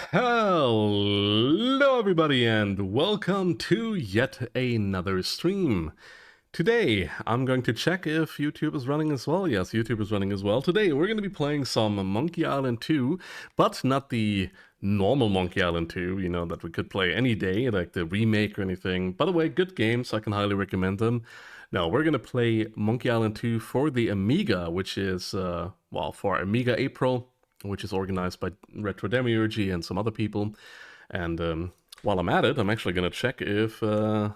Hello everybody and welcome to yet another stream. Today I'm going to check if YouTube is running as well. Yes, YouTube is running as well. Today we're going to be playing some Monkey Island 2, but not the normal Monkey Island 2, you know, that we could play any day, like the remake or anything. By the way, good games, I can highly recommend them. No, we're going to play Monkey Island 2 for the Amiga, which is, for Amiga April, which is organized by Retro Demiurgy and some other people. And while I'm at it, I'm actually going to check if I'm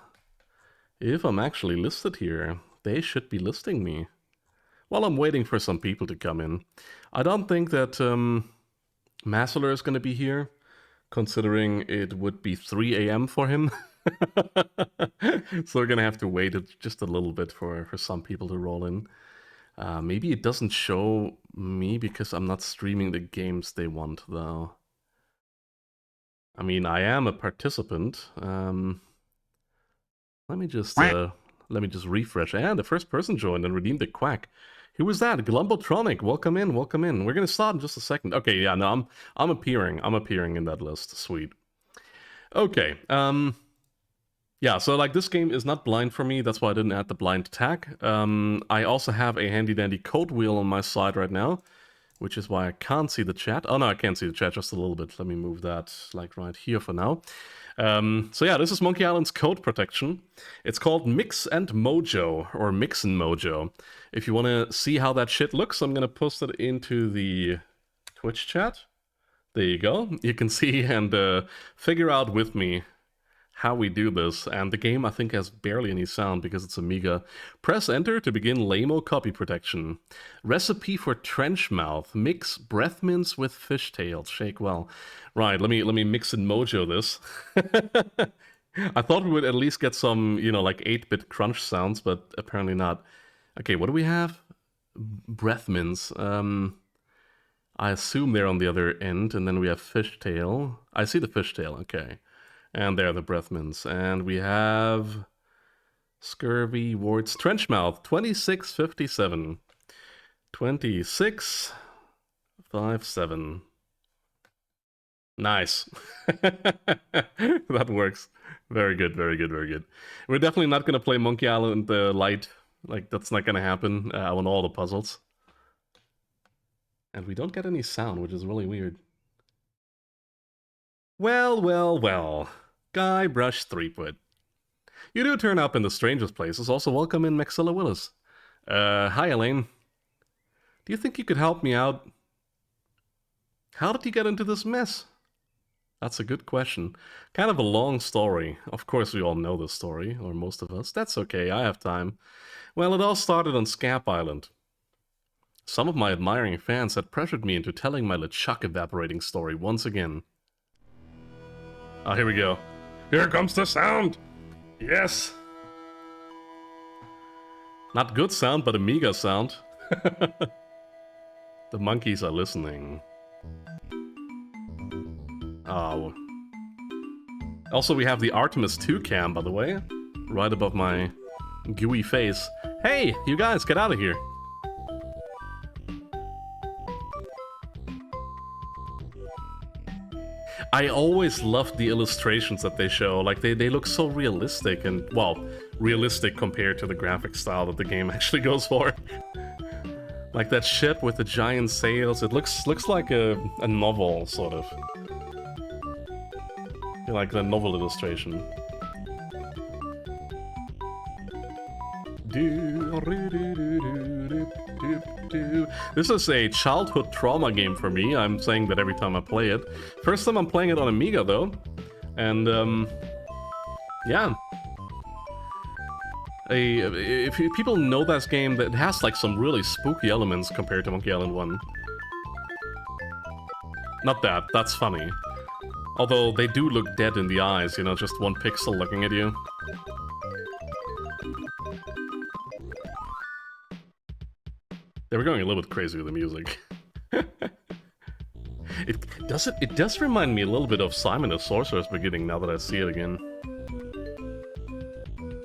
actually listed here. They should be listing me. While I'm waiting for some people to come in. I don't think that Massler is going to be here, considering it would be 3 a.m. for him. So we're going to have to wait just a little bit for some people to roll in. Maybe it doesn't show me because I'm not streaming the games they want, though. I mean, I am a participant. Let me just refresh. And the first person joined and redeemed the quack. Who was that? Glumbotronic. Welcome in, welcome in. We're gonna start in just a second. Okay, yeah, no, I'm appearing. I'm appearing in that list. Sweet. Okay. Yeah, so like this game is not blind for me, that's why I didn't add the blind tag. I also have a handy dandy code wheel on my side right now, which is why I can't see the chat. Oh no, I can't see the chat just a little bit. Let me move that like right here for now. So yeah, this is Monkey Island's code protection. It's called Mix and Mojo, or Mix and Mojo. If you want to see how that shit looks, I'm going to post it into the Twitch chat. There you go. You can see and figure out with me how we do this, and the game I think has barely any sound because it's Amiga. Press enter to begin lame-o copy protection. Recipe for trench mouth. Mix breath mints with fishtails. Shake well. Right, let me mix and mojo this. I thought we would at least get some, you know, like 8-bit crunch sounds, but apparently not. Okay, what do we have? Breath mints. I assume they're on the other end, and then we have fishtail. I see the fishtail, okay. And there are the breath mints. And we have scurvy, warts, trenchmouth, 2657. 2657. Nice. That works. Very good, very good, very good. We're definitely not going to play Monkey Island Light. Like, that's not going to happen on all the puzzles. And we don't get any sound, which is really weird. Well, well, well. Guybrush Threepwood. You do turn up in the strangest places. Also, welcome in Maxilla Willis. Hi, Elaine. Do you think you could help me out? How did you get into this mess? That's a good question. Kind of a long story. Of course, we all know this story, or most of us. That's okay, I have time. Well, it all started on Scap Island. Some of my admiring fans had pressured me into telling my LeChuck evaporating story once again. Oh, here we go. Here comes the sound! Yes! Not good sound, but Amiga sound. The monkeys are listening. Oh. Also, we have the Artemis 2 cam, by the way. Right above my gooey face. Hey, you guys, get out of here! I always loved the illustrations that they show. Like, they look so realistic and, well, realistic compared to the graphic style that the game actually goes for. Like that ship with the giant sails, it looks like a novel, sort of. Like the novel illustration. This is a childhood trauma game for me. I'm saying that every time I play it. First time I'm playing it on Amiga, though. And, yeah. If people know that game, that it has like some really spooky elements compared to Monkey Island 1. Not that, that's funny. Although they do look dead in the eyes, you know, just one pixel looking at you. They were going a little bit crazy with the music. It does remind me a little bit of Simon the Sorcerer's Beginning now that I see it again.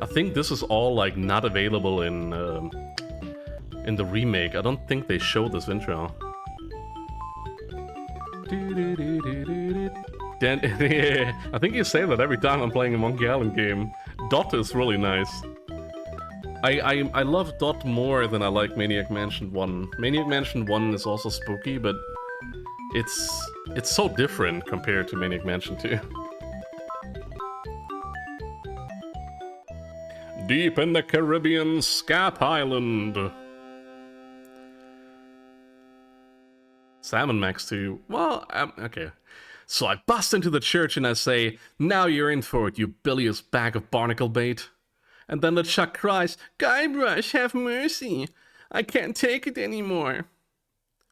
I think this is all like not available in the remake. I don't think they show this intro. I think you say that every time I'm playing a Monkey Island game. Dot is really nice. I love Dot more than I like Maniac Mansion 1. Maniac Mansion 1 is also spooky, but it's so different compared to Maniac Mansion 2. Deep in the Caribbean, Scap Island. Salmon Max 2. Well, okay. So I bust into the church and I say, "Now you're in for it, you bilious bag of barnacle bait." And then LeChuck cries, "Guybrush, have mercy. I can't take it anymore."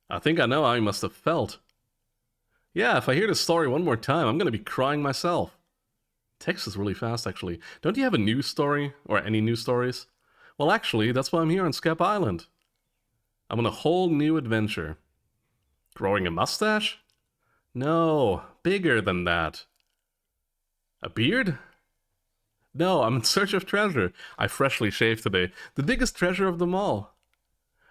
I think I know how he must have felt. Yeah, if I hear this story one more time, I'm gonna be crying myself. Text is really fast, actually. Don't you have a news story? Or any news stories? Well, actually, that's why I'm here on Scap Island. I'm on a whole new adventure. Growing a mustache? No, bigger than that. A beard? No, I'm in search of treasure. I freshly shaved today. The biggest treasure of them all.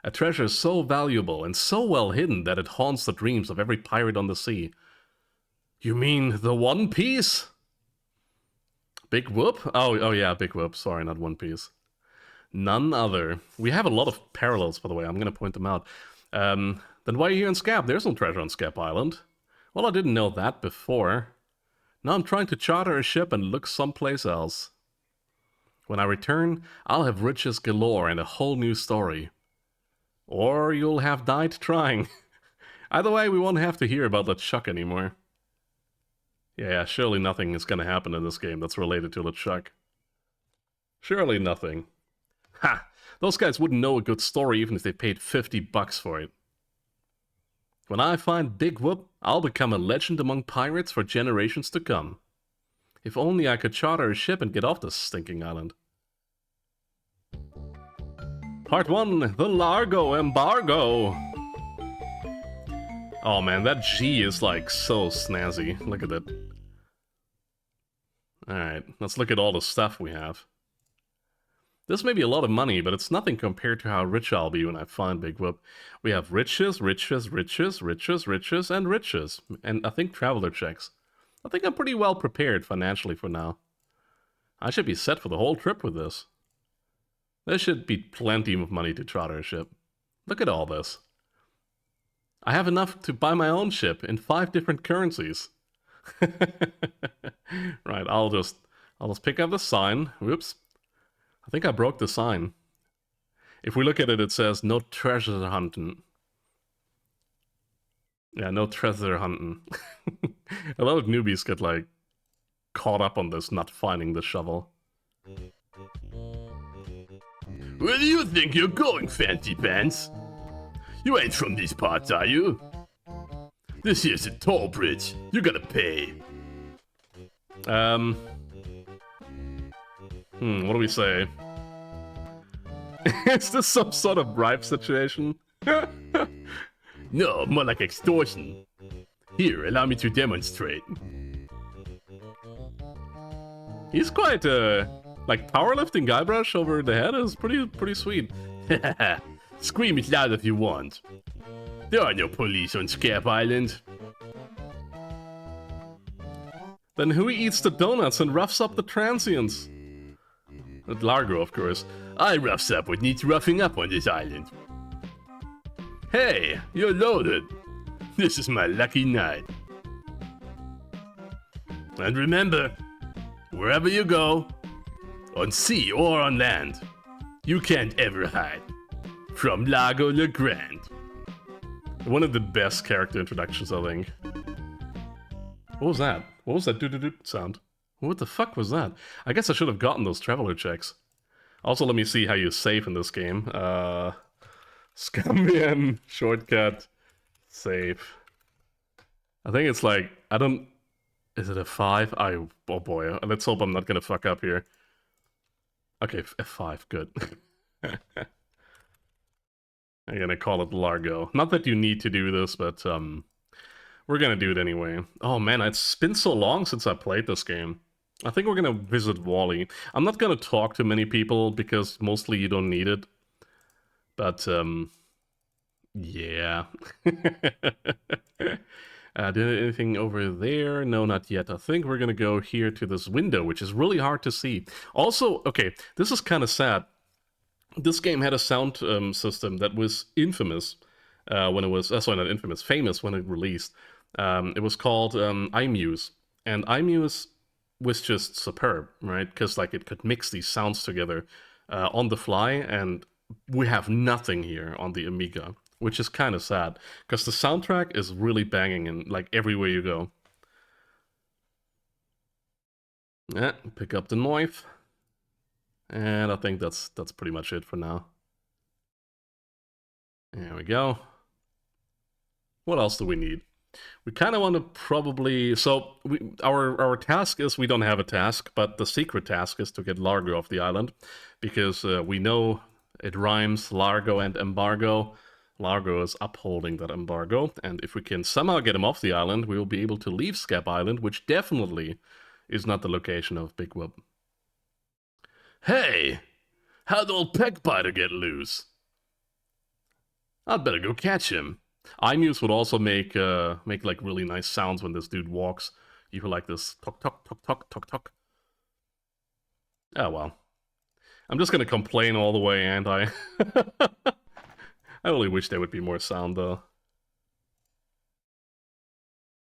A treasure so valuable and so well hidden that it haunts the dreams of every pirate on the sea. You mean the One Piece? Big Whoop? Oh yeah, Big Whoop. Sorry, not One Piece. None other. We have a lot of parallels, by the way. I'm going to point them out. Then why are you here on Scap? There's no treasure on Scap Island. Well, I didn't know that before. Now I'm trying to charter a ship and look someplace else. When I return, I'll have riches galore and a whole new story. Or you'll have died trying. Either way, we won't have to hear about LeChuck anymore. Yeah, surely nothing is gonna happen in this game that's related to LeChuck. Surely nothing. Ha! Those guys wouldn't know a good story even if they paid $50 for it. When I find Big Whoop, I'll become a legend among pirates for generations to come. If only I could charter a ship and get off this stinking island. Part 1, the Largo Embargo. Oh man, that G is like so snazzy. Look at that. Alright, let's look at all the stuff we have. This may be a lot of money, but it's nothing compared to how rich I'll be when I find Big Whoop. We have riches, riches, riches, riches, riches, and riches. And I think traveler checks. I think I'm pretty well prepared financially for now. I should be set for the whole trip with this. There should be plenty of money to charter a ship. Look at all this. I have enough to buy my own ship in 5 different currencies. Right, I'll just pick up the sign. Whoops. I think I broke the sign. If we look at it, it says no treasure hunting. Yeah, no treasure hunting. A lot of newbies get like caught up on this, not finding the shovel. Where do you think you're going, Fancy Pants? You ain't from these parts, are you? This here's a toll bridge. You gotta pay. What do we say? Is this some sort of bribe situation? No, more like extortion. Here, allow me to demonstrate. He's quite, like powerlifting Guybrush over the head is pretty sweet. Scream it loud if you want. There are no police on Scap Island. Then who eats the donuts and roughs up the transients? Largo, of course. I roughs up what needs roughing up on this island. Hey, you're loaded. This is my lucky night. And remember, wherever you go, on sea or on land, you can't ever hide from Lago LeGrand. One of the best character introductions, I think. What was that? What was that doo-doo-doo sound? What the fuck was that? I guess I should have gotten those traveler checks. Also, let me see how you save in this game. Scambian, shortcut, save. I think it's like, I don't... Is it a 5? Oh boy, let's hope I'm not gonna fuck up here. Okay, F5, good. I'm gonna call it Largo. Not that you need to do this, but we're gonna do it anyway. Oh man, it's been so long since I played this game. I think we're gonna visit Wally. I'm not gonna talk to many people because mostly you don't need it. But yeah. Did anything over there? No, not yet. I think we're gonna go here to this window, which is really hard to see. Also, okay, this is kind of sad. This game had a sound system that was infamous when it was, sorry, not infamous, famous when it released. It was called iMuse, and iMuse was just superb, right? Because like it could mix these sounds together on the fly, and we have nothing here on the Amiga, which is kind of sad because the soundtrack is really banging in like everywhere you go. Yeah, pick up the knife. And I think that's pretty much it for now. There we go. What else do we need? We kind of want to probably... So, our task is we don't have a task, but the secret task is to get Largo off the island. Because we know it rhymes, Largo and embargo. Largo is upholding that embargo. And if we can somehow get him off the island, we will be able to leave Scap Island, which definitely is not the location of Big Whoop. Hey! How'd old Peckbiter get loose? I'd better go catch him. iMuse would also make like really nice sounds when this dude walks. You hear like this tok tok tok tok tok tok. Oh well. I'm just gonna complain all the way, and I really wish there would be more sound though.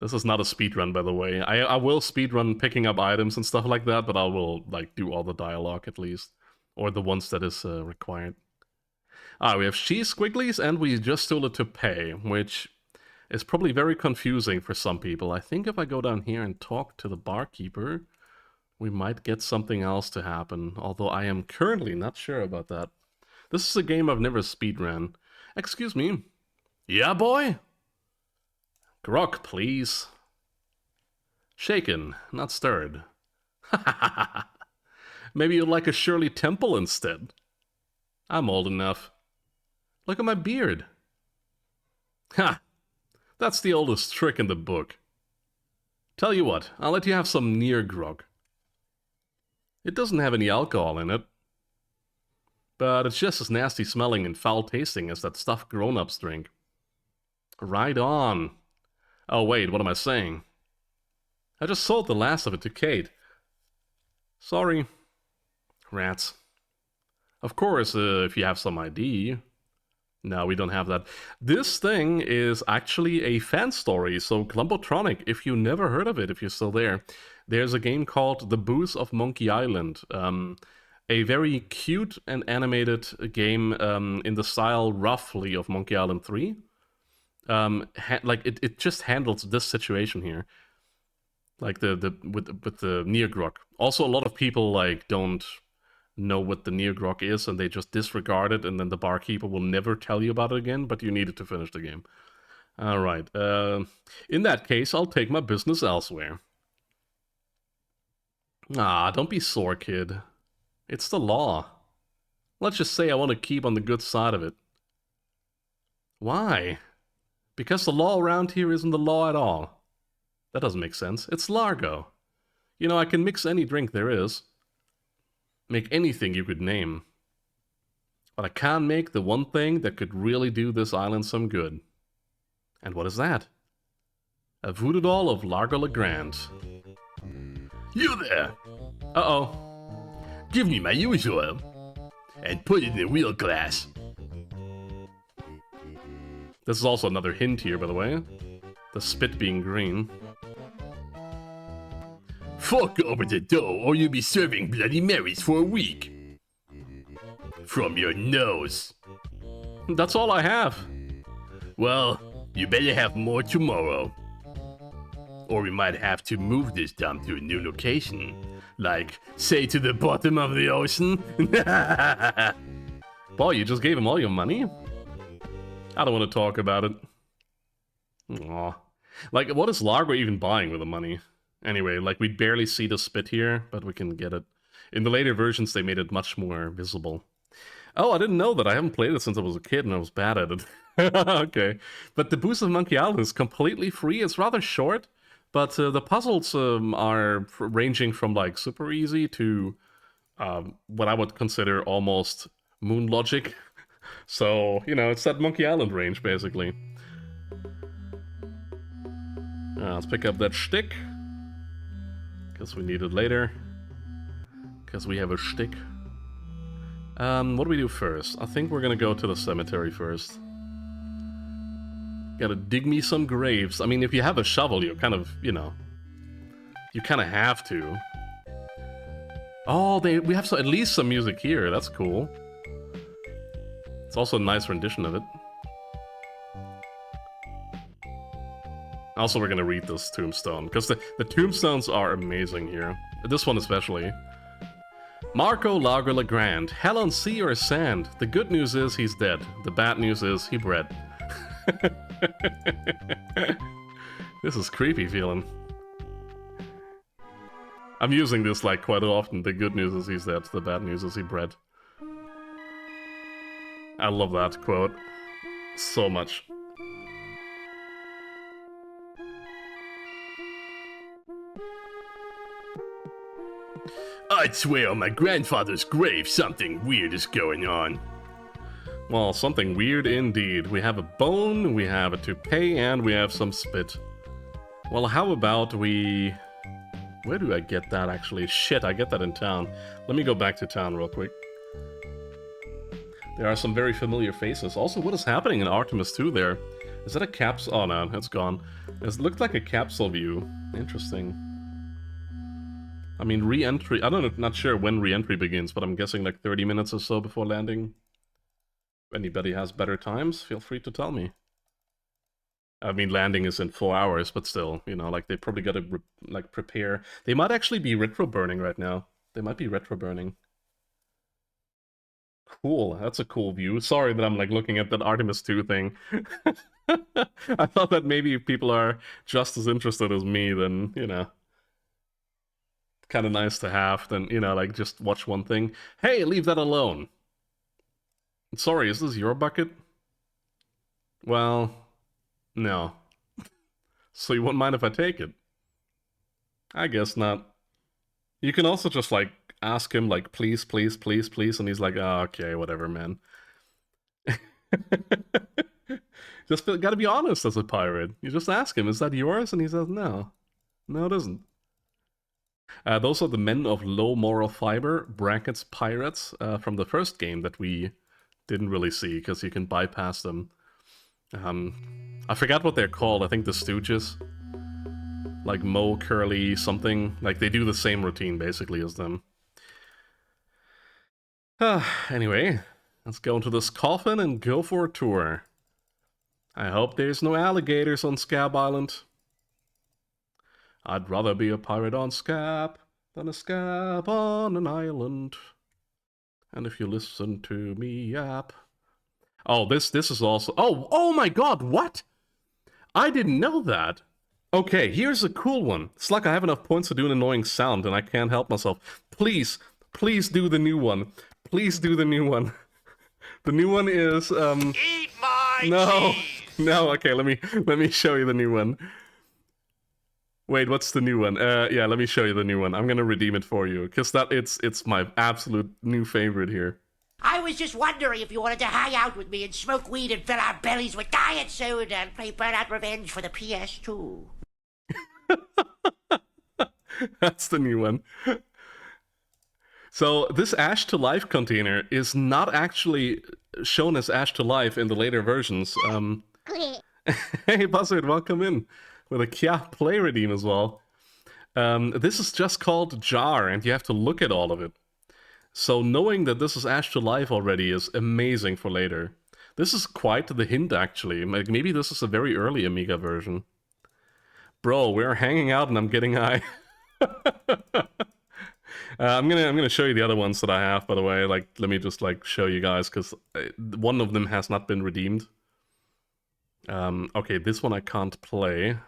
This is not a speedrun, by the way. I will speedrun picking up items and stuff like that, but I will like do all the dialogue at least. Or the ones that is required. We have cheese squigglies, and we just stole it to pay, which is probably very confusing for some people. I think if I go down here and talk to the barkeeper, we might get something else to happen, although I am currently not sure about that. This is a game I've never speedrun. Excuse me. Yeah, boy? Grog, please. Shaken, not stirred. Maybe you'd like a Shirley Temple instead. I'm old enough. Look at my beard. Ha! That's the oldest trick in the book. Tell you what, I'll let you have some near grog. It doesn't have any alcohol in it. But it's just as nasty smelling and foul tasting as that stuff grown-ups drink. Right on. Oh wait, what am I saying? I just sold the last of it to Kate. Sorry. Rats. Of course, if you have some ID. No, we don't have that. This thing is actually a fan story, so Glumbotronic, if you never heard of it, if you're still there, there's a game called The Booze of Monkey Island. A very cute and animated game in the style, roughly, of Monkey Island 3. Like it just handles this situation here, like with the near grog. Also, a lot of people like don't know what the near grog is, and they just disregard it, and then the barkeeper will never tell you about it again. But you needed to finish the game. All right. In that case, I'll take my business elsewhere. Don't be sore, kid. It's the law. Let's just say I want to keep on the good side of it. Why? Because the law around here isn't the law at all. That doesn't make sense. It's Largo. You know, I can mix any drink there is. Make anything you could name. But I can't make the one thing that could really do this island some good. And what is that? A voodoo doll of Largo LeGrand. You there! Uh-oh. Give me my usual. And put it in the wheel glass. This is also another hint here, by the way. The spit being green. Fork over the dough, or you'll be serving Bloody Marys for a week. From your nose. That's all I have. Well, you better have more tomorrow. Or we might have to move this dump to a new location. Like, say to the bottom of the ocean. Boy, you just gave him all your money? I don't want to talk about it. Aw. Like, what is Largo even buying with the money? Anyway, like, we barely see the spit here, but we can get it. In the later versions, they made it much more visible. Oh, I didn't know that. I haven't played it since I was a kid, and I was bad at it. Okay. But the Boost of Monkey Island is completely free. It's rather short, but the puzzles are ranging from, like, super easy to what I would consider almost moon logic. So, you know, it's that Monkey Island range, basically. Let's pick up that shtick. Because we need it later. Because we have a shtick. What do we do first? I think we're gonna go to the cemetery first. Gotta dig me some graves. I mean, if you have a shovel, you kind of, you know... You kind of have to. Oh, we have at least some music here. That's cool. It's also a nice rendition of it. Also, we're gonna read this tombstone, because the tombstones are amazing here. This one especially. Marco Lager Legrand, hell on sea or sand. The good news is he's dead. The bad news is he bred. This is creepy feeling. I'm using this like quite often. The good news is he's dead. The bad news is he bred. I love that quote so much. I'd swear on my grandfather's grave something weird is going on. Well, something weird indeed. We have a bone, we have a toupee, and we have some spit. Well, how about we... Where do I get that, actually? Shit, I get that in town. Let me go back to town real quick. There are some very familiar faces. Also, what is happening in Artemis 2 there? Is that a capsule? Oh no, it's gone. It looked like a capsule view. Interesting. I mean, re-entry... I don't know, not sure when re-entry begins, but I'm guessing like 30 minutes or so before landing. If anybody has better times, feel free to tell me. I mean, landing is in 4 hours, but still, you know, like, they probably gotta, like, prepare. They might actually be retro-burning right now. They might be retro-burning. Cool, that's a cool view. Sorry that I'm, like, looking at that Artemis 2 thing. I thought that maybe if people are just as interested as me, then, you know... Kind of nice to have, then, you know, like, just watch one thing. Hey, leave that alone! Sorry, is this your bucket? Well... No. So you won't mind if I take it? I guess not. You can also just, like, ask him, like, please, please, please, please, and he's like, oh, okay, whatever, man. Just gotta be honest as a pirate. You just ask him, is that yours? And he says, no. No, it isn't. Those are the men of low moral fiber, brackets pirates, from the first game that we didn't really see, because you can bypass them. I forgot what they're called. I think the Stooges. Like Mo, Curly, something. Like, they do the same routine, basically, as them. Anyway, let's go into this coffin and go for a tour. I hope there's no alligators on Scab Island. I'd rather be a pirate on Scab than a scab on an island. And if you listen to me yap... Oh, this is also... Oh my god, what? I didn't know that. Okay, here's a cool one. It's like I have enough points to do an annoying sound and I can't help myself. Please do the new one. Please do the new one. The new one is, Eat my cheese! No, okay, let me show you the new one. Wait, what's the new one? Yeah, let me show you the new one. I'm gonna redeem it for you, because it's my absolute new favorite here. I was just wondering if you wanted to hang out with me and smoke weed and fill our bellies with diet soda and play Burnout Revenge for the PS2. That's the new one. So this Ash to Life container is not actually shown as Ash to Life in the later versions. Hey Buzzard, welcome in. With a Kia Play redeem as well. This is just called Jar, and you have to look at all of it. So knowing that this is Ash to Life already is amazing for later. This is quite the hint, actually. Maybe this is a very early Amiga version. Bro, we're hanging out and I'm getting high. I'm gonna show you the other ones that I have, by the way. Like, let me just like show you guys, because one of them has not been redeemed. Okay, this one I can't play.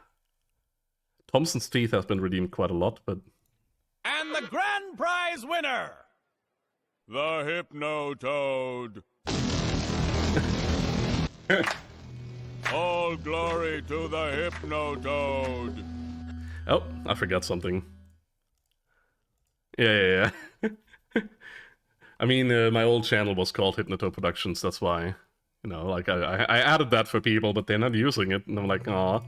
Thompson's Teeth has been redeemed quite a lot, but... And the grand prize winner, the Hypno-Toad. All glory to the Hypno-Toad. Oh, I forgot something. Yeah. I mean, my old channel was called Hypno-Toad Productions, that's why. You know, like, I added that for people, but they're not using it, and I'm like, aw.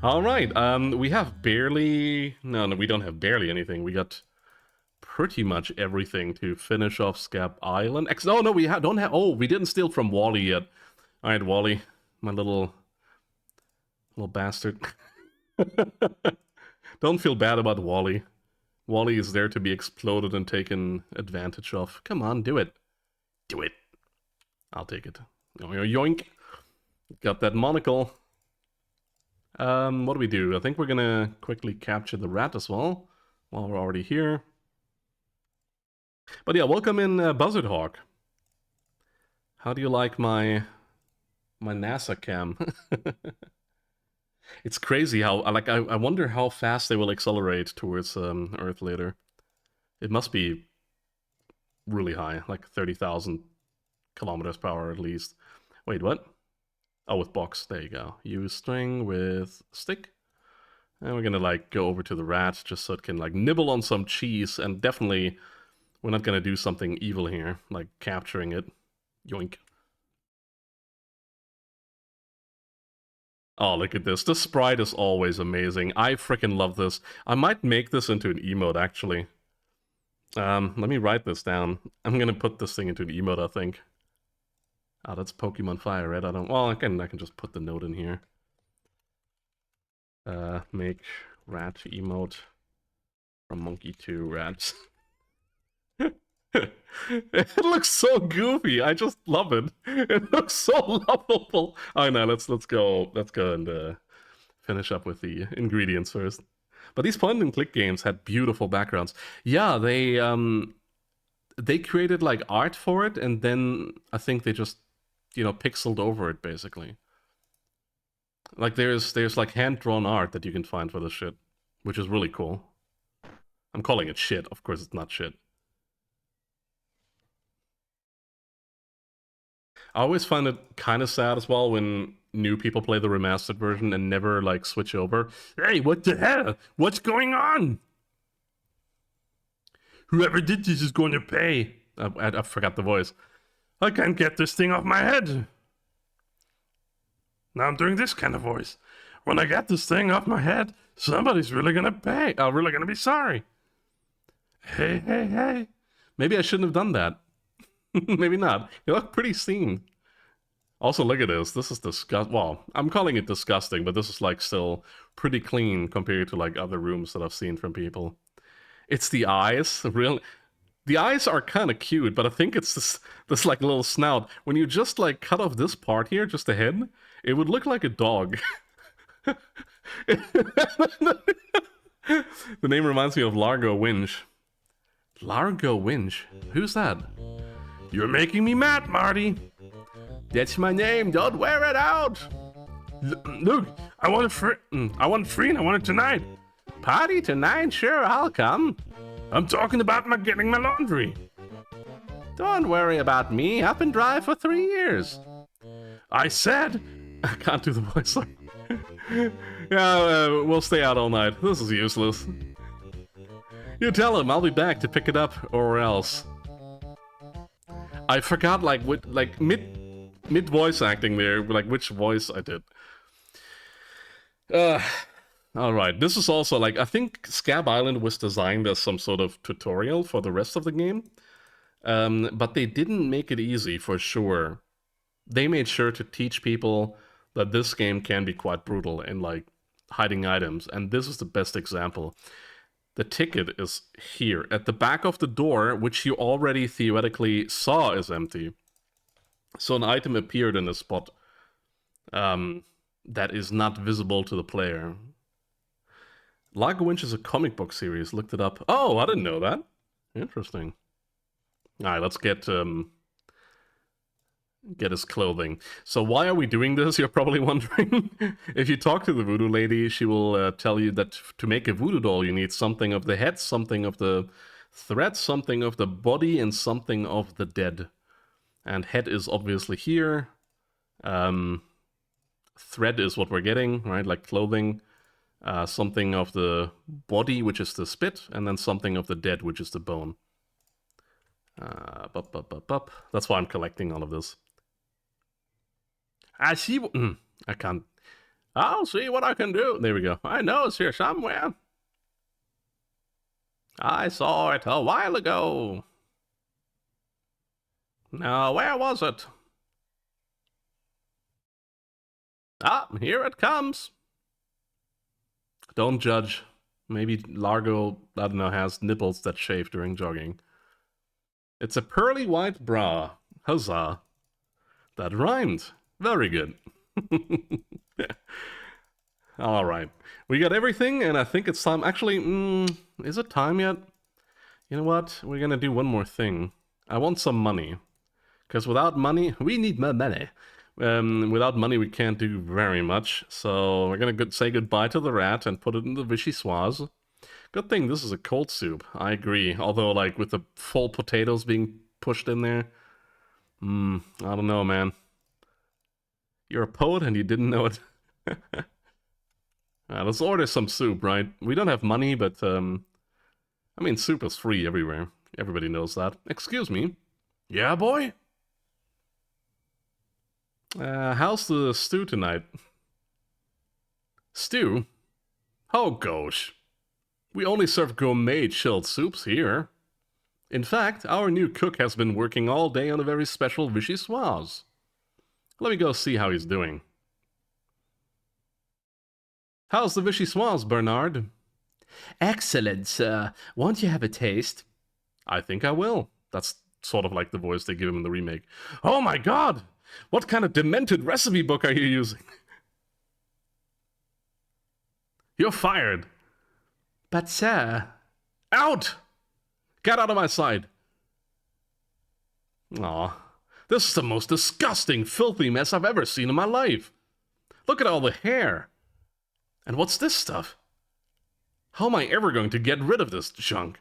All right. We have barely. No, we don't have barely anything. We got pretty much everything to finish off Scab Island. Oh no, we don't have. Oh, we didn't steal from Wally yet. All right, Wally, my little bastard. Don't feel bad about Wally. Wally is there to be exploded and taken advantage of. Come on, do it. Do it. I'll take it. Yoink. Got that monocle. What do we do? I think we're gonna quickly capture the rat as well, while we're already here. But yeah, welcome in, Buzzard Hawk. How do you like my NASA cam? It's crazy how, I wonder how fast they will accelerate towards Earth later. It must be really high, like 30,000 kilometers per hour at least. Wait, what? Oh, with box. There you go. Use string with stick. And we're gonna, like, go over to the rat just so it can, like, nibble on some cheese. And definitely, we're not gonna do something evil here, like capturing it. Yoink. Oh, look at this. The sprite is always amazing. I freaking love this. I might make this into an emote, actually. Let me write this down. I'm gonna put this thing into an emote, I think. Oh, that's Pokemon Fire, right? Well, I can just put the note in here. Make rat emote from monkey to rats. It looks so goofy. I just love it. It looks so lovable. Oh no, let's go and finish up with the ingredients first. But these point and click games had beautiful backgrounds. Yeah, they created like art for it, and then I think they just, you know, pixeled over it basically. Like there's like hand-drawn art that you can find for this shit, which is really cool. I'm calling it shit. Of course it's not shit. I always find it kind of sad as well when new people play the remastered version and never like switch over. Hey, what the hell? What's going on? Whoever did this is going to pay. I forgot the voice. I can't get this thing off my head. Now I'm doing this kind of voice. When I get this thing off my head, somebody's really gonna pay. I'm really gonna be sorry. Hey, hey, hey. Maybe I shouldn't have done that. Maybe not. You look pretty steamed. Also, look at this. This is disgusting. Well, I'm calling it disgusting, but this is like still pretty clean compared to like other rooms that I've seen from people. It's the eyes. Really, the eyes are kind of cute, but I think it's this like little snout. When you just like cut off this part here, just the head, it would look like a dog. The name reminds me of Largo Winch. Largo Winch? Who's that? You're making me mad, Marty. That's my name. Don't wear it out. Look, I want it free. I want it free and I want it tonight. Party tonight? Sure, I'll come. I'm talking about getting my laundry. Don't worry about me. I've been dry for 3 years. I said... I can't do the voice. Yeah, we'll stay out all night. This is useless. You tell him I'll be back to pick it up, or else. I forgot, like, mid voice acting there, like which voice I did. Alright, this is also, like, I think Scab Island was designed as some sort of tutorial for the rest of the game. But they didn't make it easy, for sure. They made sure to teach people that this game can be quite brutal in, like, hiding items. And this is the best example. The ticket is here, at the back of the door, which you already theoretically saw is empty. So an item appeared in a spot that is not visible to the player. Largo Winch is a comic book series. Looked it up. Oh, I didn't know that. Interesting. All right, let's get his clothing. So why are we doing this? You're probably wondering. If you talk to the voodoo lady, she will tell you that to make a voodoo doll, you need something of the head, something of the thread, something of the body, and something of the dead. And head is obviously here. Thread is what we're getting, right? Like clothing. Something of the body, which is the spit, and then something of the dead, which is the bone. That's why I'm collecting all of this. I see. I can't. I'll see what I can do. There we go. I know it's here somewhere. I saw it a while ago. Now, where was it? Ah, here it comes. Don't judge. Maybe Largo, I don't know, has nipples that shave during jogging. It's a pearly white bra. Huzzah. That rhymed. Very good. Alright. We got everything, and I think it's time. Actually, is it time yet? You know what? We're gonna do one more thing. I want some money. Because without money, we need more money. Without money, we can't do very much. So we're gonna say goodbye to the rat and put it in the vichyssoise. Good thing this is a cold soup. I agree. Although, like, with the full potatoes being pushed in there, I don't know, man. You're a poet and you didn't know it. Let's order some soup, right? We don't have money, but I mean, soup is free everywhere. Everybody knows that. Excuse me. Yeah, boy. How's the stew tonight? Stew? Oh, gosh. We only serve gourmet chilled soups here. In fact, our new cook has been working all day on a very special vichyssoise. Let me go see how he's doing. How's the vichyssoise, Bernard? Excellent, sir. Won't you have a taste? I think I will. That's sort of like the voice they give him in the remake. Oh my god! What kind of demented recipe book are you using? You're fired. But sir... Out! Get out of my sight! Aw, this is the most disgusting, filthy mess I've ever seen in my life. Look at all the hair. And what's this stuff? How am I ever going to get rid of this junk?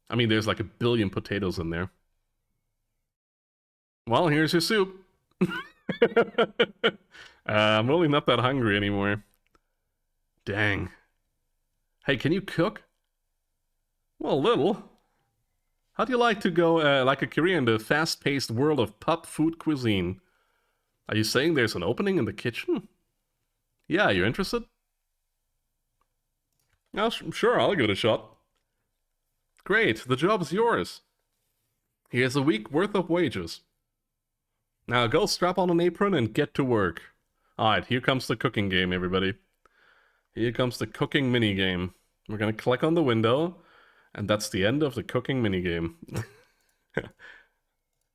I mean, there's like 1 billion potatoes in there. Well, here's your soup. I'm really not that hungry anymore. Dang. Hey, can you cook? Well, a little. How do you like to go like a career in the fast-paced world of pub food cuisine? Are you saying there's an opening in the kitchen? Yeah, you interested? Oh, sure, I'll give it a shot. Great, the job is yours. Here's a week worth of wages. Now go strap on an apron and get to work. Alright, here comes the cooking game, everybody. Here comes the cooking minigame. We're gonna click on the window, and that's the end of the cooking minigame.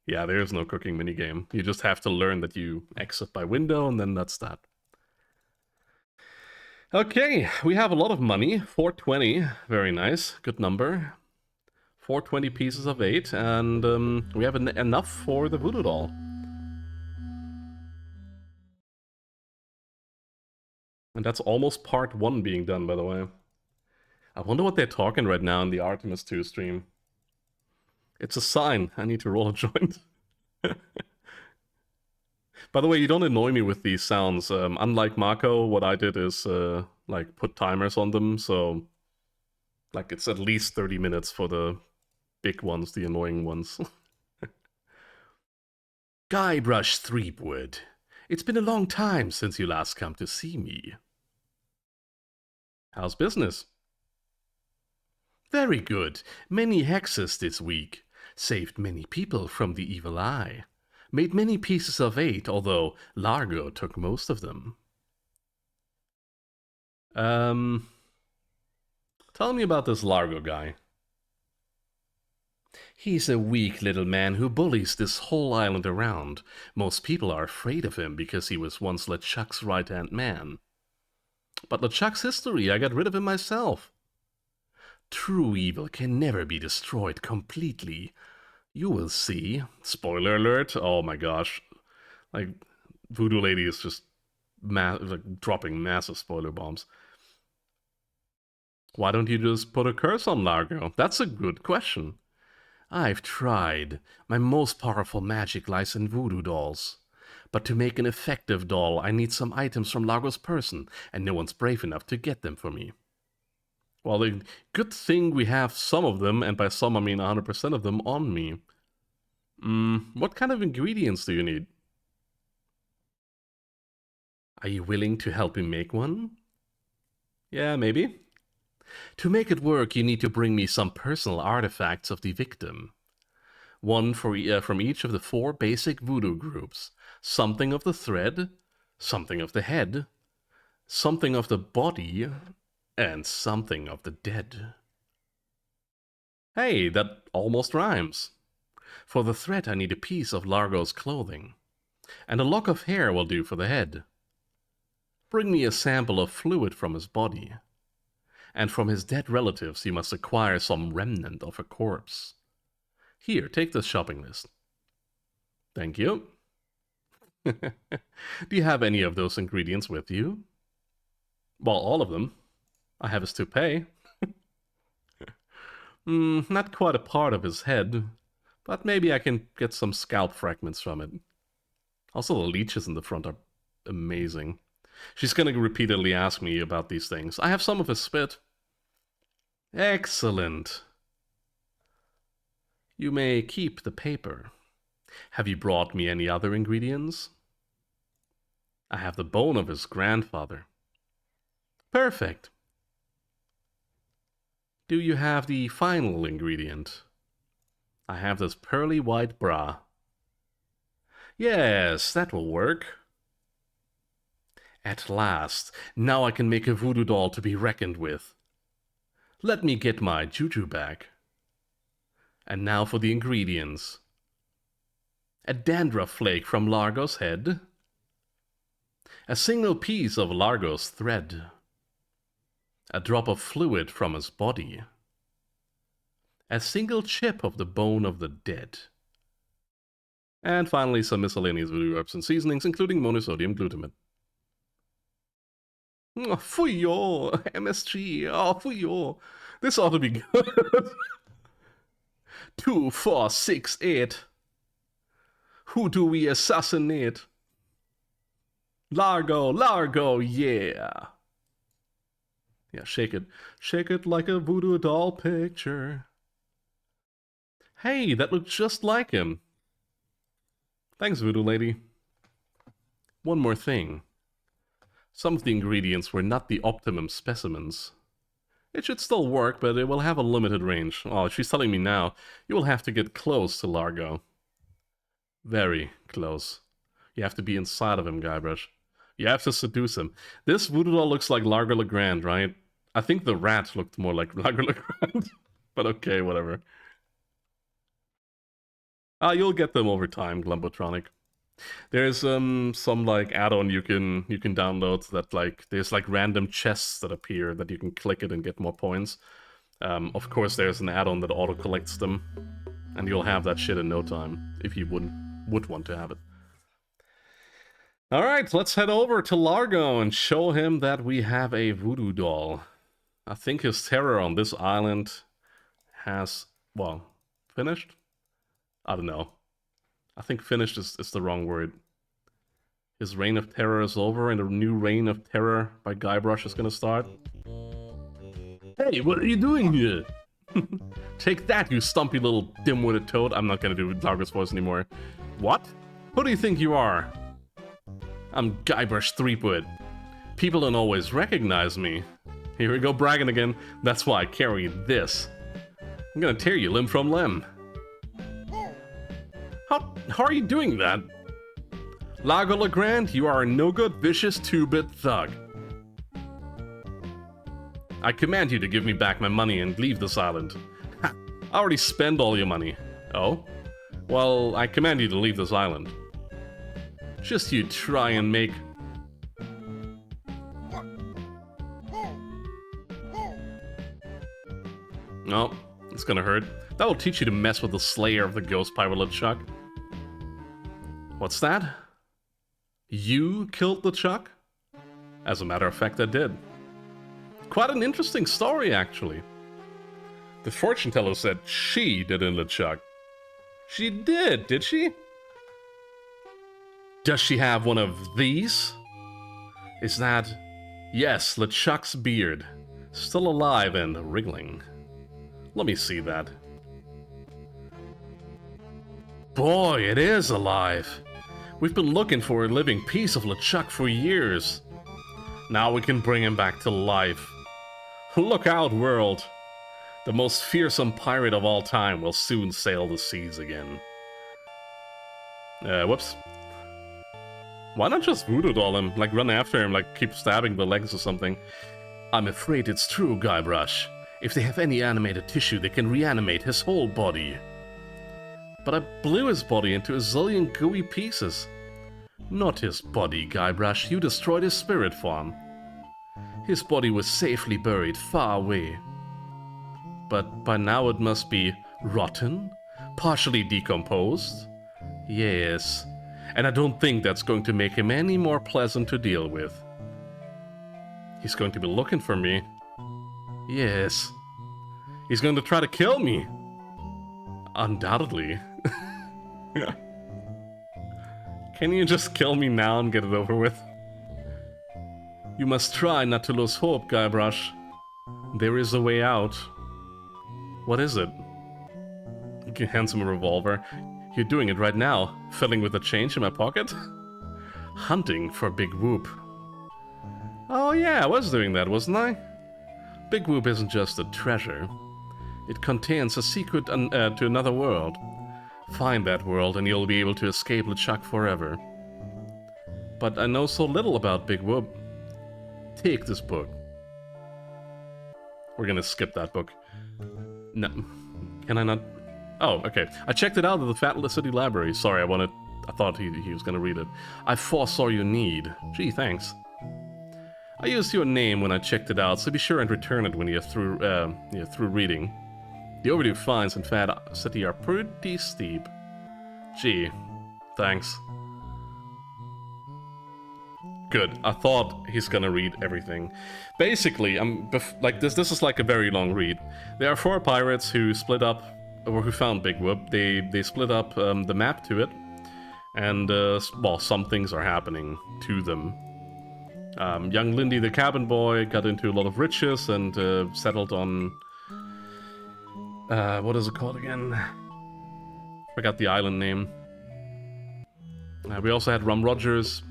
Yeah, there's no cooking minigame. You just have to learn that you exit by window, and then that's that. Okay, we have a lot of money. 420, very nice, good number. 420 pieces of 8, and we have enough for the voodoo doll. And that's almost part 1 being done, by the way. I wonder what they're talking right now in the Artemis 2 stream. It's a sign. I need to roll a joint. By the way, you don't annoy me with these sounds. Unlike Mako, what I did is like put timers on them, so like it's at least 30 minutes for the big ones, the annoying ones. Guybrush Threepwood. It's been a long time since you last come to see me. How's business? Very good. Many hexes this week. Saved many people from the evil eye. Made many pieces of 8, although Largo took most of them. Tell me about this Largo guy. He's a weak little man who bullies this whole island around. Most people are afraid of him because he was once LeChuck's right-hand man. But LeChuck's history, I got rid of him myself. True evil can never be destroyed completely. You will see. Spoiler alert. Oh my gosh. Like, Voodoo Lady is just like, dropping massive spoiler bombs. Why don't you just put a curse on Largo? That's a good question. I've tried. My most powerful magic lies in voodoo dolls. But to make an effective doll, I need some items from Largo's person, and no one's brave enough to get them for me. Well, the good thing we have some of them, and by some I mean 100% of them, on me. What kind of ingredients do you need? Are you willing to help me make one? Yeah, maybe. To make it work, you need to bring me some personal artifacts of the victim. One from each of the 4 basic voodoo groups. Something of the thread, something of the head, something of the body, and something of the dead. Hey, that almost rhymes. For the thread, I need a piece of Largo's clothing, and a lock of hair will do for the head. Bring me a sample of fluid from his body, and from his dead relatives you must acquire some remnant of a corpse. Here, take this shopping list. Thank you. Do you have any of those ingredients with you? Well, all of them. I have his toupee. Not quite a part of his head, but maybe I can get some scalp fragments from it. Also, the leeches in the front are amazing. She's gonna repeatedly ask me about these things. I have some of his spit. Excellent. You may keep the paper. Have you brought me any other ingredients? I have the bone of his grandfather. Perfect. Do you have the final ingredient? I have this pearly white bra. Yes, that will work. At last, now I can make a voodoo doll to be reckoned with. Let me get my juju back. And now for the ingredients. A dandruff flake from Largo's head. A single piece of Largo's thread. A drop of fluid from his body. A single chip of the bone of the dead. And finally some miscellaneous voodoo herbs and seasonings, including monosodium glutamate. Oh, fuyo, MSG, oh, fuyo. This ought to be good. 2, 4, 6, 8. Who do we assassinate? Largo, Largo, yeah. Yeah, shake it. Shake it like a voodoo doll picture. Hey, that looks just like him. Thanks, voodoo lady. One more thing. Some of the ingredients were not the optimum specimens. It should still work, but it will have a limited range. Oh, she's telling me now. You will have to get close to Largo. Very close. You have to be inside of him, Guybrush. You have to seduce him. This voodoo doll looks like Largo Legrand, right? I think the rat looked more like Largo Legrand. But okay, whatever. You'll get them over time, Glumbotronic. There's some like add-on you can download that like there's like random chests that appear that you can click it and get more points. Of course, there's an add-on that auto collects them, and you'll have that shit in no time if you would want to have it. All right, let's head over to Largo and show him that we have a voodoo doll. I think his terror on this island has, well, finished? I don't know. I think finished is the wrong word. His reign of terror is over and a new reign of terror by Guybrush is gonna start. Hey, what are you doing here? Take that, you stumpy little dim-witted toad. I'm not gonna do Largo's voice anymore. What? Who do you think you are? I'm Guybrush Threepwood. People don't always recognize me. Here we go bragging again. That's why I carry this. I'm gonna tear you limb from limb. How are you doing that? Largo Legrand, you are a no-good, vicious 2-bit thug. I command you to give me back my money and leave this island. Ha! I already spent all your money. Oh? Well, I command you to leave this island. Just you try and make... No, it's gonna hurt. That will teach you to mess with the slayer of the ghost pirate LeChuck. What's that? You killed LeChuck? As a matter of fact, I did. Quite an interesting story, actually. The fortune teller said she did in LeChuck. She did she? Does she have one of these? Is that... Yes, LeChuck's beard. Still alive and wriggling. Let me see that. Boy, it is alive. We've been looking for a living piece of LeChuck for years. Now we can bring him back to life. Look out, world. The most fearsome pirate of all time will soon sail the seas again. Whoops. Why not just voodoo doll him? Like, run after him, like, keep stabbing the legs or something. I'm afraid it's true, Guybrush. If they have any animated tissue, they can reanimate his whole body. But I blew his body into a zillion gooey pieces. Not his body, Guybrush. You destroyed his spirit form. His body was safely buried far away. But by now it must be rotten? Partially decomposed? Yes. And I don't think that's going to make him any more pleasant to deal with. He's going to be looking for me. Yes. He's going to try to kill me. Undoubtedly. Can you just kill me now and get it over with? You must try not to lose hope, Guybrush. There is a way out. What is it? You hands him a revolver. You're doing it right now, fiddling with the change in my pocket? Hunting for Big Whoop. Oh yeah, I was doing that, wasn't I? Big Whoop isn't just a treasure. It contains a secret to another world. Find that world and you'll be able to escape LeChuck forever. But I know so little about Big Whoop. Take this book. We're gonna skip that book. No. Can I not? Oh, okay. I checked it out at the Fat City Library. Sorry, I thought he was gonna read it. I foresaw your need. Gee, thanks. I used your name when I checked it out, so be sure and return it when you're through reading. The overdue fines in Fat City are pretty steep. Gee, thanks. Good. I thought he's gonna read everything. Basically, this is like a very long read. There are 4 pirates who split up, or who found Big Whoop. They split up the map to it, and well, some things are happening to them. Young Lindy the cabin boy got into a lot of riches and settled on what is it called again? Forgot the island name. We also had Rum Rogers,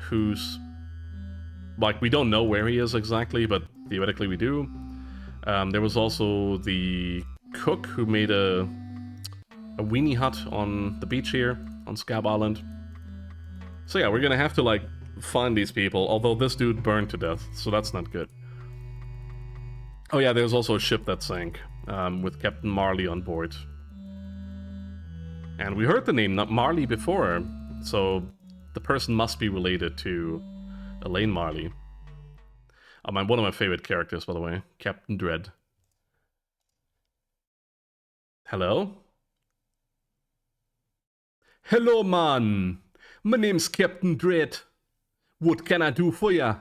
who's like, we don't know where he is exactly, but theoretically we do. There was also the cook who made a weenie hut on the beach here on Scab Island. So yeah, we're gonna have to like find these people, although this dude burned to death, so that's not good. Oh yeah, there's also a ship that sank, with Captain Marley on board. And we heard the name Marley before, so the person must be related to Elaine Marley. One of my favorite characters, by the way, Captain Dread. Hello? Hello, man! My name's Captain Dread. What can I do for ya?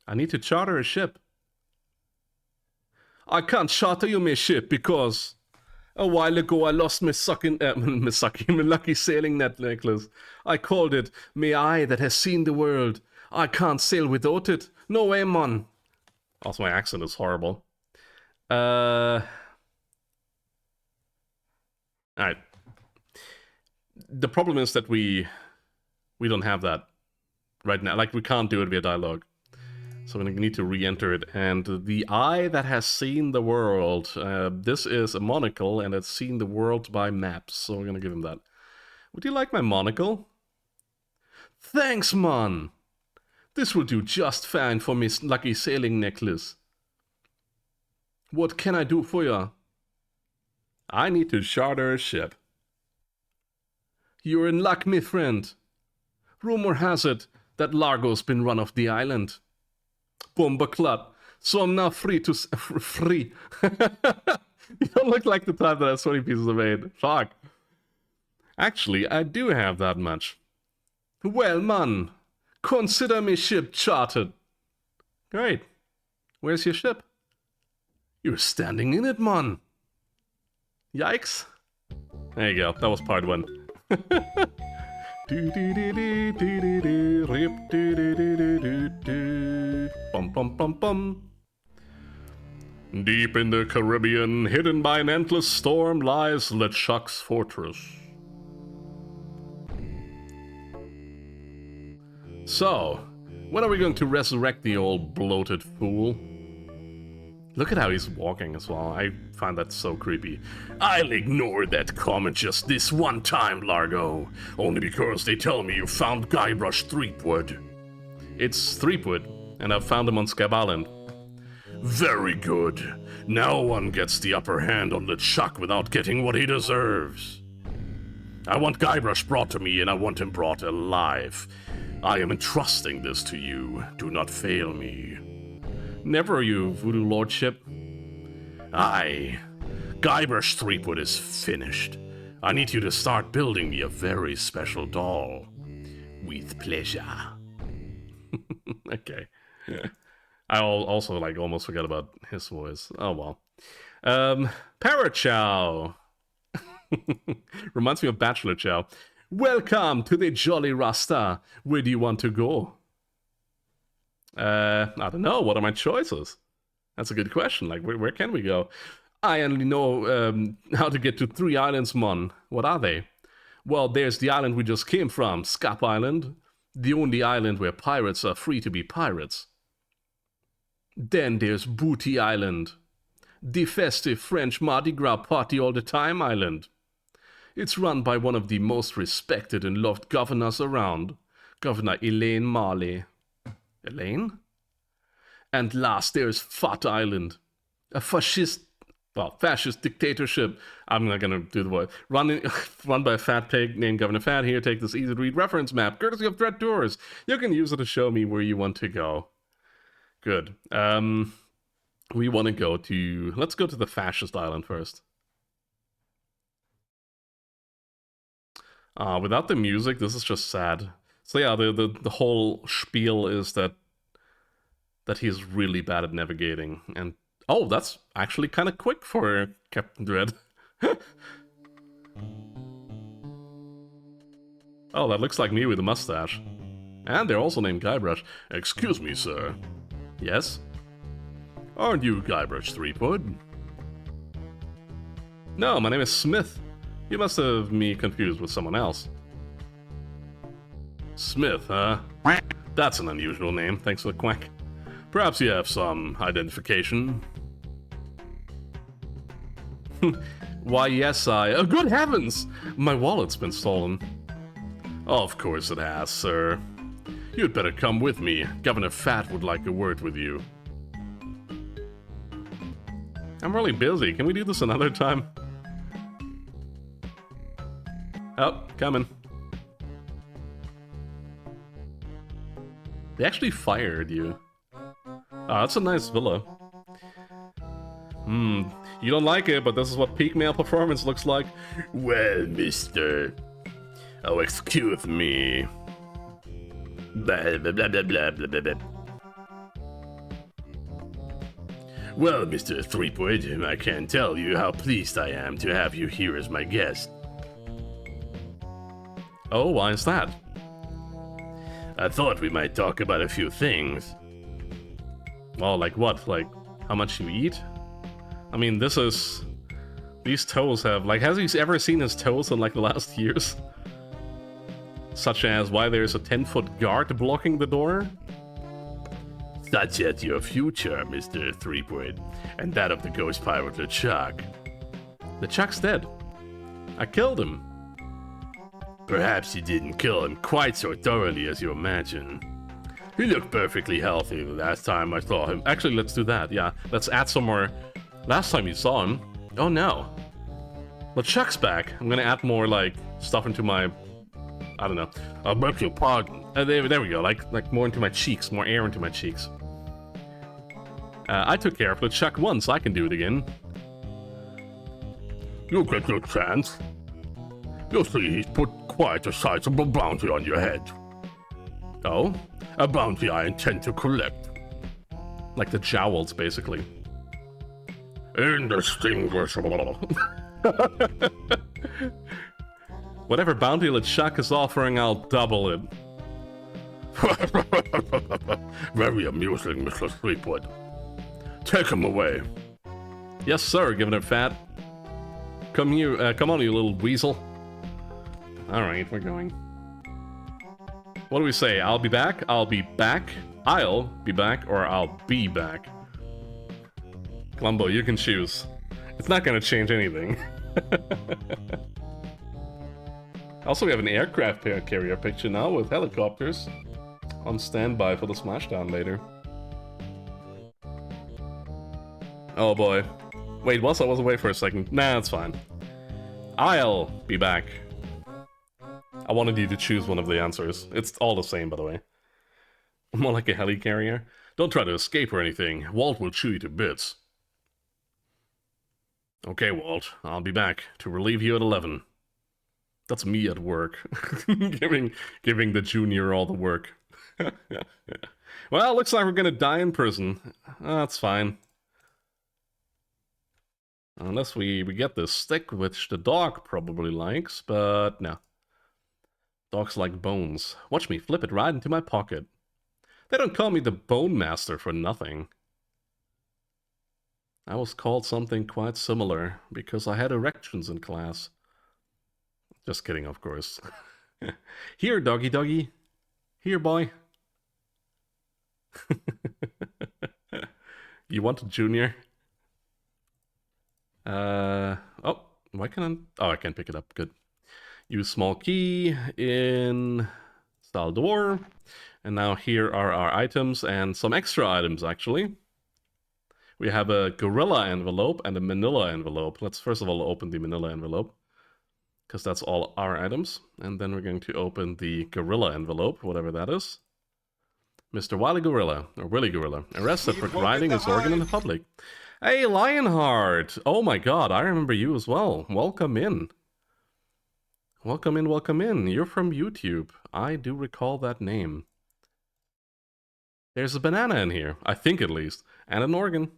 I need to charter a ship. I can't charter you my ship because a while ago I lost my lucky sailing net necklace. I called it my eye that has seen the world. I can't sail without it. No way, man. Also, my accent is horrible. Alright. The problem is that we don't have that right now. Like, we can't do it via dialogue. So I'm going to need to re-enter it. And the eye that has seen the world. This is a monocle, and it's seen the world by maps. So we're going to give him that. Would you like my monocle? Thanks, man! This will do just fine for my lucky sailing necklace. What can I do for ya? I need to charter a ship. You're in luck, my friend. Rumor has it that Largo's been run off the island. Bomba clut. So I'm now free to... free. You don't look like the type that has 20 pieces of aid. Fuck. Actually, I do have that much. Well, man. Consider me ship chartered. Great. Where's your ship? You're standing in it, man. Yikes. There you go. That was part 1. Deep in the Caribbean, hidden by an endless storm, lies LeChuck's fortress. So, when are we going to resurrect the old bloated fool? Look at how he's walking as well. I find that so creepy. I'll ignore that comment just this one time, Largo. Only because they tell me you found Guybrush Threepwood. It's Threepwood, and I've found him on Scab Island. Very good. No one gets the upper hand on LeChuck without getting what he deserves. I want Guybrush brought to me, and I want him brought alive. I am entrusting this to you. Do not fail me. Never, you voodoo lordship. Aye. Guybrush Threepwood is finished. I need you to start building me a very special doll. With pleasure. Okay. I also, like, almost forgot about his voice. Oh, well. Parrot Chow. Reminds me of Bachelor Chow. Welcome to the Jolly Rasta. Where do you want to go? I don't know. What are my choices? That's a good question. Like, where can we go? I only know how to get to 3 islands, Mon. What are they? Well, there's the island we just came from, Scap Island. The only island where pirates are free to be pirates. Then there's Booty Island. The festive French Mardi Gras party all the time island. It's run by one of the most respected and loved governors around, Governor Elaine Marley. Elaine? And last there's Fat Island. A fascist dictatorship. I'm not gonna do the word. Run by a fat pig named Governor Fat. Here, take this easy-to-read reference map, courtesy of Thread Tours. You can use it to show me where you want to go. Good. We want to go to... Let's go to the fascist island first. Without the music, this is just sad. So yeah, the whole spiel is that he's really bad at navigating. And oh, that's actually kind of quick for Captain Dread. Oh, that looks like me with a mustache. And they're also named Guybrush. Excuse me, sir. Yes? Aren't you Guybrush Threepwood? No, my name is Smith. You must have me confused with someone else. Smith, huh? That's an unusual name, thanks for the quack. Perhaps you have some identification? Why, yes, oh, good heavens! My wallet's been stolen. Of course it has, sir. You'd better come with me. Governor Fat would like a word with you. I'm really busy. Can we do this another time? Oh, coming. They actually fired you. Oh, that's a nice villa. You don't like it, but this is what peak male performance looks like. Well, mister. Oh, excuse me. Blah, blah, blah, blah, blah, blah, blah. Well, Mr. Threepwood, I can't tell you how pleased I am to have you here as my guest. Oh, why is that? I thought we might talk about a few things. Well, like what? Like, how much you eat? I mean, these toes have, like, has he ever seen his toes in, like, the last years? Such as why there's a 10-foot guard blocking the door? Such as your future, Mr. Threepwood, and that of the ghost pirate LeChuck. LeChuck's dead. I killed him. Perhaps you didn't kill him quite so thoroughly as you imagine. He looked perfectly healthy the last time I saw him. Actually, let's do that, yeah. Let's add some more. Last time you saw him... Oh no. LeChuck's back. I'm gonna add more, like, stuff into my... I don't know. I beg your pardon. There we go, like more into my cheeks, more air into my cheeks. I took care of LeChuck once, I can do it again. You'll get your chance. You'll see he's put quite a sizable bounty on your head. Oh? A bounty I intend to collect. Like the jowls, basically. Indistinguishable. Whatever bounty LeChuck is offering, I'll double it. Very amusing, Mr. Threepwood. Take him away. Yes, sir, Governor Fat. Come here, come on, you little weasel. Alright, we're going. What do we say? I'll be back, I'll be back, I'll be back, or I'll be back? Glumbo, you can choose. It's not gonna change anything. Also, we have an aircraft carrier picture now with helicopters on standby for the Splashdown later. Oh boy. Wait, I was away for a second. Nah, it's fine. I'll be back. I wanted you to choose one of the answers. It's all the same, by the way. More like a helicarrier. Don't try to escape or anything. Walt will chew you to bits. Okay, Walt. I'll be back to relieve you at 11. That's me at work. giving the junior all the work. Well, looks like we're gonna die in prison. That's fine. Unless we get this stick, which the dog probably likes, but no. Dogs like bones. Watch me flip it right into my pocket. They don't call me the Bone Master for nothing. I was called something quite similar, because I had erections in class. Just kidding, of course. Here, doggy doggy. Here, boy. You want a junior? Oh, why can't I? Oh, I can't pick it up. Good. Use small key in style door. And now here are our items and some extra items, actually. We have a gorilla envelope and a manila envelope. Let's first of all open the manila envelope, because that's all our items. And then we're going to open the gorilla envelope, whatever that is. Mr. Wily Gorilla, or Willy Gorilla, arrested for grinding his organ in the public. Hey, Lionheart! Oh my god, I remember you as well. Welcome in. Welcome in, welcome in. You're from YouTube. I do recall that name. There's a banana in here, I think at least, and an organ.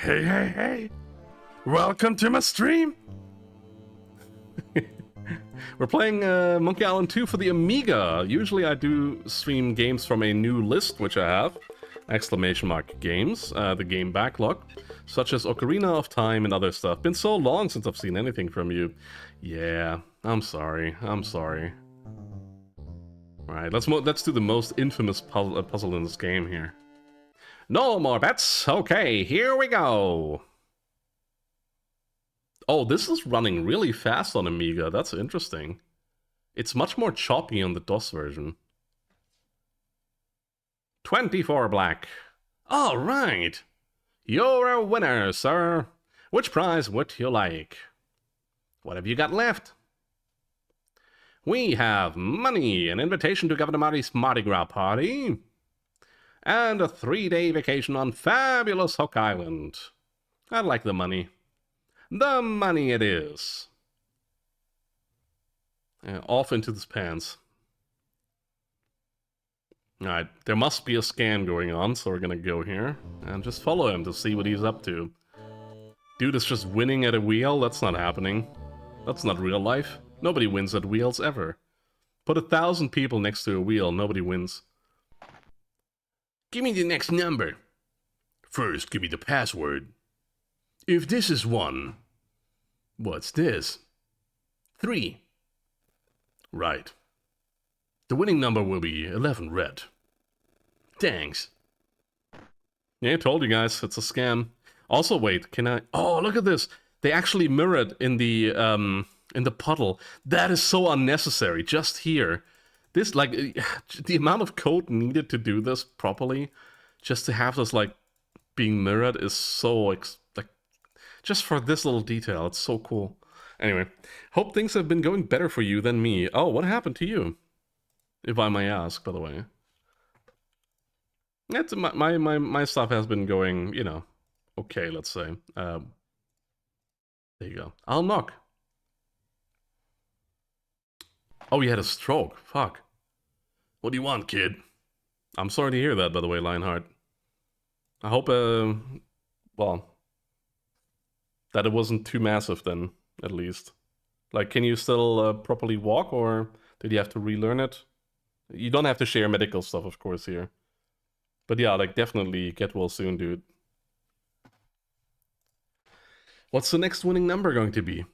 Hey, hey, hey! Welcome to my stream! We're playing Monkey Island 2 for the Amiga. Usually I do stream games from a new list, which I have. Exclamation mark games, the game backlog, such as Ocarina of Time and other stuff. Been so long since I've seen anything from you. Yeah, I'm sorry, I'm sorry. Alright, let's do the most infamous puzzle in this game here. No more bets! Okay, here we go! Oh, this is running really fast on Amiga, that's interesting. It's much more choppy on the DOS version. 24 black. Alright! You're a winner, sir! Which prize would you like? What have you got left? We have money, an invitation to Governor Marty's Mardi Gras party, and a 3-day vacation on fabulous Hook Island. I like the money. The money it is. Off into this pants. Alright, there must be a scam going on, so we're gonna go here and just follow him to see what he's up to. Dude is just winning at a wheel? That's not happening. That's not real life. Nobody wins at wheels ever. Put 1,000 people next to a wheel, nobody wins. Give me the next number. First, give me the password. If this is 1, what's this? 3. Right. The winning number will be 11 red. Thanks. Yeah, I told you guys, it's a scam. Also, wait, can I... Oh, look at this! They actually mirrored in the puddle. That is so unnecessary, just here. This, like, the amount of code needed to do this properly, just to have this, like, being mirrored is so, like, just for this little detail, it's so cool. Anyway, hope things have been going better for you than me. Oh, what happened to you? If I may ask, by the way. It's, my stuff has been going, you know, okay, let's say. There you go. I'll knock. Oh, you had a stroke. Fuck. What do you want, kid? I'm sorry to hear that, by the way, Lionheart. I hope, well, that it wasn't too massive then, at least. Like, can you still properly walk, or did you have to relearn it? You don't have to share medical stuff, of course, here. But yeah, like, definitely get well soon, dude. What's the next winning number going to be?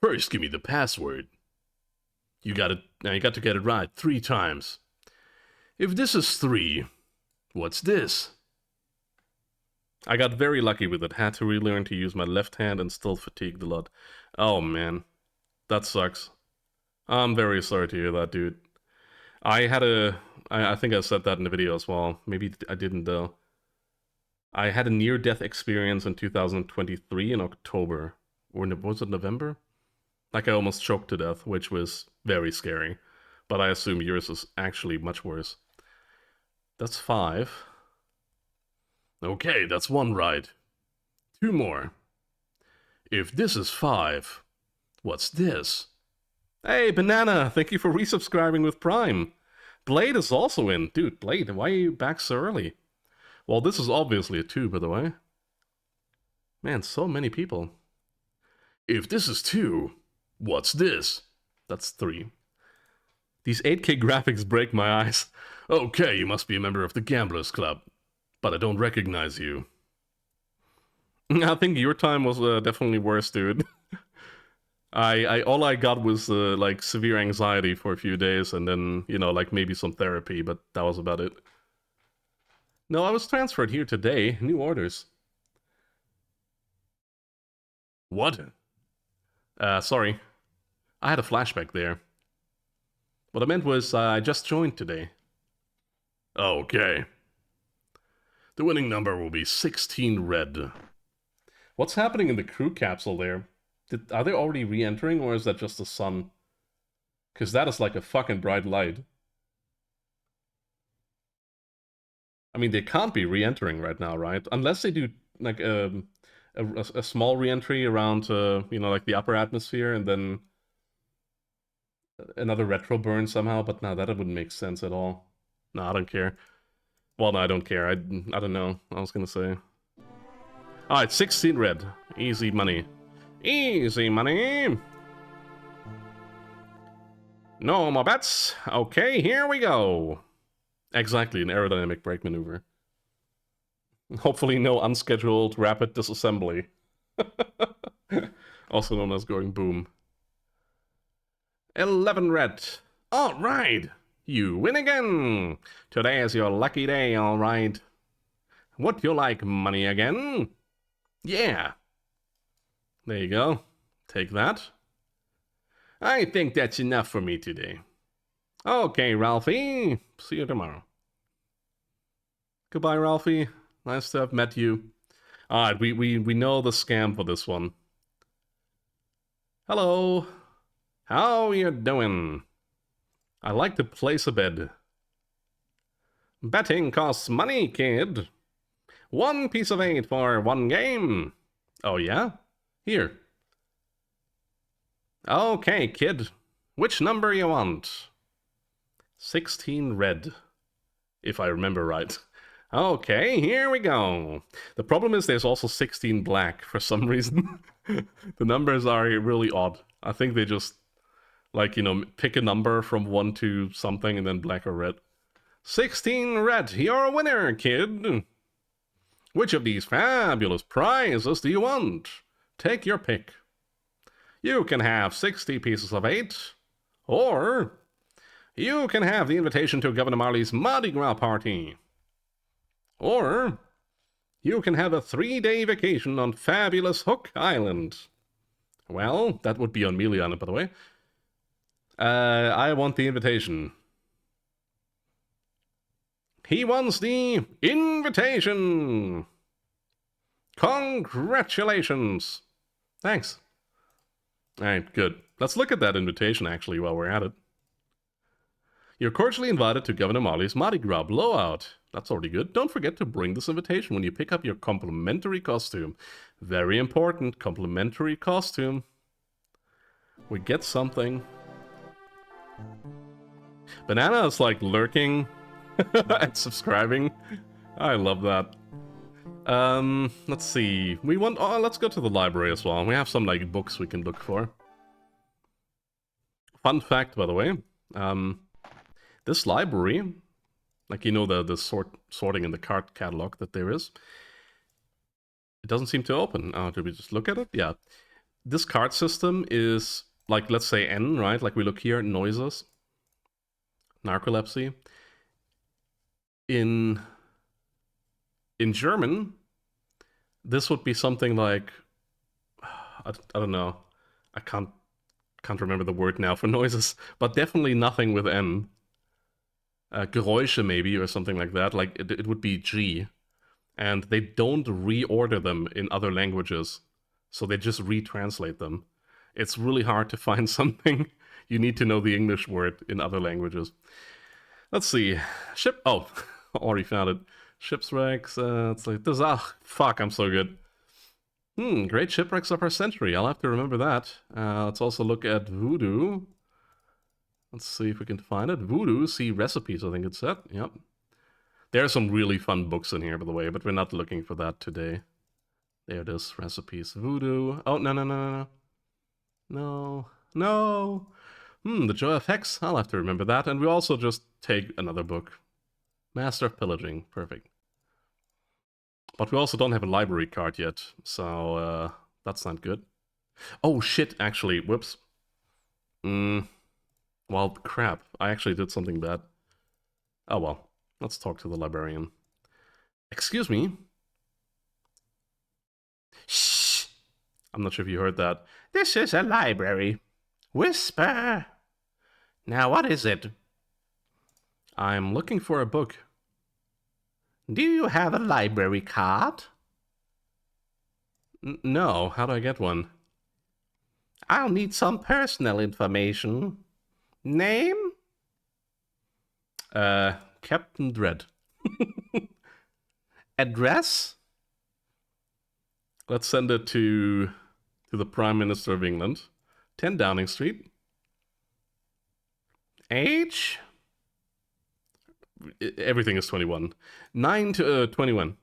First, give me the password. You got it. Now you got to get it right 3 times. If this is 3, what's this? I got very lucky with it. Had to relearn to use my left hand and still fatigued a lot. Oh man, that sucks. I'm very sorry to hear that, dude. I think I said that in the video as well. Maybe I didn't though. I had a near-death experience in 2023 in October. Or was it November? Like I almost choked to death, which was very scary. But I assume yours is actually much worse. That's 5. Okay, that's 1 right. 2 more. If this is 5, what's this? Hey, Banana, thank you for resubscribing with Prime. Blade is also in. Dude, Blade, why are you back so early? Well, this is obviously a 2, by the way. Man, so many people. If this is 2, what's this? That's 3. These 8K graphics break my eyes. Okay, you must be a member of the Gamblers Club. But I don't recognize you. I think your time was definitely worse, dude. All I got was like severe anxiety for a few days, and then like maybe some therapy, but that was about it. No, I was transferred here today. New orders. What? Sorry. I had a flashback there. What I meant was I just joined today. Okay. The winning number will be 16 red. What's happening in the crew capsule there? Are they already re-entering, or is that just the sun? Because that is like a fucking bright light. I mean, they can't be re-entering right now, right? Unless they do like a small re-entry around, like the upper atmosphere, and then another retro burn somehow. But no, that wouldn't make sense at all. No, I don't care. Well, no, I don't care. I don't know. I was gonna say. Alright, 16 red. Easy money. Easy money! No more bets. Okay, here we go. Exactly, an aerodynamic brake maneuver. Hopefully no unscheduled rapid disassembly. Also known as going boom. 11 red. Alright! You win again! Today is your lucky day, alright. Would you like money again? Yeah. There you go. Take that. I think that's enough for me today. Okay, Ralphie. See you tomorrow. Goodbye, Ralphie. Nice to have met you. Alright, we know the scam for this one. Hello. How you doing? I like to place a bet. Betting costs money, kid. 1 piece of 8 for 1 game. Oh yeah? Here. Okay, kid. Which number you want? 16 red. If I remember right. Okay, here we go. The problem is there's also 16 black for some reason. The numbers are really odd. I think they just, like, pick a number from 1 to something and then black or red. 16 red, you're a winner, kid. Which of these fabulous prizes do you want? Take your pick. You can have 60 pieces of 8, or you can have the invitation to Governor Marley's Mardi Gras party. Or you can have a 3-day vacation on fabulous Hook Island. Well, that would be on Melee Island, by the way. I want the invitation. He wants the invitation! Congratulations! Thanks. Alright, good. Let's look at that invitation, actually, while we're at it. You're cordially invited to Governor Marley's Mardi Gras blowout. That's already good. Don't forget to bring this invitation when you pick up your complimentary costume. Very important, complimentary costume. We get something. Banana is like lurking and subscribing. I love that. Let's see. Let's go to the library as well. We have some like books we can look for. Fun fact, by the way. This library, like the sorting in the card catalog that there is, it doesn't seem to open. Did we just look at it? Yeah. This card system is like, let's say N, right? Like we look here, noises, narcolepsy. In German, this would be something like, I don't know. I can't remember the word now for noises, but definitely nothing with N. Geräusche maybe, or something like that. Like it would be G. And they don't reorder them in other languages. So they just retranslate them. It's really hard to find something. You need to know the English word in other languages. Let's see. Ship. Oh, already found it. Shipwrecks. It's like this. Ah, fuck, I'm so good. Great shipwrecks of our century. I'll have to remember that. Let's also look at voodoo. Let's see if we can find it. Voodoo, see recipes, I think it said. Yep. There are some really fun books in here, by the way, but we're not looking for that today. There it is, recipes. Voodoo. Oh, no, no, no, no, no. No, no. The Joy of Hex. I'll have to remember that. And we also just take another book. Master of Pillaging. Perfect. But we also don't have a library card yet, so that's not good. Oh, shit, actually. Whoops. Well, crap. I actually did something bad. Oh, well. Let's talk to the librarian. Excuse me? Shh! I'm not sure if you heard that. This is a library. Whisper! Now, what is it? I'm looking for a book. Do you have a library card? No. How do I get one? I'll need some personal information. Name? Captain Dread. Address? Let's send it to the Prime Minister of England. 10 Downing Street. Age? Everything is 21. 9 to 21.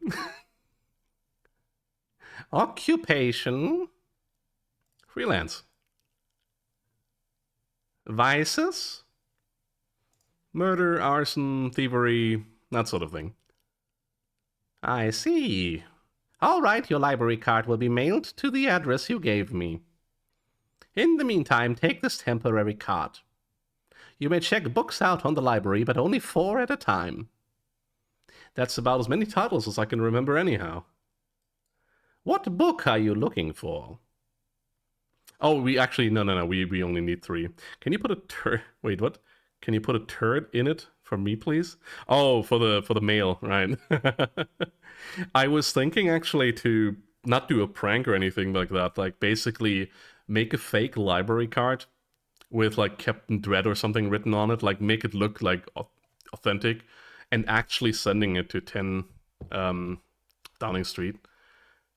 Occupation? Freelance. Vices? Murder, arson, thievery, that sort of thing. I see. All right, your library card will be mailed to the address you gave me. In the meantime, take this temporary card. You may check books out on the library, but only 4 at a time. That's about as many titles as I can remember anyhow. What book are you looking for? Oh, we actually... No. We only need 3. Can you put a turd... Wait, what? Can you put a turd in it for me, please? Oh, for the mail, right? I was thinking actually to not do a prank or anything like that. Like basically make a fake library card with like Captain Dread or something written on it. Like make it look like authentic, and actually sending it to 10 Downing Street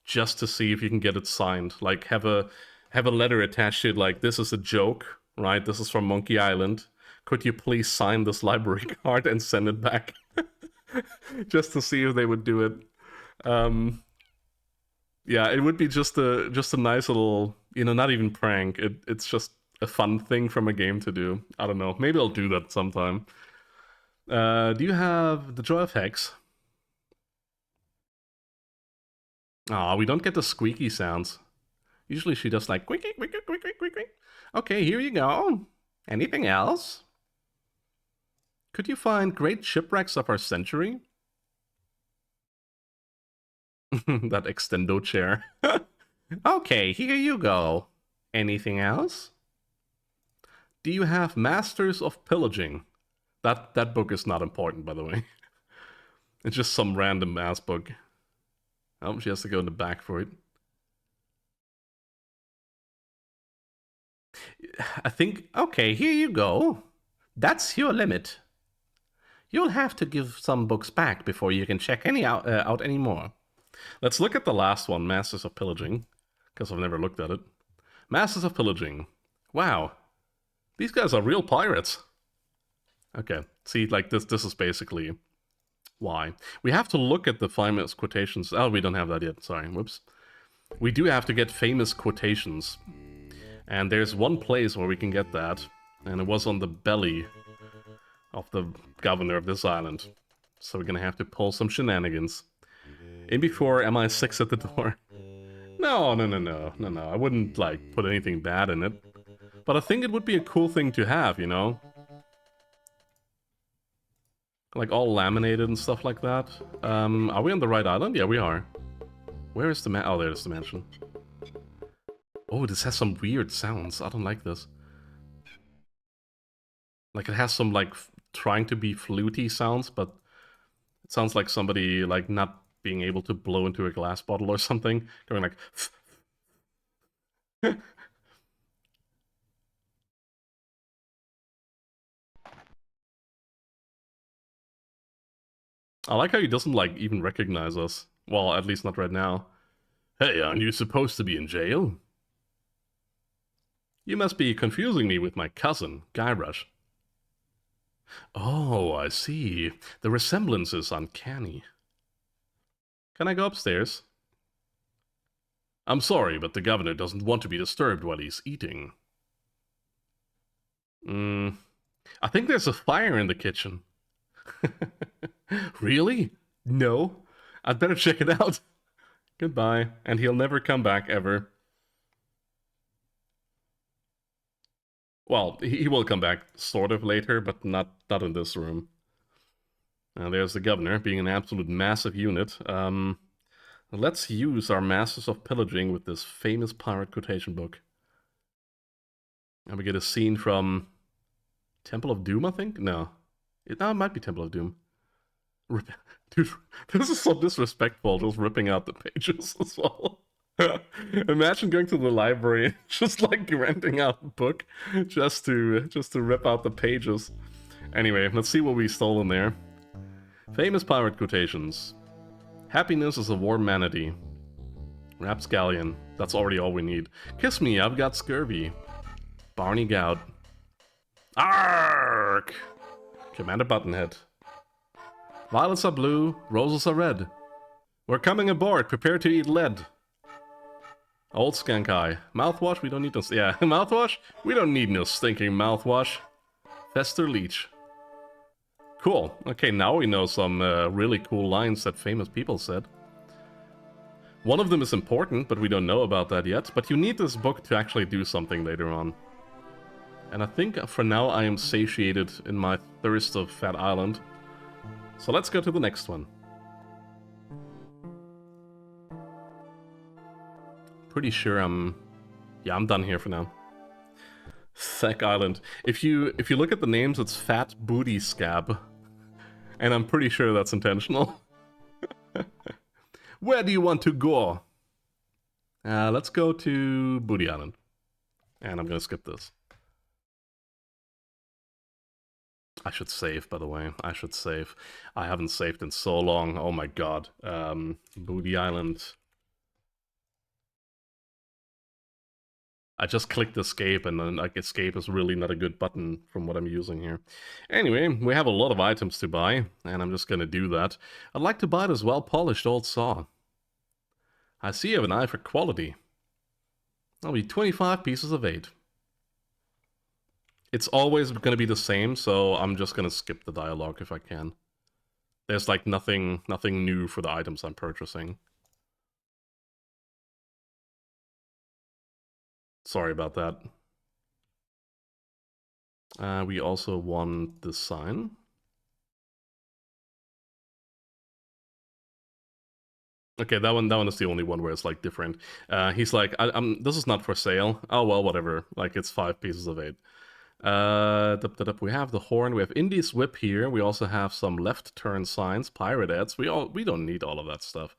just to see if you can get it signed. Like have a letter attached to it. Like, this is a joke, right? This is from Monkey Island. Could you please sign this library card and send it back? Just to see if they would do it. Yeah, it would be just a nice little, not even prank. It's just a fun thing from a game to do. I don't know. Maybe I'll do that sometime. Do you have the Joy of Hex? Aw, we don't get the squeaky sounds. Usually she does like quick, quick, quick, quick, quick, quick. Okay, here you go. Anything else? Could you find Great Shipwrecks of Our Century? That extendo chair. Okay, here you go. Anything else? Do you have Masters of Pillaging? That book is not important, by the way. It's just some random ass book. Oh, she has to go in the back for it. I think, okay, here you go. That's your limit. You'll have to give some books back before you can check out any more. Let's look at the last one, Masters of Pillaging, because I've never looked at it. Masters of Pillaging. Wow. These guys are real pirates. Okay, see, like this is basically why. We have to look at the famous quotations. Oh, we don't have that yet, sorry, whoops. We do have to get famous quotations. And there's one place where we can get that, and it was on the belly of the governor of this island. So we're gonna have to pull some shenanigans. In before MI6 at the door. No, I wouldn't, like, put anything bad in it. But I think it would be a cool thing to have, you know? Like all laminated and stuff like that. Are we on the right island? Yeah, we are. Where is the man? Oh, there's the mansion. Oh, this has some weird sounds. I don't like this. Like it has some like trying to be fluty sounds, but it sounds like somebody like not being able to blow into a glass bottle or something. Going like... I like how he doesn't, like, even recognize us. Well, at least not right now. Hey, aren't you supposed to be in jail? You must be confusing me with my cousin, Guybrush. Oh, I see. The resemblance is uncanny. Can I go upstairs? I'm sorry, but the governor doesn't want to be disturbed while he's eating. I think there's a fire in the kitchen. Really? No? I'd better check it out. Goodbye. And he'll never come back, ever. Well, he will come back sort of later, but not in this room. There's the governor, being an absolute massive unit. Let's use our Masters of Pillaging with this famous pirate quotation book. And we get a scene from Temple of Doom, I think? No. It might be Temple of Doom. Dude, this is so disrespectful, just ripping out the pages as well. Imagine going to the library and just like renting out a book just to rip out the pages. Anyway, let's see what we stole in there. Famous pirate quotations. Happiness is a warm manatee. Rapscallion. That's already all we need. Kiss me, I've got scurvy. Barney Gout. Arrgh! Commander Buttonhead. Violets are blue, roses are red. We're coming aboard, prepare to eat lead. Old Skank Eye. Mouthwash? We don't need no... Yeah, mouthwash? We don't need no stinking mouthwash. Fester Leech. Cool. Okay, now we know some really cool lines that famous people said. One of them is important, but we don't know about that yet. But you need this book to actually do something later on. And I think for now I am satiated in my thirst of Fat Island. So let's go to the next one. Pretty sure I'm done here for now. Sack Island. If you look at the names, it's Fat Booty Scab. And I'm pretty sure that's intentional. Where do you want to go? Let's go to Booty Island. And I'm gonna skip this. I should save, by the way. I should save. I haven't saved in so long. Oh my god. Booty Island. I just clicked escape, and then like escape is really not a good button from what I'm using here. Anyway, we have a lot of items to buy, and I'm just gonna do that. I'd like to buy this well-polished old saw. I see you have an eye for quality. That'll be 25 pieces of 8. It's always going to be the same, so I'm just going to skip the dialogue if I can. There's like nothing new for the items I'm purchasing. Sorry about that. We also want the sign. Okay, that one is the only one where it's like different. He's like, this is not for sale. Oh well, whatever. Like it's 5 pieces of 8. We have the horn. We have Indy's whip here. We also have some left turn signs, pirate ads. We don't need all of that stuff.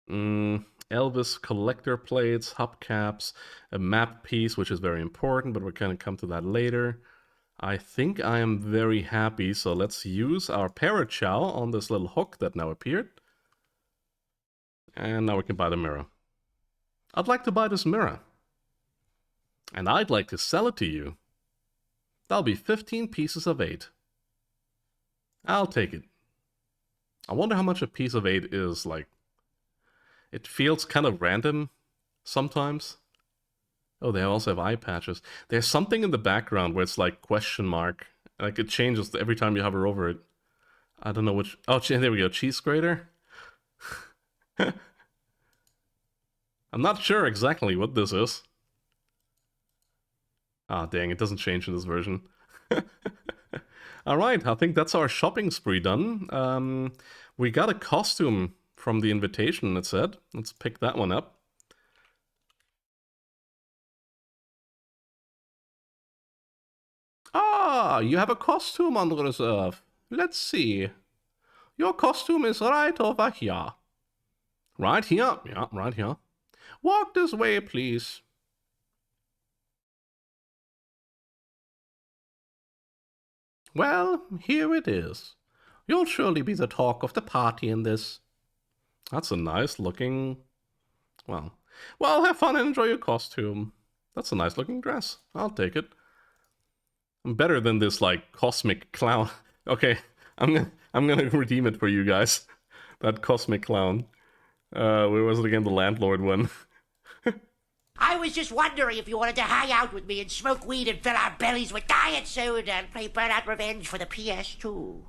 Elvis collector plates, hubcaps, a map piece, which is very important, but we're gonna come to that later. I think I am very happy, so let's use our parrot chow on this little hook that now appeared. And now we can buy the mirror. I'd like to buy this mirror. And I'd like to sell it to you. That'll be 15 pieces of 8. I'll take it. I wonder how much a piece of 8 is, like... It feels kind of random sometimes. Oh, they also have eye patches. There's something in the background where it's like question mark. Like it changes every time you hover over it. I don't know which... Oh, there we go. Cheese grater? I'm not sure exactly what this is. Ah, dang, it doesn't change in this version. Alright, I think that's our shopping spree done. We got a costume from the invitation, it said. Let's pick that one up. Ah, you have a costume on reserve. Let's see. Your costume is right over here. Right here? Yeah, right here. Walk this way, please. Well, here it is. You'll surely be the talk of the party in this. That's a nice looking... Well, have fun and enjoy your costume. That's a nice looking dress. I'll take it. Better than this, like, cosmic clown. Okay, I'm gonna redeem it for you guys. That cosmic clown. Where was it again? The landlord one. I was just wondering if you wanted to hang out with me and smoke weed and fill our bellies with diet soda and play Burnout Revenge for the PS2.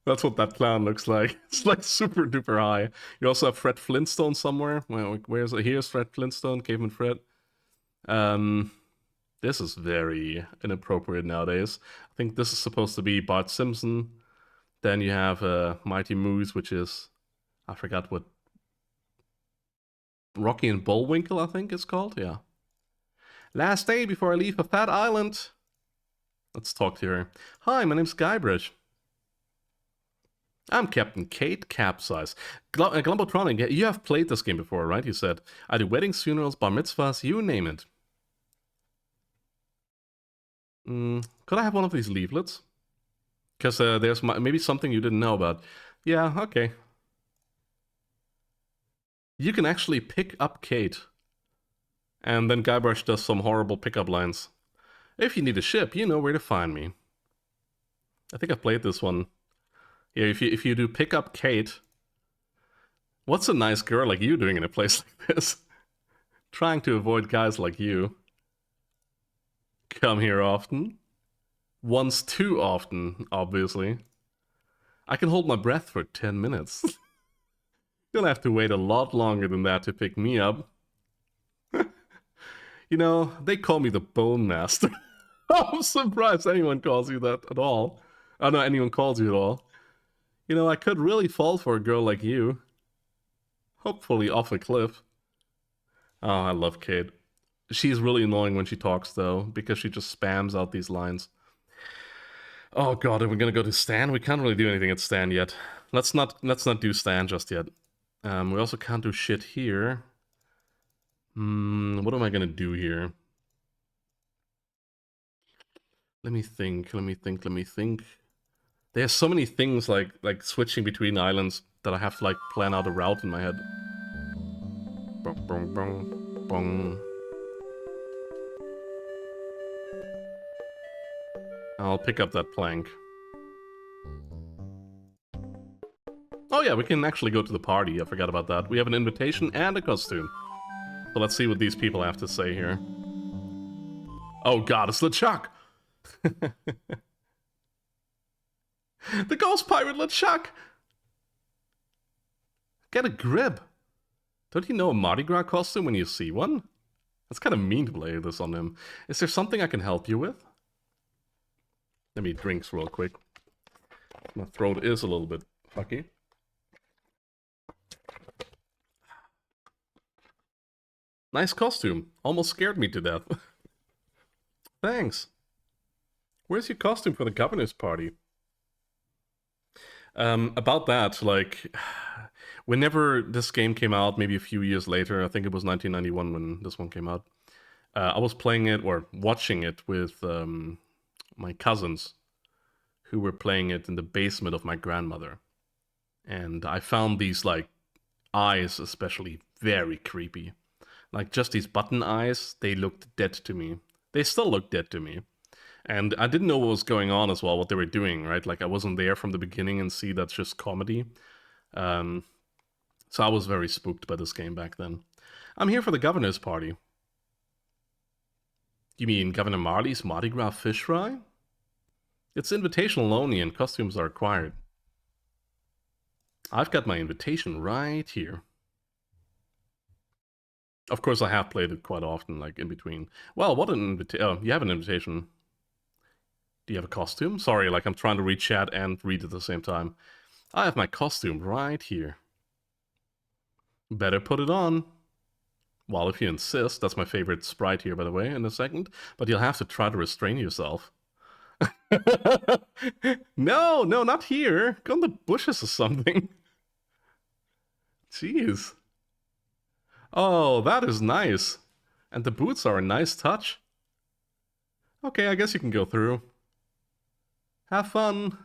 That's what that clown looks like. It's like super duper high. You also have Fred Flintstone somewhere. Well, where's it? Here's Fred Flintstone, Caveman Fred. This is very inappropriate nowadays. I think this is supposed to be Bart Simpson. Then you have Mighty Moose, which is... I forgot what... Rocky and Bullwinkle, I think it's called. Yeah. Last day before I leave a fat island. Let's talk to her. Hi, my name's Guybridge. I'm Captain Kate Capsize. Glumbotronic, you have played this game before, right? You said. I do weddings, funerals, bar mitzvahs, you name it. Could I have one of these leaflets? Because there's maybe something you didn't know about. Yeah, okay. You can actually pick up Kate. And then Guybrush does some horrible pickup lines. If you need a ship, you know where to find me. I think I've played this one. Yeah, if you do pick up Kate, what's a nice girl like you doing in a place like this? Trying to avoid guys like you. Come here often. Once too often, obviously. I can hold my breath for 10 minutes. You'll have to wait a lot longer than that to pick me up. You know, they call me the Bone Master. I'm surprised anyone calls you that at all. Oh no, anyone calls you at all. You know, I could really fall for a girl like you. Hopefully off a cliff. Oh, I love Kate. She's really annoying when she talks, though, because she just spams out these lines. Oh god, are we gonna go to Stan? We can't really do anything at Stan yet. Let's not do Stan just yet. We also can't do shit here. What am I gonna do here? Let me think. There's so many things like switching between islands that I have to like plan out a route in my head. Bong, bong, bong, bong. I'll pick up that plank. Oh yeah, we can actually go to the party. I forgot about that. We have an invitation and a costume. So let's see what these people have to say here. Oh god, it's LeChuck! The ghost pirate LeChuck! Get a grip! Don't you know a Mardi Gras costume when you see one? That's kind of mean to play this on him. Is there something I can help you with? Let me drinks real quick. My throat is a little bit fucky. Nice costume. Almost scared me to death. Thanks. Where's your costume for the governor's party? About that, like, whenever this game came out, maybe a few years later, I think it was 1991 when this one came out, I was playing it, or watching it, with my cousins, who were playing it in the basement of my grandmother. And I found these, like, eyes especially very creepy. Like, just these button eyes, they looked dead to me. They still look dead to me. And I didn't know what was going on as well, what they were doing, right? Like, I wasn't there from the beginning and see that's just comedy. So I was very spooked by this game back then. I'm here for the governor's party. You mean Governor Marley's Mardi Gras fish fry? It's invitational only and costumes are required. I've got my invitation right here. Of course, I have played it quite often, like in between. Well, what an invitation. Oh, you have an invitation. Do you have a costume? Sorry, like I'm trying to read chat and read at the same time. I have my costume right here. Better put it on. Well, if you insist. That's my favorite sprite here, by the way, in a second. But you'll have to try to restrain yourself. No, not here. Go in the bushes or something. Jeez. Oh, that is nice. And the boots are a nice touch. Okay, I guess you can go through. Have fun.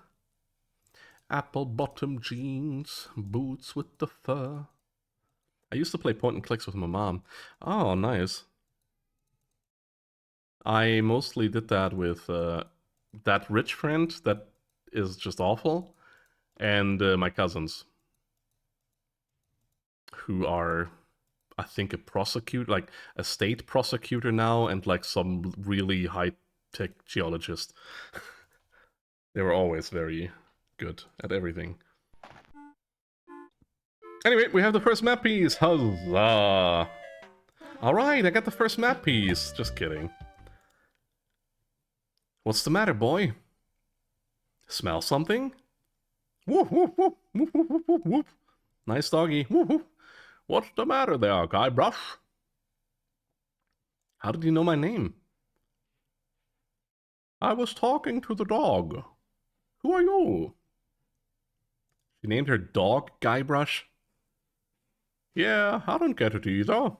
Apple bottom jeans, boots with the fur. I used to play point and clicks with my mom. Oh, nice. I mostly did that with that rich friend that is just awful, and my cousins, who are, I think, a prosecutor, like a state prosecutor now, and like some really high-tech geologist. They were always very good at everything. Anyway, we have the first map piece. Huzzah! Alright, I got the first map piece. Just kidding. What's the matter, boy? Smell something? Whoop, whoop, whoop, whoop, whoop, whoop, whoop, whoop. Nice doggy. Whoop, whoop. What's the matter there, Guybrush? How did you know my name? I was talking to the dog. Who are you? She named her dog Guybrush? Yeah, I don't get it either.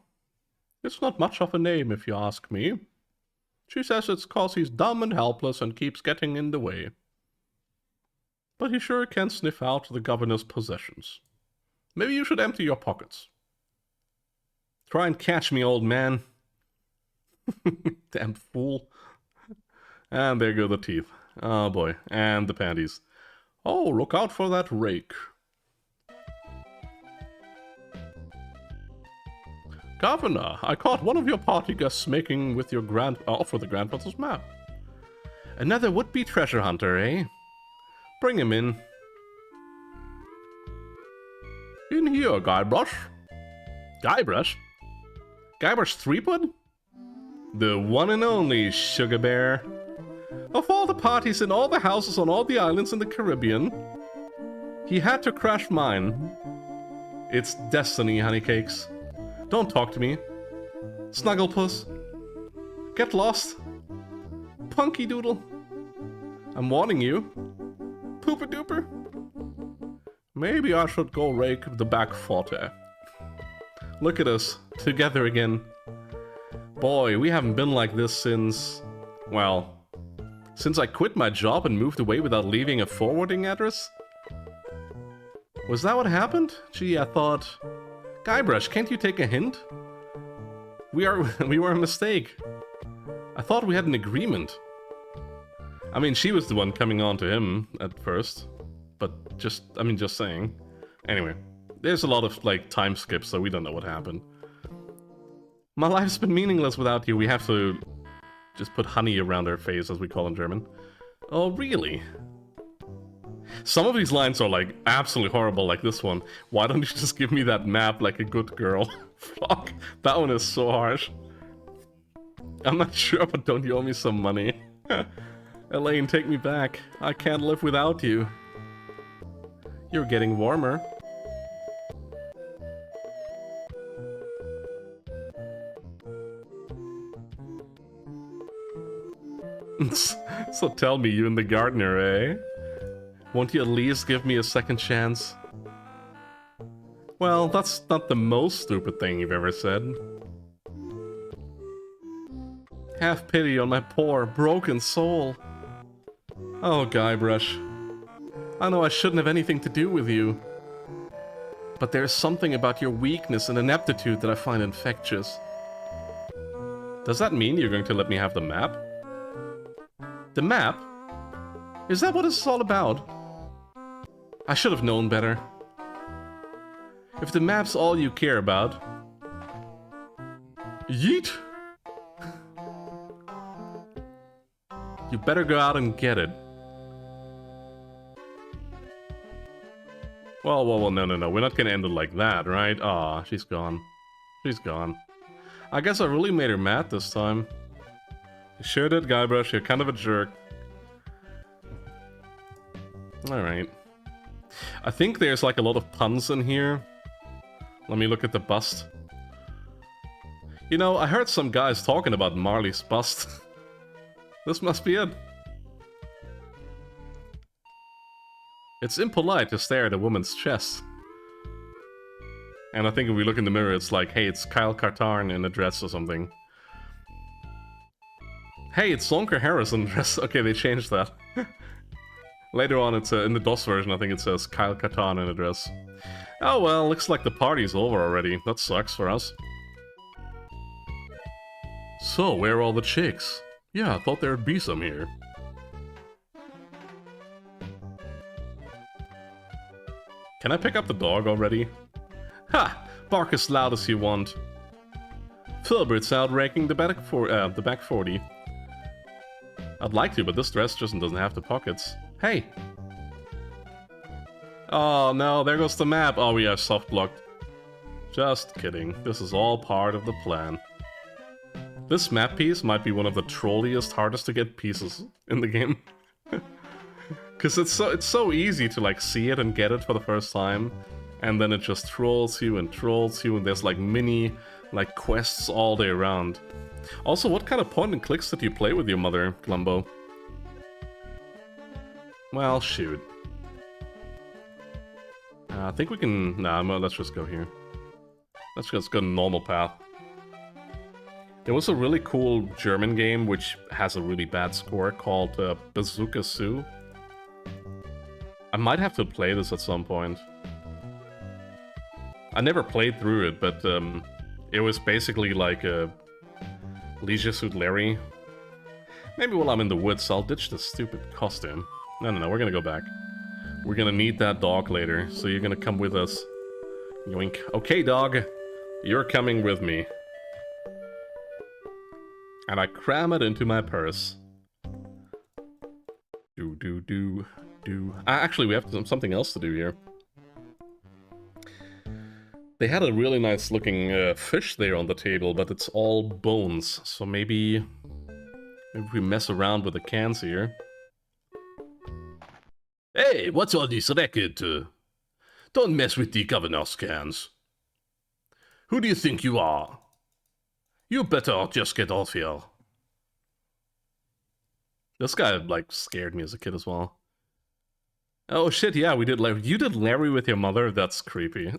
It's not much of a name, if you ask me. She says it's 'cause he's dumb and helpless and keeps getting in the way. But he sure can sniff out the governor's possessions. Maybe you should empty your pockets. Try and catch me, old man. Damn fool. And there go the teeth. Oh boy. And the panties. Oh, look out for that rake. Governor, I caught one of your party guests making with your for the grandfather's map. Another would-be treasure hunter, eh? Bring him in. In here, Guybrush. Guybrush? Guybrush Threepwood? The one and only Sugar Bear. Of all the parties in all the houses on all the islands in the Caribbean, he had to crash mine. It's destiny, honeycakes. Don't talk to me. Snugglepuss. Get lost. Punky Doodle. I'm warning you. Pooper Dooper. Maybe I should go rake the back forte. Look at us, together again. Boy, we haven't been like this since... well... since I quit my job and moved away without leaving a forwarding address? Was that what happened? Gee, I thought... Guybrush, can't you take a hint? We were a mistake. I thought we had an agreement. I mean, she was the one coming on to him at first. But just saying. Anyway, there's a lot of, like, time skips, so we don't know what happened. My life's been meaningless without you. We have to just put honey around our face, as we call in German. Oh, really? Some of these lines are, like, absolutely horrible, like this one. Why don't you just give me that map like a good girl? Fuck, that one is so harsh. I'm not sure, but don't you owe me some money? Elaine, take me back. I can't live without you. You're getting warmer. So tell me, you and the gardener, eh? Won't you at least give me a second chance? Well, that's not the most stupid thing you've ever said. Have pity on my poor, broken soul. Oh, Guybrush. I know I shouldn't have anything to do with you. But there's something about your weakness and ineptitude that I find infectious. Does that mean you're going to let me have the map? The map? Is that what this is all about? I should have known better. If the map's all you care about... Yeet! You better go out and get it. Well, no. We're not gonna end it like that, right? Aw, she's gone. She's gone. I guess I really made her mad this time. You sure did, Guybrush. You're kind of a jerk. Alright. I think there's like a lot of puns in here. Let me look at the bust. You know, I heard some guys talking about Marley's bust. This must be it. It's impolite to stare at a woman's chest. And I think if we look in the mirror, it's like, hey, it's Kyle Katarn in a dress or something. Hey, it's Zonker Harris in a dress. Okay, they changed that. Later on, it's in the DOS version, I think it says Kyle Katarn in a dress. Oh well, looks like the party's over already. That sucks for us. So, where are all the chicks? Yeah, I thought there'd be some here. Can I pick up the dog already? Ha! Bark as loud as you want. Filbert's out raking the back 40. I'd like to, but this dress just doesn't have the pockets. Hey! Oh no, there goes the map. Oh, we are soft blocked. Just kidding. This is all part of the plan. This map piece might be one of the trolliest, hardest to get pieces in the game. Because it's so easy to like see it and get it for the first time, and then it just trolls you, and there's like mini like quests all day around. Also, what kind of point and clicks did you play with your mother, Glumbo? Well, shoot. I think we can... Nah, let's just go here. Let's just go normal path. There was a really cool German game which has a really bad score called Bazooka Sue. I might have to play this at some point. I never played through it, but it was basically like a Leisure Suit Larry. Maybe while I'm in the woods, I'll ditch this stupid costume. No, we're gonna go back. We're gonna need that dog later, so you're gonna come with us. Yoink. Okay, dog. You're coming with me. And I cram it into my purse. Do. Actually, we have something else to do here. They had a really nice looking fish there on the table, but it's all bones. So maybe we mess around with the cans here. Hey, what's all this racket? Don't mess with the governor's cans. Who do you think you are? You better just get off here. This guy, like, scared me as a kid as well. Oh shit, yeah, we did Larry. You did Larry with your mother? That's creepy.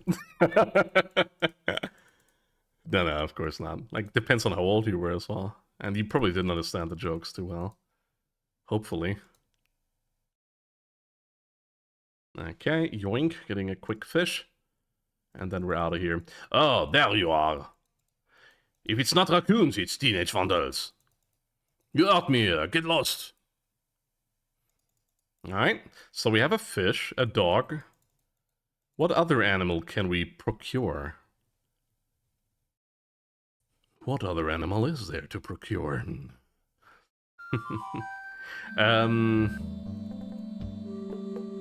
No, of course not. Like, depends on how old you were as well. And you probably didn't understand the jokes too well. Hopefully. Okay, yoink, getting a quick fish. And then we're out of here. Oh, there you are. If it's not raccoons, it's teenage vandals. You out me here, get lost. Alright, so we have a fish, a dog. What other animal can we procure? What other animal is there to procure?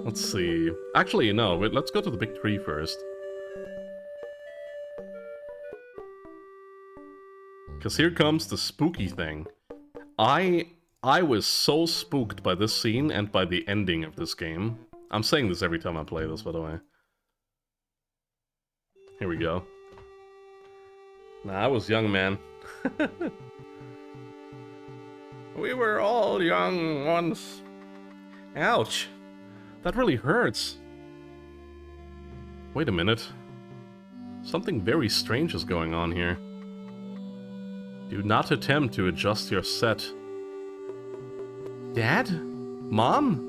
Let's see. Actually, no, wait, let's go to the big tree first. Because here comes the spooky thing. I was so spooked by this scene and by the ending of this game. I'm saying this every time I play this, by the way. Here we go. Nah, I was young, man. We were all young once. Ouch. That really hurts. Wait a minute. Something very strange is going on here. Do not attempt to adjust your set. Dad? Mom?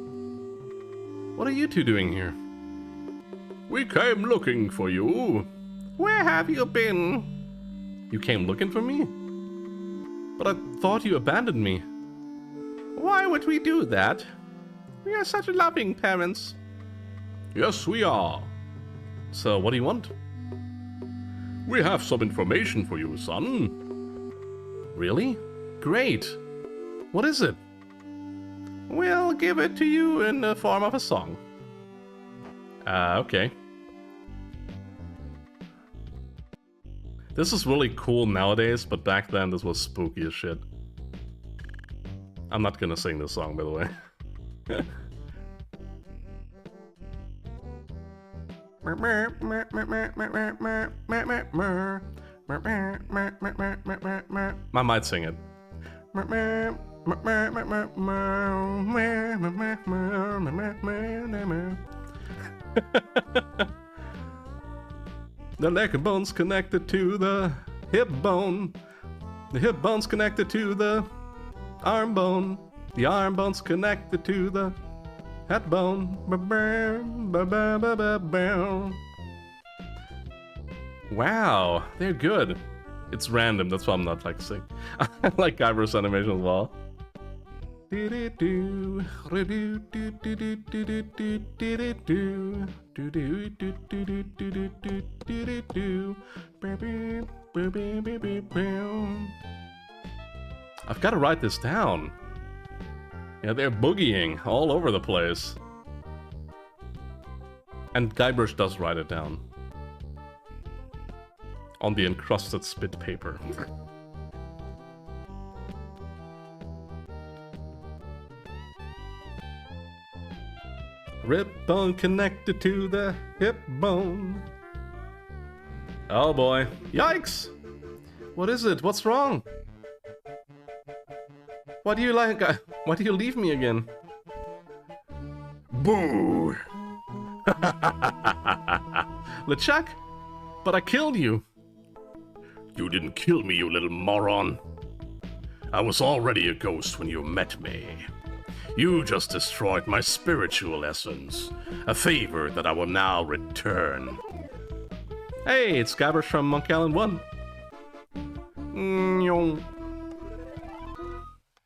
What are you two doing here? We came looking for you. Where have you been? You came looking for me? But I thought you abandoned me. Why would we do that? We are such loving parents. Yes, we are. So, what do you want? We have some information for you, son. Really? Great. What is it? We'll give it to you in the form of a song. Okay. This is really cool nowadays, but back then this was spooky as shit. I'm not gonna sing this song, by the way. I might sing it. The leg bone's connected to the hip bone. The hip bone's connected to the arm bone. The arm bone's connected to the head bone. Wow, they're good. It's random, that's why I'm not like sing. I like Guybrush animation as well. I've got to write this down. Yeah, they're boogieing all over the place. And Guybrush does write it down. On the encrusted spit paper. Rib bone connected to the hip bone. Oh boy. Yikes! What is it? What's wrong? Why do you like... Why do you leave me again? Boo! LeChuck? But I killed you. You didn't kill me, you little moron. I was already a ghost when you met me. You just destroyed my spiritual essence, a favor that I will now return. Hey, it's Guybrush from Monkey Island 1.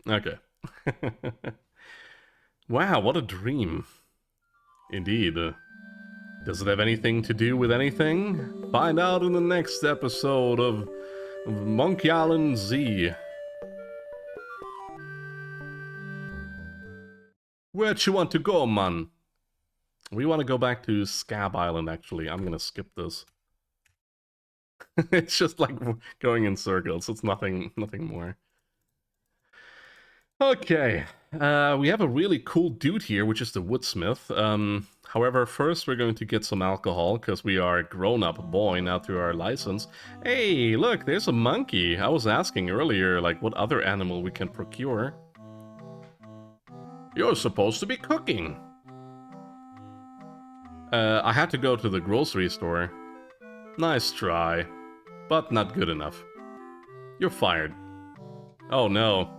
Okay. Wow, what a dream. Indeed. Does it have anything to do with anything? Find out in the next episode of Monkey Island Z. Where'd you want to go, man? We want to go back to Scab Island, actually. I'm gonna skip this. It's just like going in circles. It's nothing more. Okay. We have a really cool dude here, which is the woodsmith. However, first we're going to get some alcohol, because we are a grown-up boy now through our license. Hey, look, there's a monkey. I was asking earlier, like, what other animal we can procure. You're supposed to be cooking. I had to go to the grocery store. Nice try, but not good enough. You're fired. Oh no.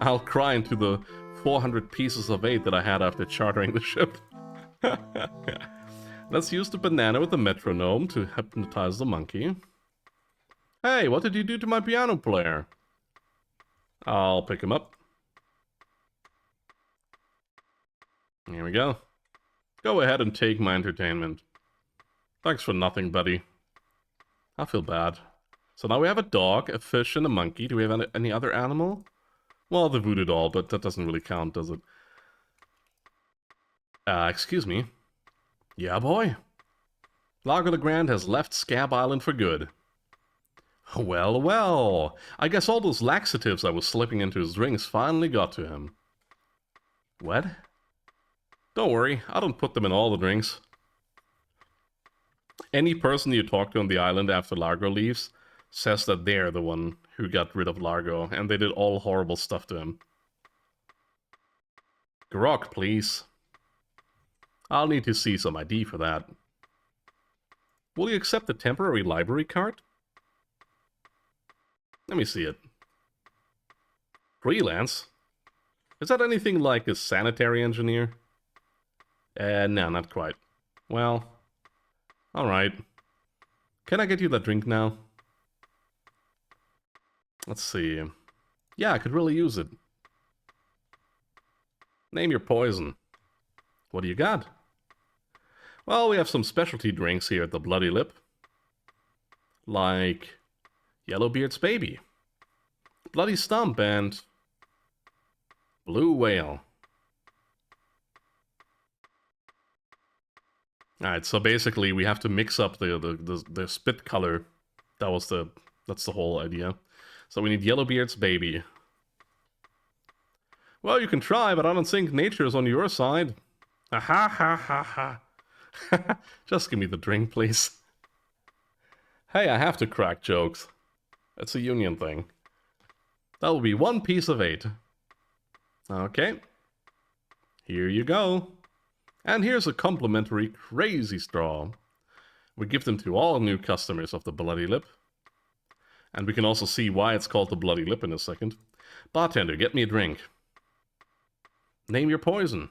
I'll cry into the 400 pieces of 8 that I had after chartering the ship. Let's use the banana with the metronome to hypnotize the monkey. Hey, what did you do to my piano player? I'll pick him up. Here we go. Go ahead and take my entertainment. Thanks for nothing, buddy. I feel bad. So now we have a dog, a fish, and a monkey. Do we have any other animal? Well, the voodoo doll, but that doesn't really count, does it? Excuse me. Yeah, boy? Largo LeGrand has left Scab Island for good. Well, well. I guess all those laxatives I was slipping into his drinks finally got to him. What? Don't worry, I don't put them in all the drinks. Any person you talk to on the island after Largo leaves says that they're the one who got rid of Largo, and they did all horrible stuff to him. Grog, please. I'll need to see some ID for that. Will you accept the temporary library card? Let me see it. Freelance? Is that anything like a sanitary engineer? No, not quite. Well, alright. Can I get you that drink now? Let's see. Yeah, I could really use it. Name your poison. What do you got? Well, we have some specialty drinks here at the Bloody Lip. Like Yellowbeard's Baby, Bloody Stump, and Blue Whale. Alright, so basically we have to mix up the spit color That's the whole idea. So we need Yellowbeard's baby. Well, you can try, but I don't think nature is on your side. Ha ha ha ha. Just give me the drink, please. Hey, I have to crack jokes. It's a union thing. That will be 1 piece of 8. Okay. Here you go. And here's a complimentary crazy straw. We give them to all new customers of the Bloody Lip. And we can also see why it's called the Bloody Lip in a second. Bartender, get me a drink. Name your poison.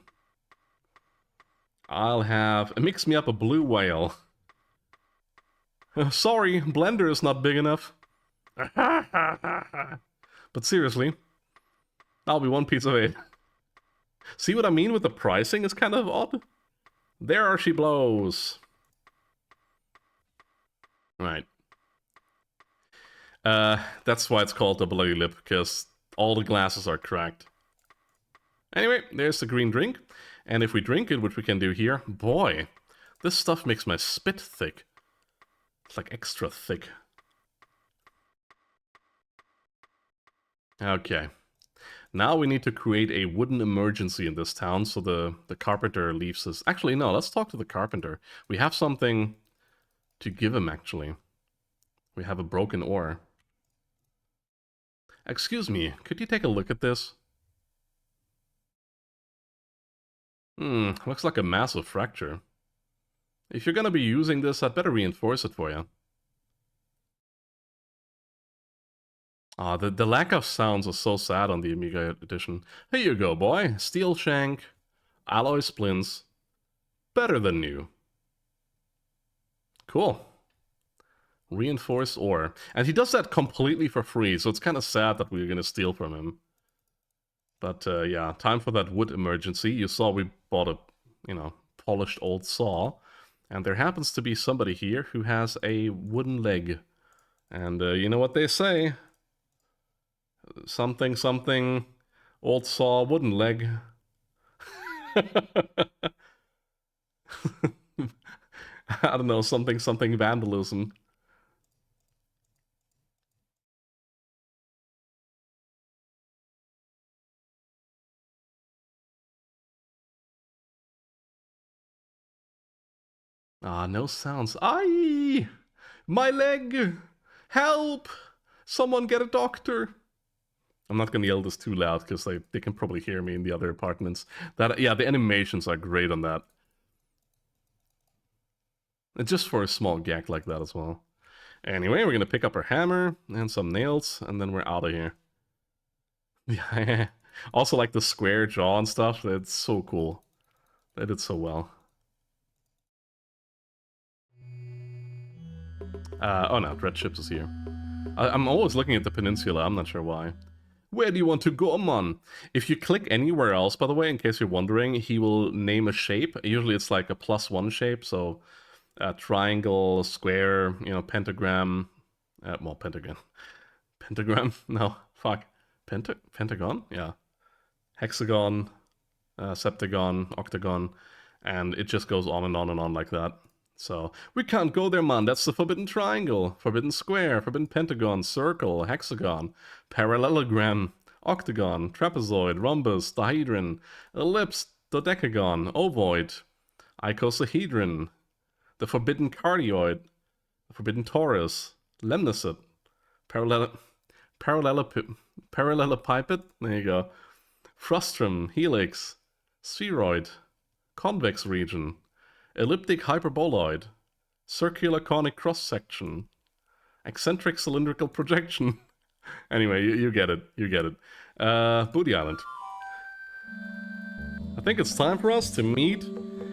I'll have... Mix me up a blue whale. Sorry, blender is not big enough. But seriously, that'll be 1 piece of 8. See what I mean with the pricing? It's kind of odd. There she blows. Right. That's why it's called the Bloody Lip, because all the glasses are cracked. Anyway, there's the green drink. And if we drink it, which we can do here, boy, this stuff makes my spit thick. It's like extra thick. Okay. Now we need to create a wooden emergency in this town, so the carpenter leaves us. Actually, no, let's talk to the carpenter. We have something to give him, actually. We have a broken oar. Excuse me, could you take a look at this? Looks like a massive fracture. If you're gonna be using this, I'd better reinforce it for you. Ah, the lack of sounds is so sad on the Amiga edition. Here you go, boy. Steel shank, alloy splints, better than new. Cool. Reinforced ore. And he does that completely for free, so it's kind of sad that we're gonna steal from him. But yeah, time for that wood emergency. You saw we bought a, polished old saw. And there happens to be somebody here who has a wooden leg. And you know what they say? Something, something, old saw, wooden leg. I don't know, something, something vandalism. Ah, no sounds. Aye! My leg! Help! Someone get a doctor! I'm not gonna yell this too loud, because they can probably hear me in the other apartments. Yeah, the animations are great on that. And just for a small gag like that as well. Anyway, we're gonna pick up our hammer and some nails, and then we're out of here. Yeah. Also, like the square jaw and stuff, that's so cool. They did so well. Oh no, Dread Ships is here. I'm always looking at the peninsula, I'm not sure why. Where do you want to go, man? If you click anywhere else, by the way, in case you're wondering, he will name a shape. Usually it's like a +1 shape, so triangle, square, pentagram. Well, pentagon. Pentagram? No, fuck. Pentagon? Yeah. Hexagon, septagon, octagon, and it just goes on and on and on like that. So, we can't go there, man. That's the forbidden triangle, forbidden square, forbidden pentagon, circle, hexagon, parallelogram, octagon, trapezoid, rhombus, dihedron, ellipse, dodecagon, ovoid, icosahedron, the forbidden cardioid, the forbidden torus, lemniscate, parallelepiped, there you go, frustrum, helix, spheroid, convex region, elliptic hyperboloid, circular conic cross-section, eccentric cylindrical projection. Anyway, you get it, you get it. Booty Island. I think it's time for us to meet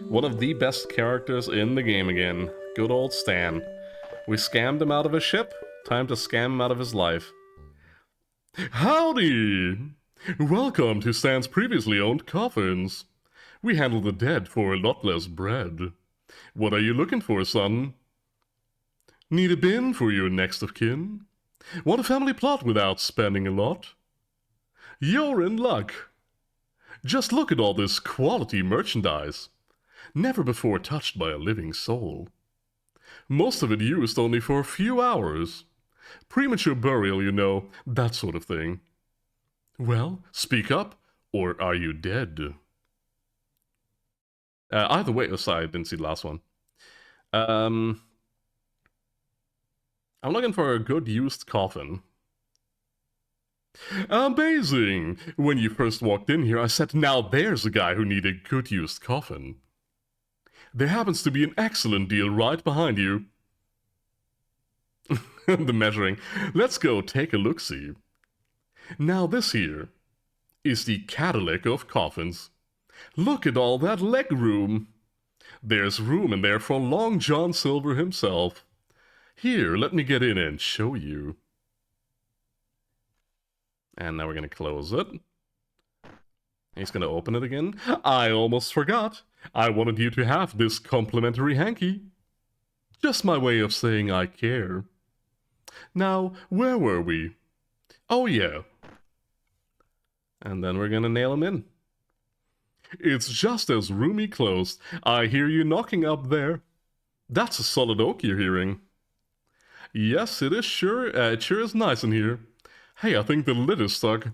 one of the best characters in the game again. Good old Stan. We scammed him out of his ship, time to scam him out of his life. Howdy! Welcome to Stan's previously owned coffins. We handle the dead for a lot less bread. What are you looking for, son? Need a bin for your next of kin? Want a family plot without spending a lot? You're in luck. Just look at all this quality merchandise. Never before touched by a living soul. Most of it used only for a few hours. Premature burial, you know, that sort of thing. Well, speak up, or are you dead? Either way, sorry, I didn't see the last one. I'm looking for a good used coffin. Amazing! When you first walked in here, I said, now there's a guy who needs a good used coffin. There happens to be an excellent deal right behind you. The measuring. Let's go take a look-see. Now this here is the Cadillac of coffins. Look at all that leg room. There's room in there for Long John Silver himself. Here, let me get in and show you. And now we're going to close it. He's going to open it again. I almost forgot. I wanted you to have this complimentary hanky. Just my way of saying I care. Now, where were we? Oh yeah. And then we're going to nail him in. It's just as roomy closed. I hear you knocking up there. That's a solid oak you're hearing. Yes, it is sure. It sure is nice in here. Hey, I think the lid is stuck.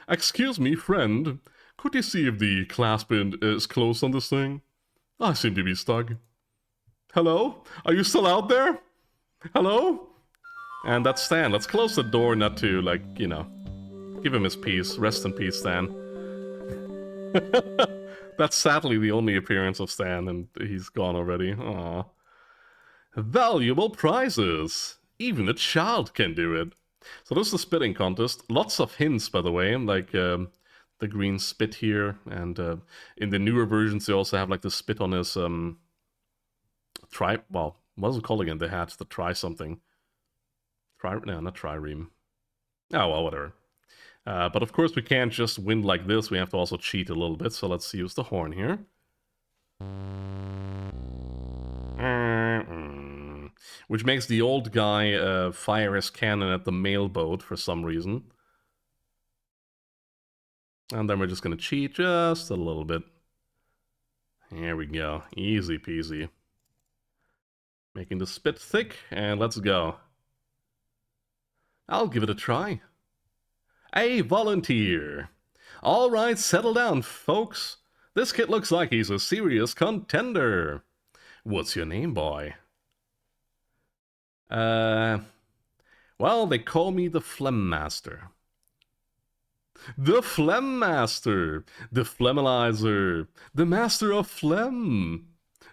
Excuse me, friend. Could you see if the clasp is closed on this thing? I seem to be stuck. Hello? Are you still out there? Hello? And that's Stan. Let's close the door, not to, like, you know, give him his peace. Rest in peace, Stan. That's sadly the only appearance of Stan, and he's gone already. Aww. Valuable prizes! Even a child can do it. So this is the spitting contest. Lots of hints, by the way, like the green spit here, and in the newer versions they also have like the spit on his well, what's it called again? The hat, the try something. No, not trireme. Oh, well, whatever. But of course we can't just win like this, we have to also cheat a little bit, so let's use the horn here. Which makes the old guy fire his cannon at the mail boat for some reason. And then we're just gonna cheat just a little bit. Here we go, easy peasy. Making the spit thick, and let's go. I'll give it a try. A volunteer. Alright, settle down, folks. This kid looks like he's a serious contender. What's your name, boy? Well, they call me the Phlegm Master. The Phlegm Master! The Phlegmalizer! The Master of Phlegm!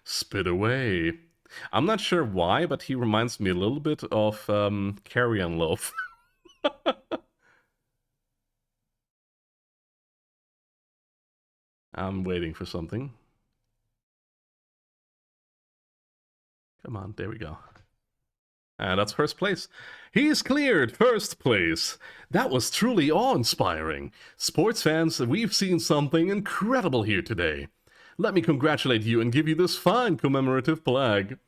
Spit away. I'm not sure why, but he reminds me a little bit of Carrion Loaf. I'm waiting for something. Come on, there we go. And that's first place. He's cleared first place. That was truly awe-inspiring. Sports fans, we've seen something incredible here today. Let me congratulate you and give you this fine commemorative flag.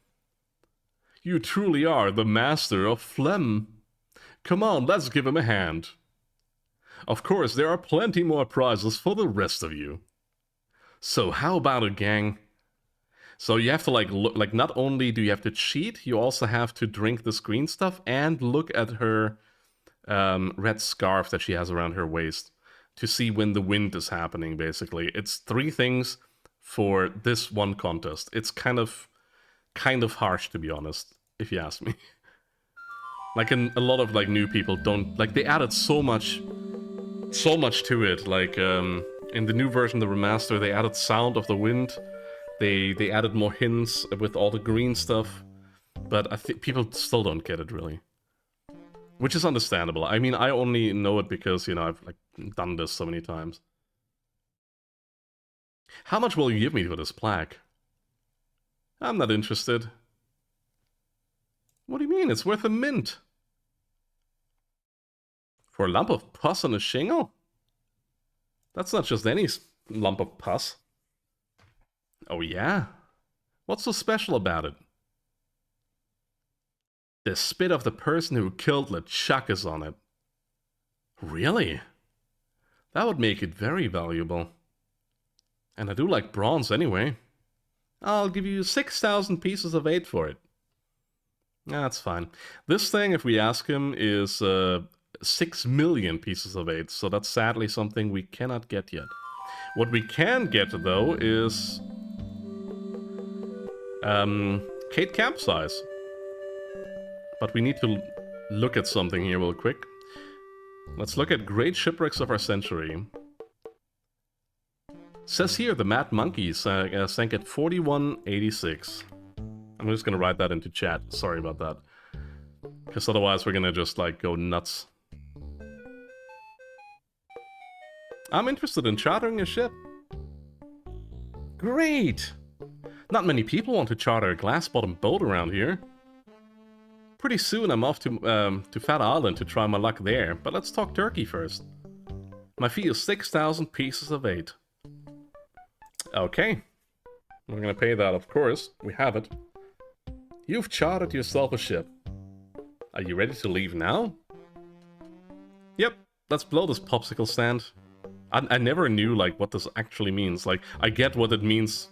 You truly are the master of phlegm. Come on, let's give him a hand. Of course, there are plenty more prizes for the rest of you. So how about it, gang? So you have to look, not only do you have to cheat, you also have to drink this green stuff and look at her red scarf that she has around her waist to see when the wind is happening, basically. It's 3 things for this one contest. It's kind of harsh, to be honest, if you ask me. Like, a lot of new people don't, they added so much to it. Like, in the new version, the remaster, they added sound of the wind. They added more hints with all the green stuff, but I think people still don't get it, really. Which is understandable. I mean, I only know it because, you know, I've done this so many times. How much will you give me for this plaque? I'm not interested. What do you mean? It's worth a mint. For a lump of pus on a shingle? That's not just any lump of pus. Oh yeah? What's so special about it? The spit of the person who killed LeChuck is on it. Really? That would make it very valuable. And I do like bronze anyway. I'll give you 6,000 pieces of 8 for it. That's fine. This thing, if we ask him, is 6 million pieces of 8, so that's sadly something we cannot get yet. What we can get, though, is Kate Capsize. But we need to look at something here real quick. Let's look at Great Shipwrecks of Our Century. Says here the Mad Monkeys sank at 4186. I'm just gonna write that into chat. Sorry about that. Because otherwise we're gonna just, like, go nuts. I'm interested in chartering a ship. Great! Not many people want to charter a glass-bottom boat around here. Pretty soon I'm off to Fat Island to try my luck there, but let's talk turkey first. My fee is 6,000 pieces of 8. Okay. We're gonna pay that, of course. We have it. You've chartered yourself a ship. Are you ready to leave now? Yep, let's blow this popsicle stand. I never knew, like, what this actually means. Like, I get what it means.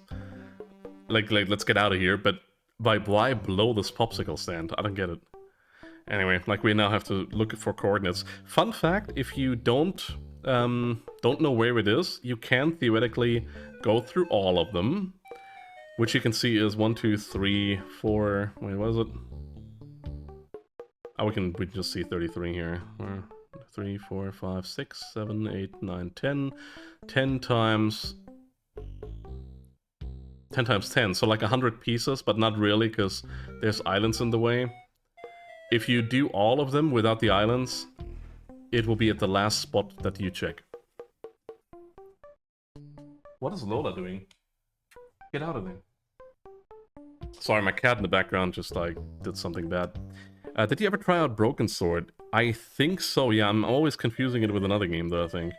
Like let's get out of here, but why blow this popsicle stand? I don't get it. Anyway, like, we now have to look for coordinates. Fun fact, if you don't know where it is, you can theoretically go through all of them. Which you can see is 1, 2, 3, 4... Wait, what is it? Oh, we can just see 33 here. 3, 4, 5, 6, 7, 8, 9, 10. 10 times 10, so like 100 pieces, but not really, because there's islands in the way. If you do all of them without the islands, it will be at the last spot that you check. What is Lola doing? Get out of there. Sorry, my cat in the background just, like, did something bad. Did you ever try out Broken Sword? I think so, yeah. I'm always confusing it with another game, though, I think.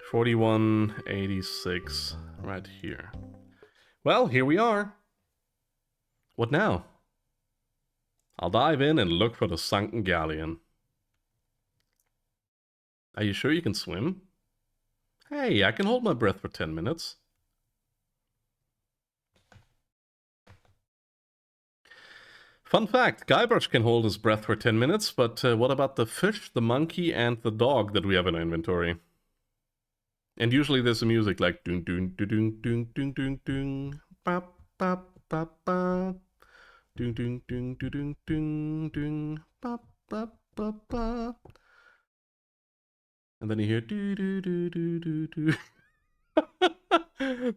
4186, right here. Well, here we are. What now? I'll dive in and look for the sunken galleon. Are you sure you can swim? Hey, I can hold my breath for 10 minutes. Fun fact, Guybrush can hold his breath for 10 minutes, but what about the fish, the monkey, and the dog that we have in our inventory? And usually there's a music like doong doong doong doong doong doong doong ba ba ba ba doong doong doong doong doong doong ba ba ba ba. And then you hear do do do do do do.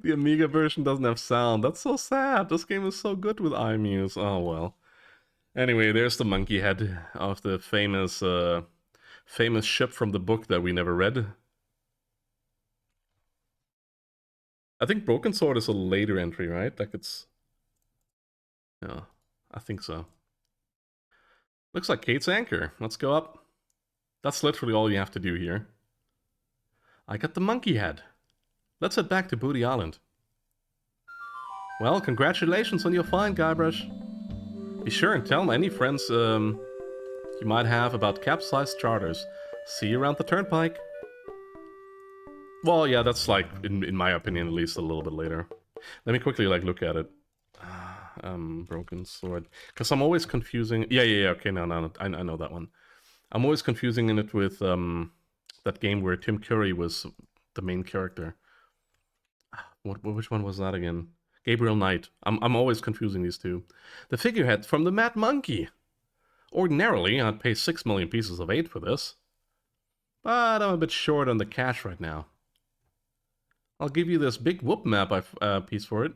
The Amiga version doesn't have sound. That's so sad. This game is so good with iMuse. Oh well. Anyway, there's the monkey head of the famous famous ship from the book that we never read. I think Broken Sword is a later entry, right? Like it's... Yeah, I think so. Looks like Kate's anchor. Let's go up. That's literally all you have to do here. I got the monkey head. Let's head back to Booty Island. Well, congratulations on your find, Guybrush. Be sure and tell any friends you might have about capsized charters. See you around the turnpike. Well, yeah, that's like, in my opinion, at least a little bit later. Let me quickly, like, look at it. Broken Sword. Because I'm always confusing... Yeah, okay, no, I know that one. I'm always confusing it with that game where Tim Curry was the main character. Which one was that again? Gabriel Knight. I'm always confusing these two. The figurehead from the Mad Monkey. Ordinarily, I'd pay 6 million pieces of 8 for this. But I'm a bit short on the cash right now. I'll give you this big whoop map piece for it.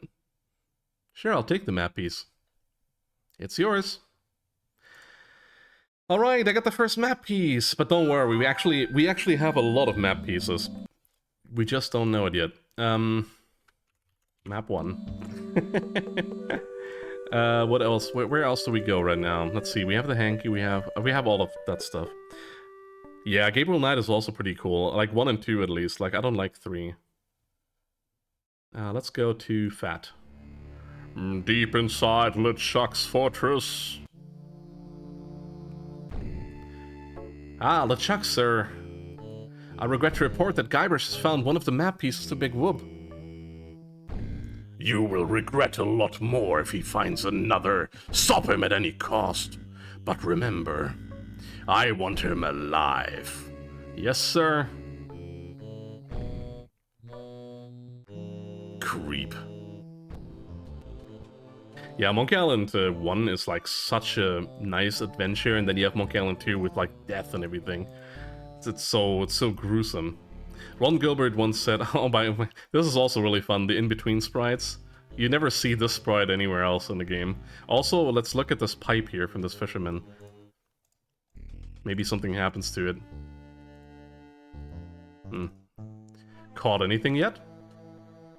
Sure, I'll take the map piece. It's yours. Alright, I got the first map piece. But don't worry, we actually have a lot of map pieces. We just don't know it yet. Map 1. What else? Where else do we go right now? Let's see. We have the hanky. We have all of that stuff. Yeah, Gabriel Knight is also pretty cool. Like 1 and 2 at least. Like I don't like 3. Let's go to Fat. Deep inside LeChuck's fortress. Ah, LeChuck's, sir. I regret to report that Guybrush has found one of the map pieces to Big Whoop. You will regret a lot more if he finds another. Stop him at any cost. But remember, I want him alive. Yes, sir. Creep. Yeah, Monkey Island 1 is like such a nice adventure, and then you have Monkey Island 2 with like death and everything. It's so gruesome. Ron Gilbert once said, oh, by the way, this is also really fun, the in-between sprites. You never see this sprite anywhere else in the game. Also, let's look at this pipe here from this fisherman. Maybe something happens to it. Caught anything yet?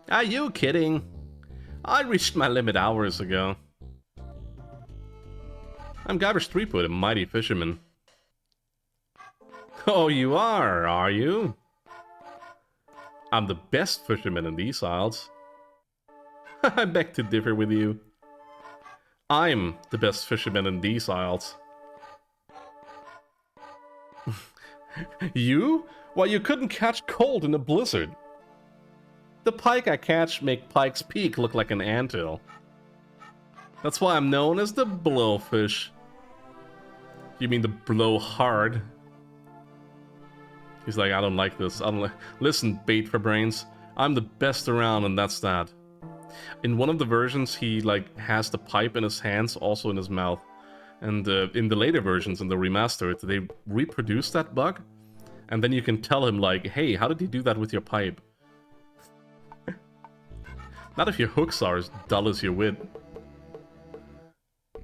Are you kidding? I reached my limit hours ago. I'm Guybrush Threepwood, a mighty fisherman. Oh, you are you? I'm the best fisherman in these isles. I beg to differ with you. I'm the best fisherman in these isles. You? Why, you couldn't catch cold in a blizzard. The pike I catch make Pike's Peak look like an anthill. That's why I'm known as the blowfish. You mean the blowhard? He's like, I don't like this. I don't like. Listen, bait for brains. I'm the best around, and that's that. In one of the versions, he like has the pipe in his hands, also in his mouth. And in the later versions, in the remastered, they reproduce that bug. And then you can tell him like, hey, how did you do that with your pipe? Not if your hooks are as dull as your wit.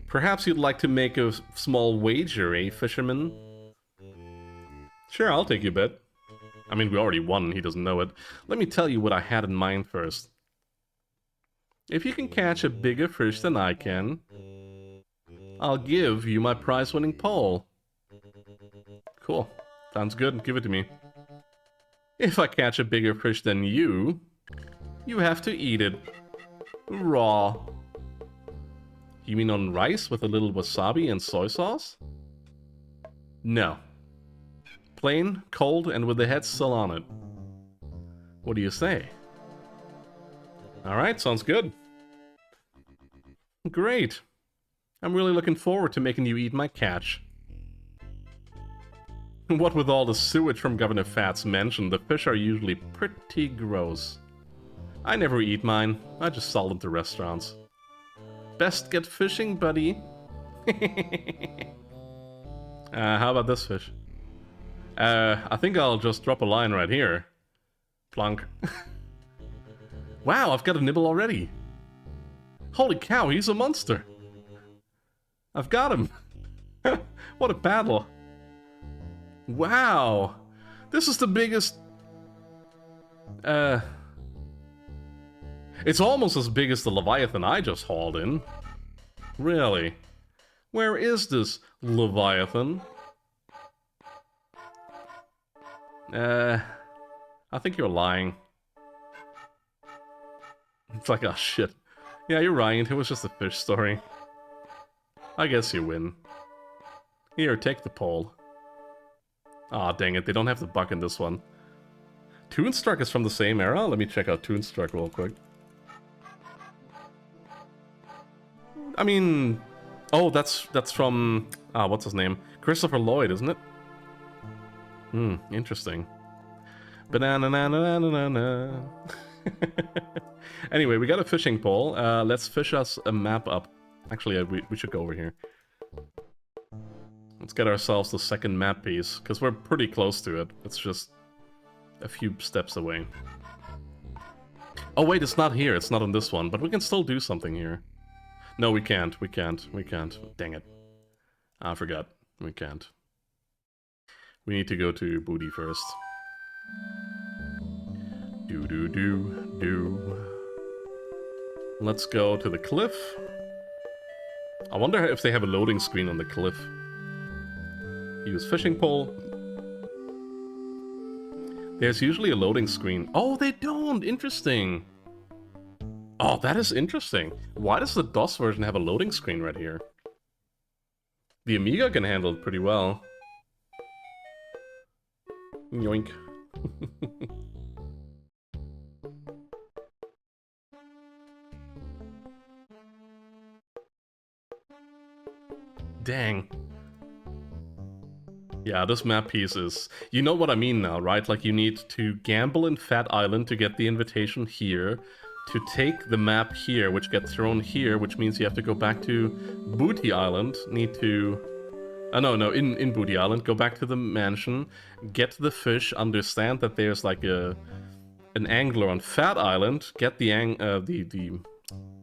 Perhaps you'd like to make a small wager, eh, fisherman? Sure, I'll take your bet. I mean, we already won, he doesn't know it. Let me tell you what I had in mind first. If you can catch a bigger fish than I can, I'll give you my prize-winning pole. Cool. Sounds good. Give it to me. If I catch a bigger fish than you, you have to eat it. Raw. You mean on rice with a little wasabi and soy sauce? No. Plain, cold, and with the head still on it. What do you say? Alright, sounds good. Great. I'm really looking forward to making you eat my catch. What with all the sewage from Governor Fat's mansion, the fish are usually pretty gross. I never eat mine, I just sell them to restaurants. Best get fishing, buddy. How about this fish? I think I'll just drop a line right here. Plunk. Wow, I've got a nibble already. Holy cow, he's a monster. I've got him. What a battle. Wow. This is the biggest... It's almost as big as the Leviathan I just hauled in. Really? Where is this Leviathan? I think you're lying. It's like, oh shit. Yeah, you're right, it was just a fish story. I guess you win. Here, take the pole. Aw, dang it, they don't have the buck in this one. Toonstruck is from the same era? Let me check out Toonstruck real quick. I mean... Oh, that's from... what's his name? Christopher Lloyd, isn't it? Interesting. Banana-na-na-na-na-na. Anyway, we got a fishing pole. Let's fish us a map up. Actually, we should go over here. Let's get ourselves the second map piece, because we're pretty close to it. It's just a few steps away. Oh wait, it's not here. It's not on this one, but we can still do something here. No, we can't. We can't. We can't. Dang it. I forgot. We can't. We need to go to Booty first. Do. Let's go to the cliff. I wonder if they have a loading screen on the cliff. Use fishing pole. There's usually a loading screen. Oh, they don't! Interesting! Oh, that is interesting. Why does the DOS version have a loading screen right here? The Amiga can handle it pretty well. Yoink. Dang. Yeah, this map piece is... You know what I mean now, right? Like, you need to gamble in Fat Island to get the invitation here, to take the map here, which gets thrown here, which means you have to go back to Booty Island, need to... in Booty Island, go back to the mansion, get the fish, understand that there's like an angler on Fat Island, get the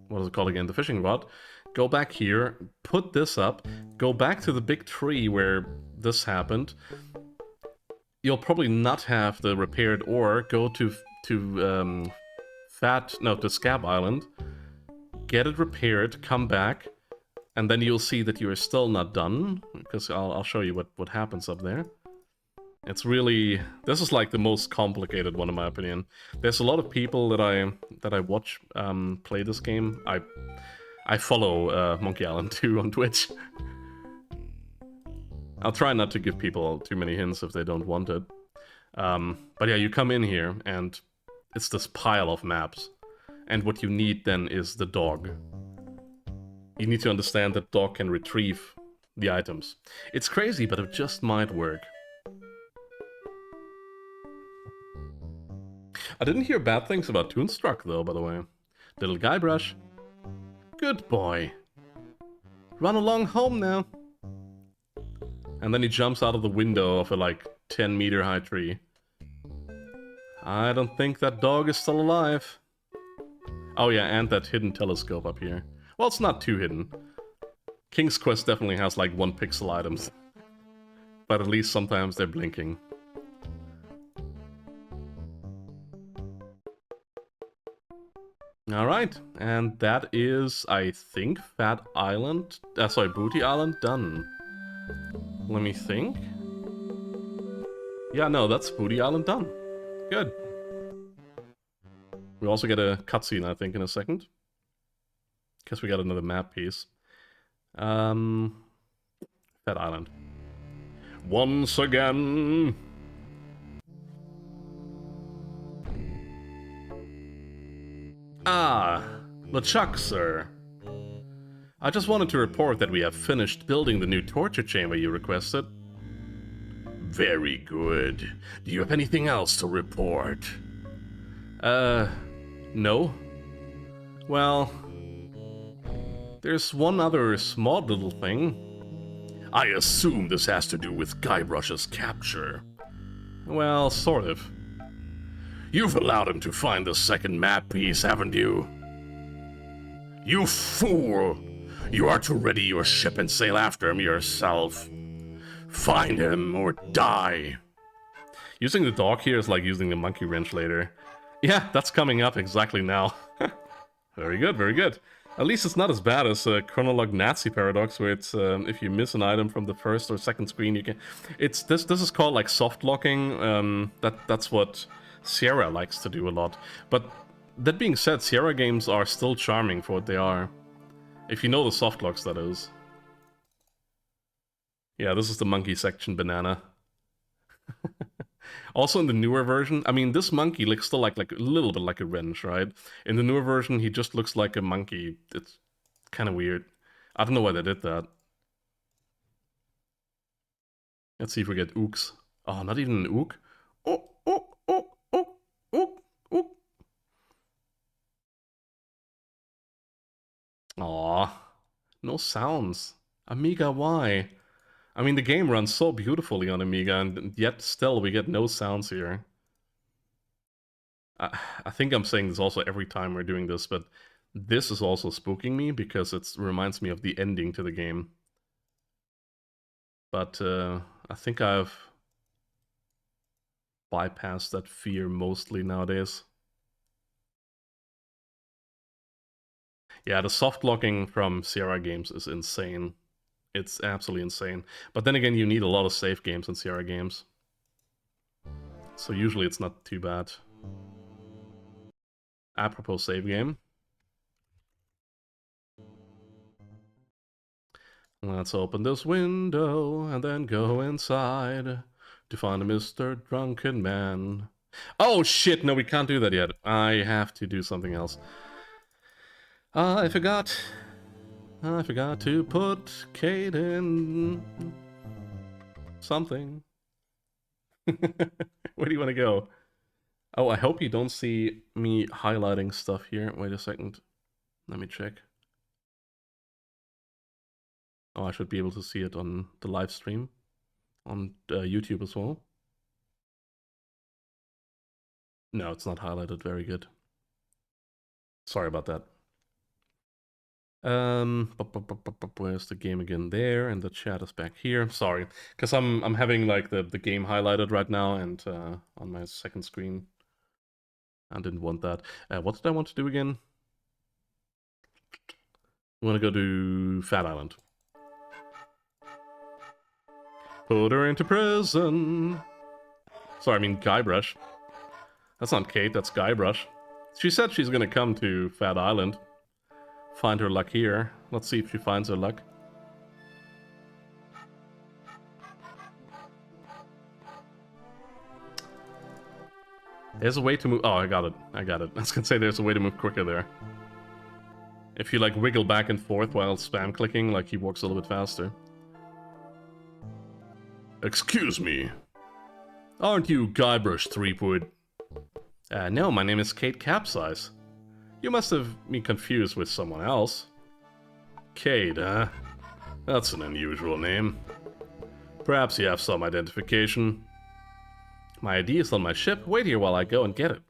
what is it called again? The fishing rod. Go back here, put this up, go back to the big tree where this happened. You'll probably not have the repaired ore. Go to Scab Island, get it repaired, come back, and then you'll see that you are still not done, because I'll show you what happens up there. It's really... This is like the most complicated one in my opinion. There's a lot of people that I watch play this game. I follow Monkey Island 2 on Twitch. I'll try not to give people too many hints if they don't want it. But yeah, you come in here and it's this pile of maps. And what you need then is the dog. You need to understand that dog can retrieve the items. It's crazy, but it just might work. I didn't hear bad things about Toonstruck though, by the way. Little Guybrush. Good boy. Run along home now. And then he jumps out of the window of a like 10-meter high tree. I don't think that dog is still alive. Oh yeah, and that hidden telescope up here. Well, it's not too hidden. King's Quest definitely has like 1 pixel items. But at least sometimes they're blinking. Alright, and that is, I think, Booty Island done. Let me think. Yeah, no, that's Booty Island done. Good. We also get a cutscene, I think, in a second. Guess we got another map piece. Fat Island. Once again... Ah, LeChuck's, sir. I just wanted to report that we have finished building the new torture chamber you requested. Very good. Do you have anything else to report? No. Well, there's one other small little thing. I assume this has to do with Guybrush's capture. Well, sort of. You've allowed him to find the second map piece, haven't you? You fool! You are to ready your ship and sail after him yourself. Find him or die. Using the dog here is like using the monkey wrench later. Yeah, that's coming up exactly now. Very good, very good. At least it's not as bad as Chronolog Nazi Paradox, where it's if you miss an item from the first or second screen, you can. It's this is called like soft locking. That's what Sierra likes to do a lot. But that being said, Sierra games are still charming for what they are. If you know the soft locks, that is. Yeah, this is the monkey section banana. Also in the newer version, I mean, this monkey looks still like a little bit like a wrench, right? In the newer version, he just looks like a monkey. It's kind of weird. I don't know why they did that. Let's see if we get ooks. Oh, not even an ook. Oh, oh, oh, oh, oh, oh. Aw, no sounds. Amiga, why? I mean, the game runs so beautifully on Amiga, and yet still we get no sounds here. I think I'm saying this also every time we're doing this, but this is also spooking me because it reminds me of the ending to the game. But I think I've bypassed that fear mostly nowadays. Yeah, the soft locking from Sierra games is insane. It's absolutely insane. But then again, you need a lot of save games in Sierra games. So usually it's not too bad. Apropos save game. Let's open this window and then go inside to find a Mr. Drunken Man. Oh shit, no, we can't do that yet. I have to do something else. I forgot. I forgot to put Kate in something. Where do you want to go? Oh, I hope you don't see me highlighting stuff here. Wait a second. Let me check. Oh, I should be able to see it on the live stream. On YouTube as well. No, it's not highlighted. Very good. Sorry about that. Where's the game again? There, and the chat is back here. Sorry, because I'm having like the game highlighted right now and on my second screen. I didn't want that. What did I want to do again? I want to go to Fat Island. Put her into prison. Sorry, I mean Guybrush. That's not Kate, that's Guybrush. She said she's gonna come to Fat Island. Find her luck here. Let's see if she finds her luck. There's a way to move. Oh, I got it. I got it. I was gonna say there's a way to move quicker there. If you like wiggle back and forth while spam clicking, like he walks a little bit faster. Excuse me. Aren't you Guybrush Threepwood? No, my name is Kate Capsize. You must have me confused with someone else. Kate, huh? That's an unusual name. Perhaps you have some identification. My ID is on my ship. Wait here while I go and get it.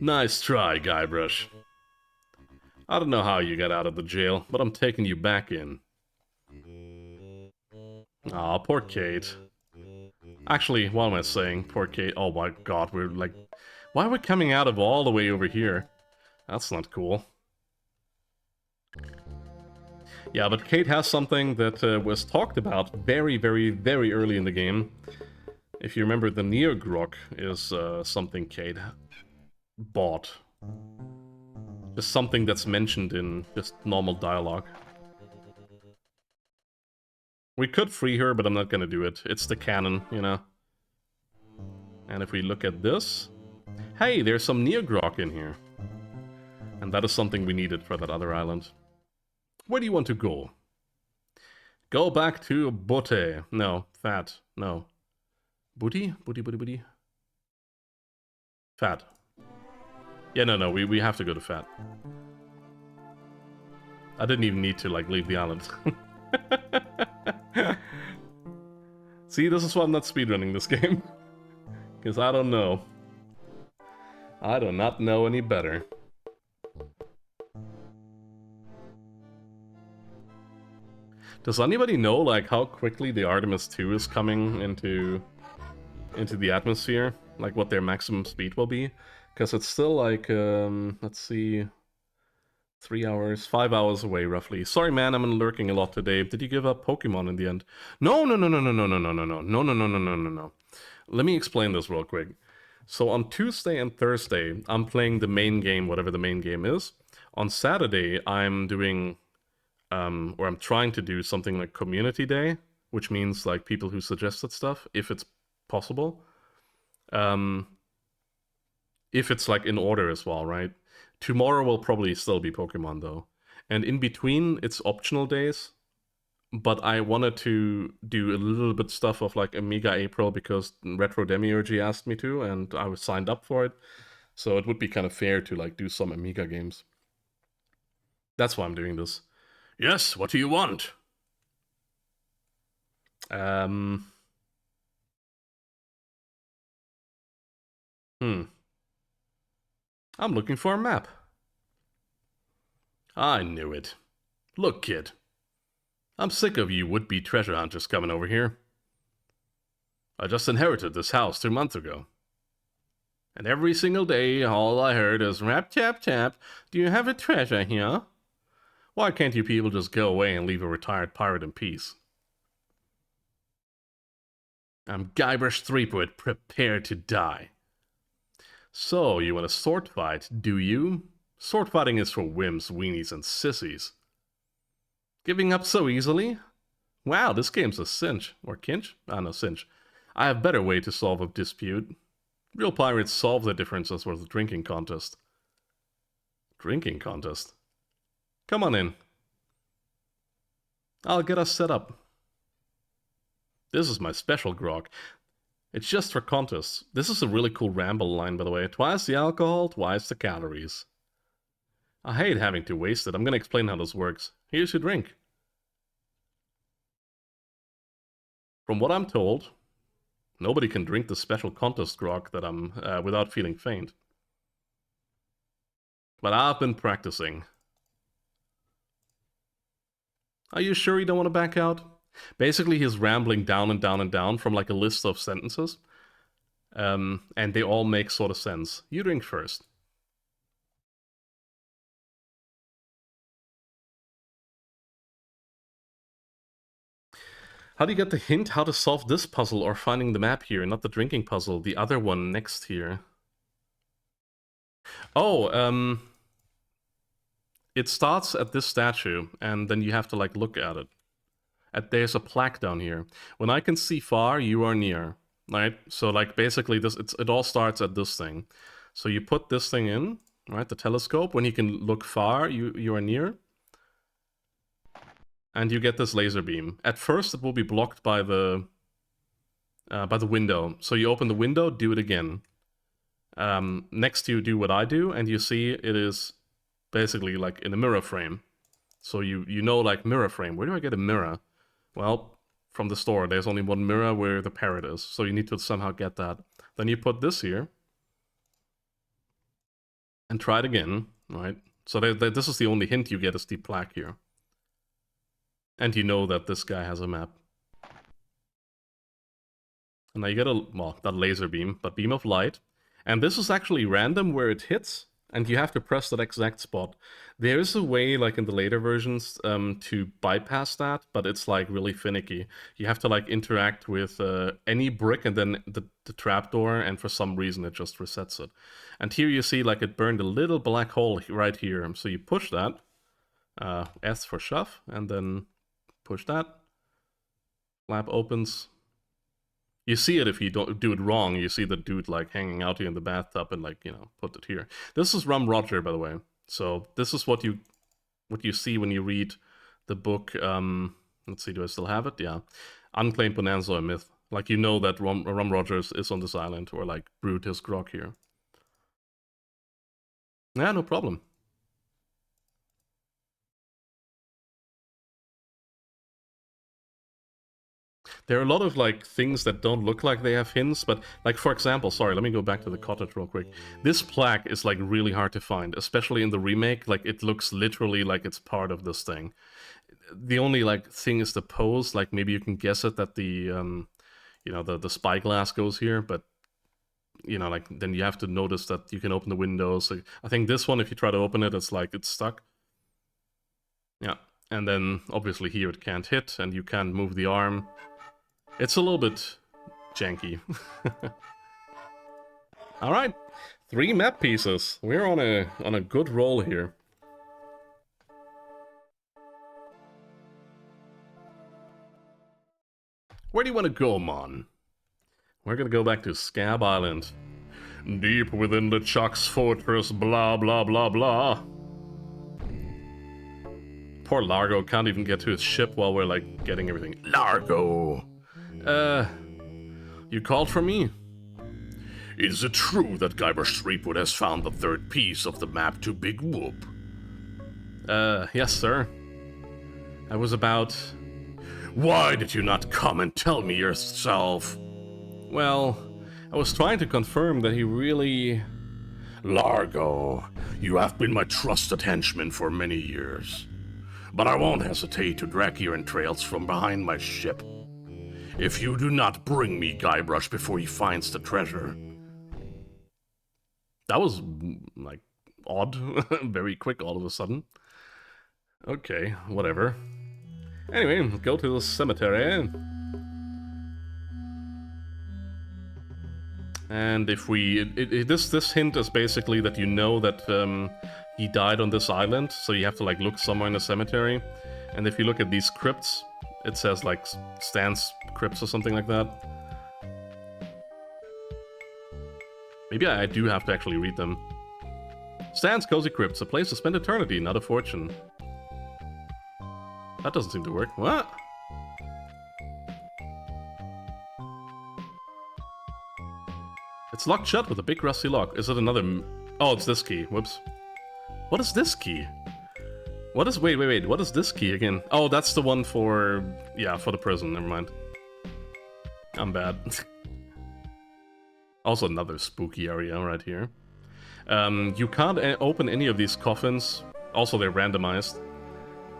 Nice try, Guybrush. I don't know how you got out of the jail, but I'm taking you back in. Aw, poor Kate. Actually, what am I saying? Poor Kate. Oh my god, we're like... Why are we coming out of all the way over here? That's not cool. Yeah, but Kate has something that was talked about very, very, very early in the game. If you remember, the Neogrok is something Kate bought. Just something that's mentioned in just normal dialogue. We could free her, but I'm not gonna do it. It's the canon, you know. And if we look at this... Hey, there's some Neogrok in here. And that is something we needed for that other island. Where do you want to go? Go back to Bote. No, Fat. No. Booty? Booty, booty, booty. Fat. Yeah, no, we have to go to Fat. I didn't even need to, like, leave the island. See, this is why I'm not speedrunning this game. Because I don't know. I do not know any better. Does anybody know, like, how quickly the Artemis 2 is coming into the atmosphere? Like, what their maximum speed will be? Because it's still, like, let's see... 3 hours, 5 hours away, roughly. Sorry, man, I'm lurking a lot today. Did you give up Pokemon in the end? No. Let me explain this real quick. So on Tuesday and Thursday, I'm playing the main game, whatever the main game is. On Saturday, I'm doing, or I'm trying to do something like Community Day, which means like people who suggested stuff, if it's possible. If it's like in order as well, right? Tomorrow will probably still be Pokemon though. And in between, it's optional days. But I wanted to do a little bit stuff of like Amiga April because Retro Demiurgy asked me to, and I was signed up for it. So it would be kind of fair to like do some Amiga games. That's why I'm doing this. Yes, what do you want? I'm looking for a map. I knew it. Look, kid. I'm sick of you would-be treasure hunters coming over here. I just inherited this house 2 months ago. And every single day, all I heard is rap, tap, tap. Do you have a treasure here? Why can't you people just go away and leave a retired pirate in peace? I'm Guybrush Threepwood, prepare to die. So, you want a sword fight, do you? Sword fighting is for wimps, weenies, and sissies. Giving up so easily? Wow, this game's a cinch. Or kinch? Ah, no, cinch. I have better way to solve a dispute. Real pirates solve their differences with a drinking contest. Drinking contest? Come on in. I'll get us set up. This is my special grog. It's just for contests. This is a really cool ramble line, by the way. Twice the alcohol, twice the calories. I hate having to waste it. I'm gonna explain how this works. Here's your drink. From what I'm told, nobody can drink the special contest grog that I'm without feeling faint. But I've been practicing. Are you sure you don't want to back out? Basically, he's rambling down and down and down from like a list of sentences. And they all make sort of sense. You drink first. How do you get the hint how to solve this puzzle or finding the map here? Not the drinking puzzle, the other one next here. Oh, it starts at this statue, and then you have to like look at it. There's a plaque down here. When I can see far, you are near. Right? So like basically it all starts at this thing. So you put this thing in, right? The telescope. When you can look far, you are near. And you get this laser beam. At first, it will be blocked by the window. So you open the window, do it again. Next, you do what I do, and you see it is basically like in a mirror frame. So you know like mirror frame. Where do I get a mirror? Well, from the store. There's only one mirror where the parrot is. So you need to somehow get that. Then you put this here. And try it again, right? So this is the only hint you get is the plaque here. And you know that this guy has a map. And now you get that laser beam, but beam of light. And this is actually random where it hits, and you have to press that exact spot. There is a way, like in the later versions, to bypass that, but it's like really finicky. You have to like interact with any brick and then the trapdoor, and for some reason it just resets it. And here you see like it burned a little black hole right here. So you push that, S for shove, and then push that. Flap opens. You see it if you don't do it wrong. You see the dude like hanging out here in the bathtub and like, you know, put it here. This is Rum Roger, by the way. So this is what you see when you read the book. Let's see, do I still have it? Yeah. Unclaimed Bonanza or Myth. Like you know that Rum Rogers is on this island, or like brewed his grog here. Yeah, no problem. There are a lot of like things that don't look like they have hints, but like for example, sorry, let me go back to the cottage real quick. This plaque is like really hard to find, especially in the remake. Like it looks literally like it's part of this thing. The only like thing is the pose. Like maybe you can guess it that the you know, the spyglass goes here, but you know, like then you have to notice that you can open the windows. So I think this one, if you try to open it, it's like it's stuck. Yeah, and then obviously here it can't hit, and you can't move the arm. It's a little bit janky. Alright, 3 map pieces. We're on a good roll here. Where do you want to go, Mon? We're gonna go back to Scab Island. Deep within LeChuck's fortress, blah blah blah blah. Poor Largo can't even get to his ship while we're like getting everything. Largo! You called for me? Is it true that Guybrush Threepwood has found the 3rd piece of the map to Big Whoop? Yes, sir. I was about... Why did you not come and tell me yourself? Well, I was trying to confirm that he really... Largo, you have been my trusted henchman for many years. But I won't hesitate to drag your entrails from behind my ship. If you do not bring me Guybrush before he finds the treasure. That was, like, odd. Very quick all of a sudden. Okay, whatever. Anyway, go to the cemetery. And if we... this hint is basically that you know that he died on this island, so you have to, like, look somewhere in the cemetery. And if you look at these crypts, it says, like, Stan's crypts or something like that. Maybe I do have to actually read them. Stan's Cozy Crypts, a place to spend eternity, not a fortune. That doesn't seem to work. What? It's locked shut with a big rusty lock. Is it another... Oh, it's this key. Whoops. What is this key? What is... Wait. What is this key again? Oh, that's the one for... Yeah, for the prison. Never mind. I'm bad. Also another spooky area right here. You can't open any of these coffins. Also, they're randomized.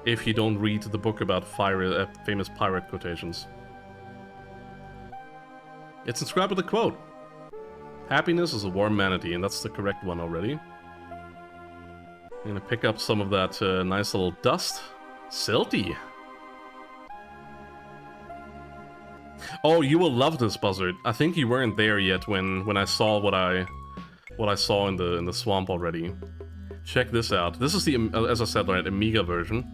If you don't read the book about famous pirate quotations. It's inscribed with a quote. Happiness is a warm manatee, and that's the correct one already. I'm gonna pick up some of that nice little dust. Silty. Oh, you will love this, Buzzard. I think you weren't there yet when I saw what I saw in the swamp already. Check this out. This is the, as I said, right, Amiga version,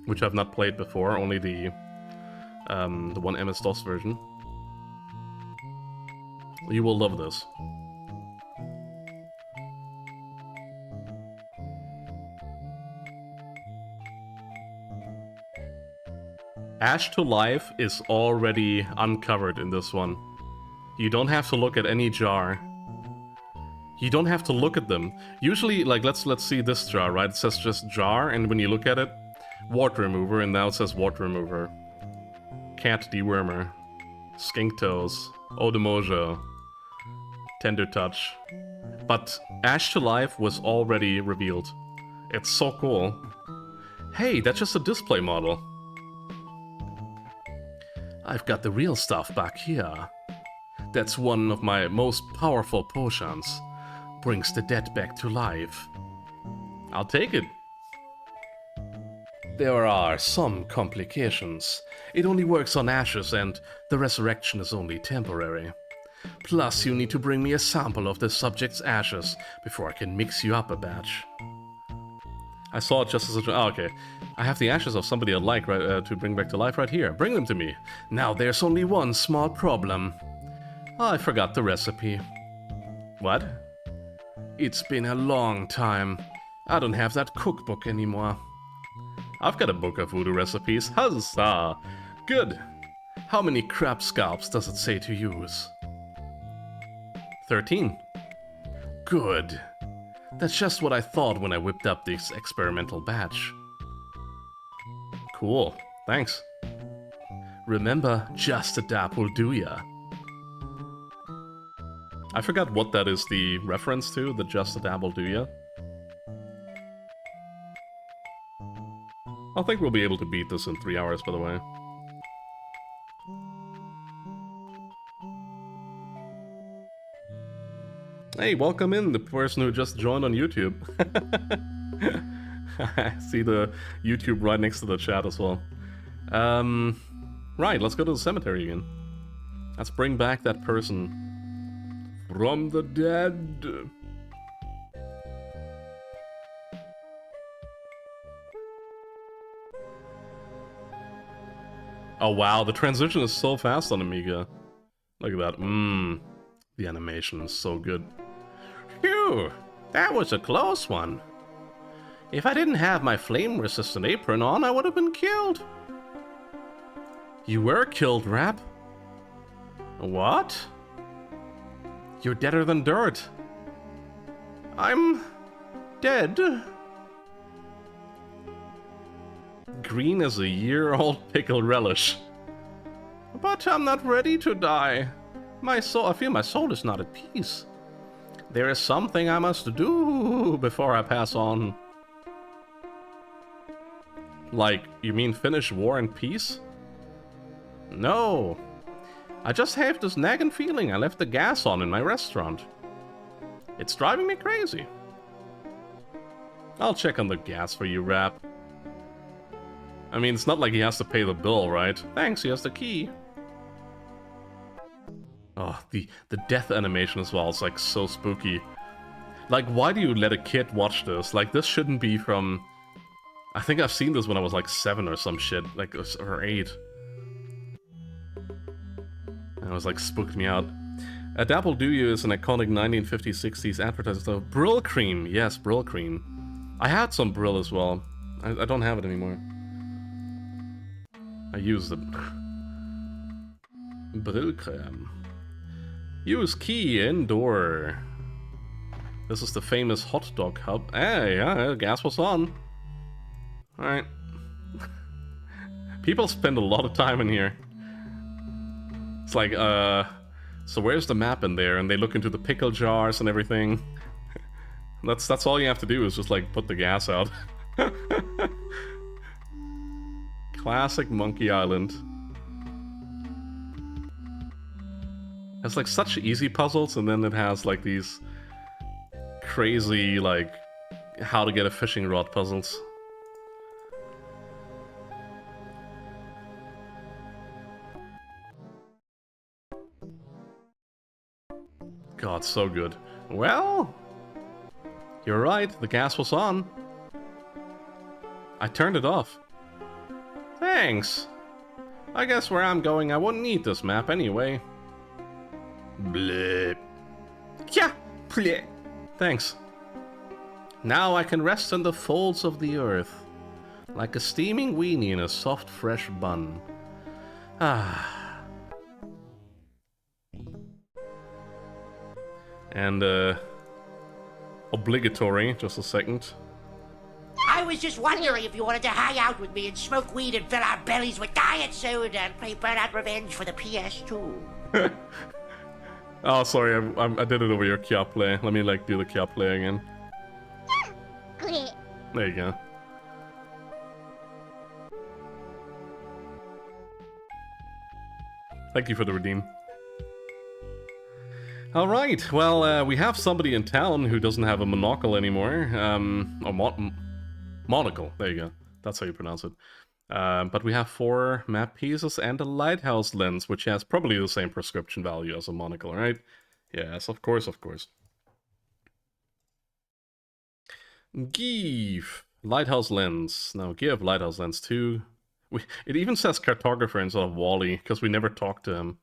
which I've not played before. Only the one MS-DOS version. You will love this. Ash to Life is already uncovered in this one. You don't have to look at any jar. You don't have to look at them. Usually, like, let's see this jar, right? It says just jar, and when you look at it, water remover, and now it says water remover. Cat dewormer. Skink toes. Eau de Mojo. Tender touch. But Ash to Life was already revealed. It's so cool. Hey, that's just a display model. I've got the real stuff back here. That's one of my most powerful potions. Brings the dead back to life. I'll take it. There are some complications. It only works on ashes and the resurrection is only temporary. Plus, you need to bring me a sample of the subject's ashes before I can mix you up a batch. I saw it just as a... Oh, okay. I have the ashes of somebody I'd like to bring back to life right here. Bring them to me. Now there's only one small problem. I forgot the recipe. What? It's been a long time. I don't have that cookbook anymore. I've got a book of voodoo recipes. Huzzah! Good. How many crab scalps does it say to use? 13. Good. That's just what I thought when I whipped up this experimental batch. Cool. Thanks. Remember, just a dab will do ya. I forgot what that is the reference to, the just a dab will do ya. I think we'll be able to beat this in 3 hours, by the way. Hey, welcome in, the person who just joined on YouTube. I see the YouTube right next to the chat as well. Right, let's go to the cemetery again. Let's bring back that person from the dead. Oh wow, the transition is so fast on Amiga. Look at that. The animation is so good. Phew, that was a close one. If I didn't have my flame-resistant apron on, I would have been killed. You were killed, Rap. What? You're deader than dirt. I'm dead. Green as a year-old pickle relish. But I'm not ready to die. I feel my soul is not at peace. There is something I must do before I pass on. Like, you mean finish War and Peace? No. I just have this nagging feeling I left the gas on in my restaurant. It's driving me crazy. I'll check on the gas for you, Rap. I mean, it's not like he has to pay the bill, right? Thanks, he has the key. Oh, the death animation as well, it's like so spooky. Like, why do you let a kid watch this? Like, this shouldn't be from... I think I've seen this when I was like 7 or some shit, like, or 8. And it was like, spooked me out. A Dapple Do You is an iconic 1950s-60s advertising stuff. Brill Cream, yes, Brill Cream. I had some Brill as well. I don't have it anymore. I used it. Brillcreme. Use key indoor. This is the famous hot dog hub. Hey, yeah, gas was on. Alright. People spend a lot of time in here. It's like, so where's the map in there? And they look into the pickle jars and everything. That's all you have to do is just like put the gas out. Classic Monkey Island. It's like such easy puzzles, and then it has like these crazy like how to get a fishing rod puzzles. God, so good. Well, you're right, the gas was on. I turned it off. Thanks. I guess where I'm going I wouldn't need this map anyway. Bleh. Yeah, bleh. Thanks. Now I can rest in the folds of the earth, like a steaming weenie in a soft, fresh bun. Ah. And, obligatory, just a second. I was just wondering if you wanted to hang out with me and smoke weed and fill our bellies with diet soda and play Burnout Revenge for the PS2. Oh, sorry, I did it over your Kia play. Let me, like, do the Kia play again. There you go. Thank you for the redeem. Alright, well, we have somebody in town who doesn't have a monocle anymore. Or monocle, there you go. That's how you pronounce it. But we have 4 map pieces and a lighthouse lens, which has probably the same prescription value as a monocle, right? Yes, of course, of course. Give lighthouse lens. Now give lighthouse lens to... It even says cartographer instead of Wally, because we never talked to him.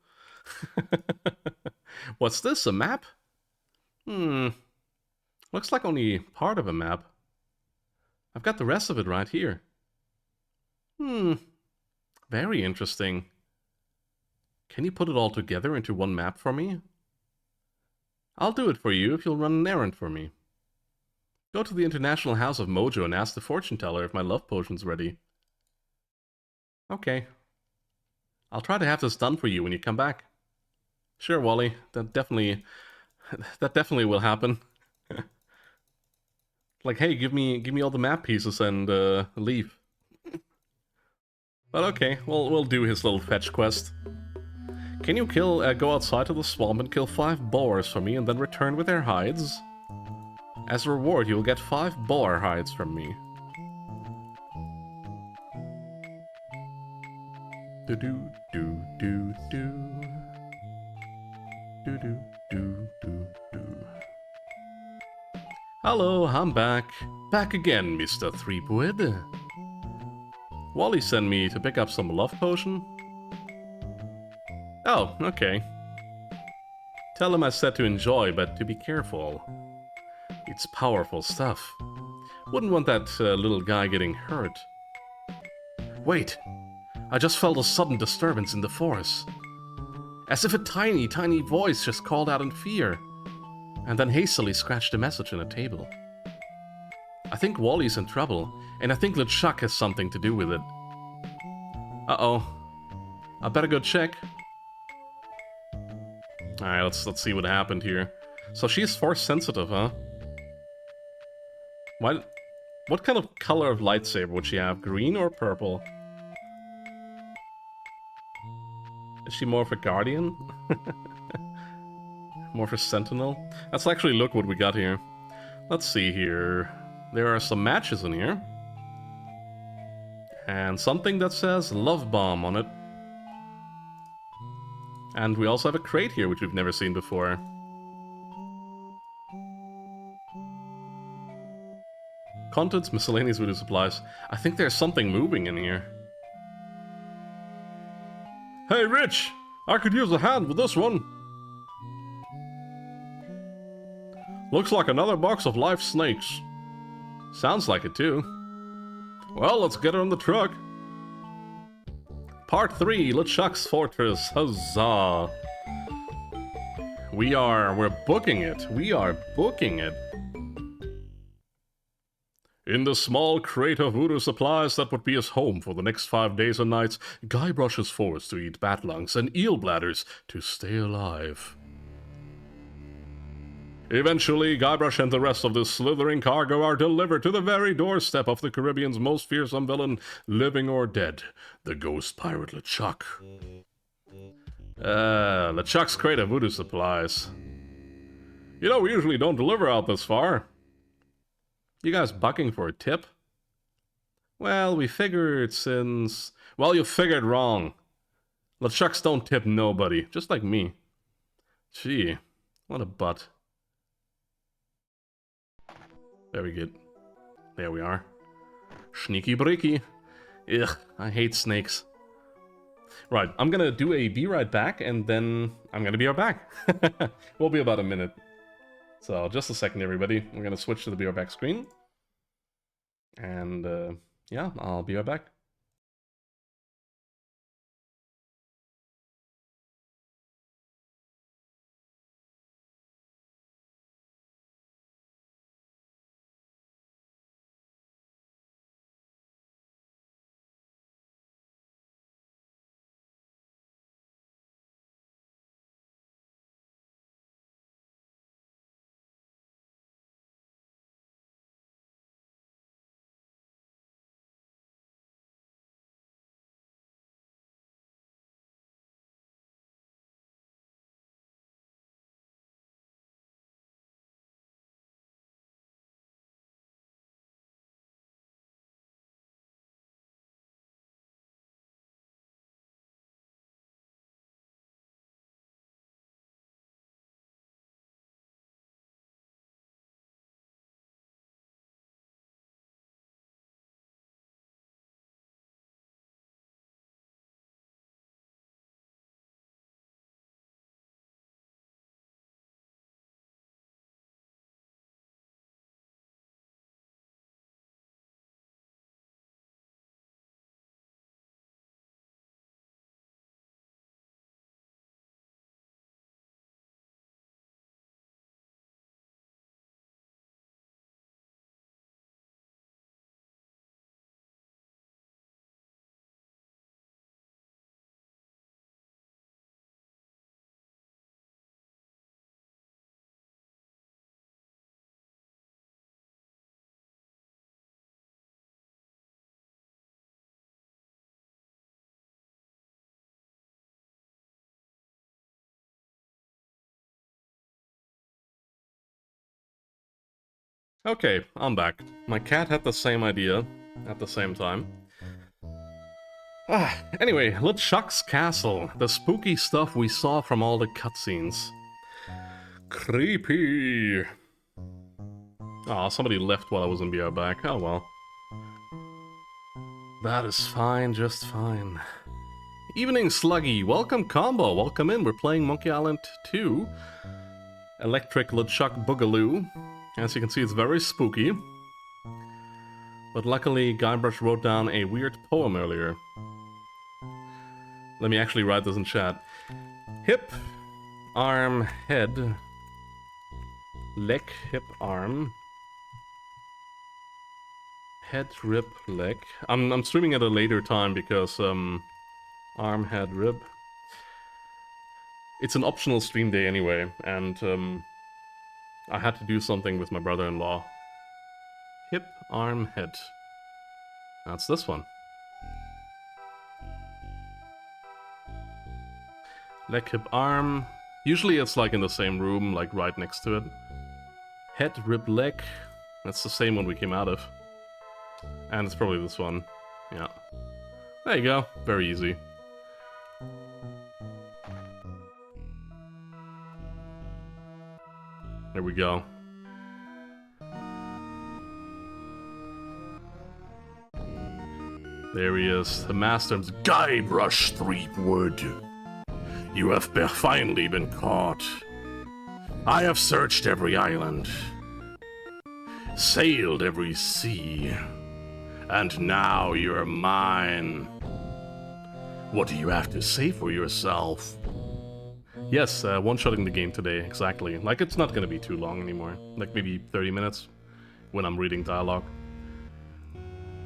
What's this, a map? Looks like only part of a map. I've got the rest of it right here. Very interesting. Can you put it all together into one map for me? I'll do it for you if you'll run an errand for me. Go to the International House of Mojo and ask the fortune teller if my love potion's ready. Okay. I'll try to have this done for you when you come back. Sure, Wally. That definitely will happen. Like, hey, give me all the map pieces and leave. But okay, we'll do his little fetch quest. Can you go outside to the swamp and kill 5 boars for me and then return with their hides? As a reward, you will get 5 boar hides from me. Do do do do do. Do do do do do. Hello, I'm back. Back again, Mr. Threepwood. Wally sent me to pick up some love potion. Oh, okay. Tell him I said to enjoy, but to be careful. It's powerful stuff. Wouldn't want that little guy getting hurt. Wait, I just felt a sudden disturbance in the forest. As if a tiny, tiny voice just called out in fear, and then hastily scratched a message on a table. I think Wally's in trouble, and I think LeChuck has something to do with it. Uh-oh. I better go check. Alright, let's see what happened here. So she's force sensitive, huh? What kind of color of lightsaber would she have? Green or purple? Is she more of a guardian? More of a sentinel? Let's actually look what we got here. Let's see here. There are some matches in here. And something that says Love Bomb on it. And we also have a crate here, which we've never seen before. Contents, miscellaneous voodoo supplies. I think there's something moving in here. Hey, Rich! I could use a hand with this one. Looks like another box of live snakes. Sounds like it too. Well, let's get her in the truck. Part 3, LeChuck's Fortress, huzzah! We're booking it. We are booking it. In the small crate of voodoo supplies that would be his home for the next 5 days and nights, Guybrush is forced to eat bat lungs and eel bladders to stay alive. Eventually, Guybrush and the rest of this slithering cargo are delivered to the very doorstep of the Caribbean's most fearsome villain, living or dead, the ghost pirate LeChuck. LeChuck's crate of voodoo supplies. You know, we usually don't deliver out this far. You guys bucking for a tip? Well, we figured since... Well, you figured wrong. LeChucks don't tip nobody, just like me. Gee, what a butt. Very good. There we are. Sneaky breaky. Ugh, I hate snakes. Right, I'm gonna do a be right back, and then I'm gonna be right back. We'll be about a minute. So, just a second, everybody. We're gonna switch to the be right back screen. And, yeah, I'll be right back. Okay, I'm back. My cat had the same idea at the same time. Anyway, LeChuck's castle. The spooky stuff we saw from all the cutscenes. Creepy. Aw, somebody left while I was in BR back. Oh well. That is fine, just fine. Evening, Sluggy. Welcome, Combo. Welcome in. We're playing Monkey Island 2. Electric LeChuck Boogaloo. As you can see, it's very spooky. But luckily, Guybrush wrote down a weird poem earlier. Let me actually write this in chat. Hip, arm, head. Leg, hip, arm. Head, rib, leg. I'm streaming at a later time because, arm, head, rib. It's an optional stream day anyway, and, I had to do something with my brother-in-law. Hip, arm, head. That's this one. Leg, hip, arm. Usually it's like in the same room, like right next to it. Head, rib, leg. That's the same one we came out of. And it's probably this one. Yeah. There you go. Very easy. There we go. There he is, the master's Guybrush Threepwood. You have finally been caught. I have searched every island, sailed every sea, and now you're mine. What do you have to say for yourself? Yes, one-shotting the game today, exactly. Like, it's not gonna be too long anymore. Like, maybe 30 minutes when I'm reading dialogue.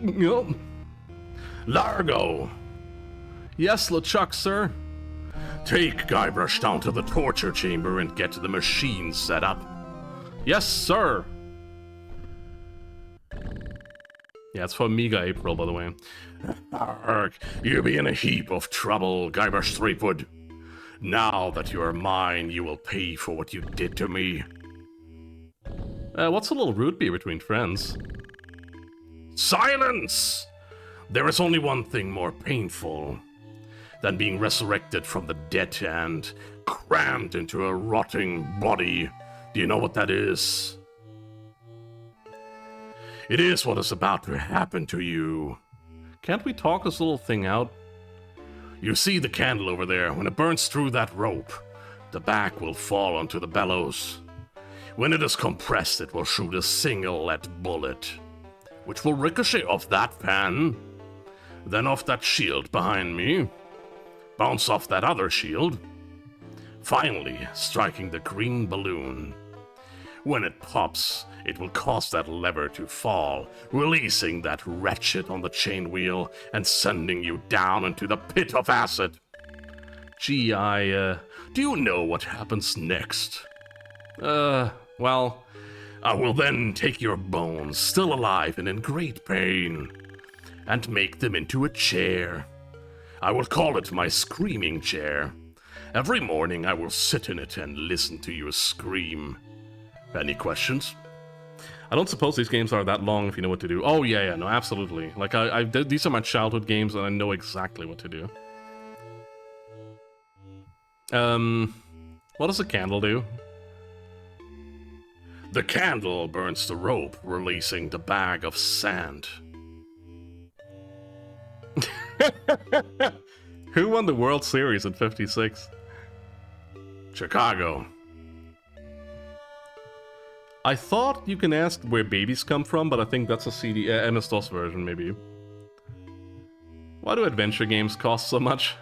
Yup. Largo! Yes, LeChuck's, sir? Take Guybrush down to the torture chamber and get the machine set up. Yes, sir! Yeah, it's for Amiga April, by the way. Arg, you be in a heap of trouble, Guybrush Threepwood. Now that you are mine, you will pay for what you did to me. What's a little root beer between friends? Silence! There is only one thing more painful than being resurrected from the dead and crammed into a rotting body. Do you know what that is? It is what is about to happen to you. Can't we talk this little thing out? You see the candle over there? When it burns through that rope, the back will fall onto the bellows. When it is compressed, it will shoot a single lead bullet, which will ricochet off that pan, then off that shield behind me, bounce off that other shield, finally striking the green balloon. When it pops, it will cause that lever to fall, releasing that wretched on the chain wheel and sending you down into the pit of acid. Gee, do you know what happens next? Well, I will then take your bones, still alive and in great pain, and make them into a chair. I will call it my screaming chair. Every morning I will sit in it and listen to you scream. Any questions? I don't suppose these games are that long if you know what to do. Oh, yeah, no, absolutely. Like, these are my childhood games, and I know exactly what to do. What does a candle do? The candle burns the rope, releasing the bag of sand. Who won the World Series in '56? Chicago. I thought you can ask where babies come from, but I think that's a CD, MS-DOS version, maybe. Why do adventure games cost so much?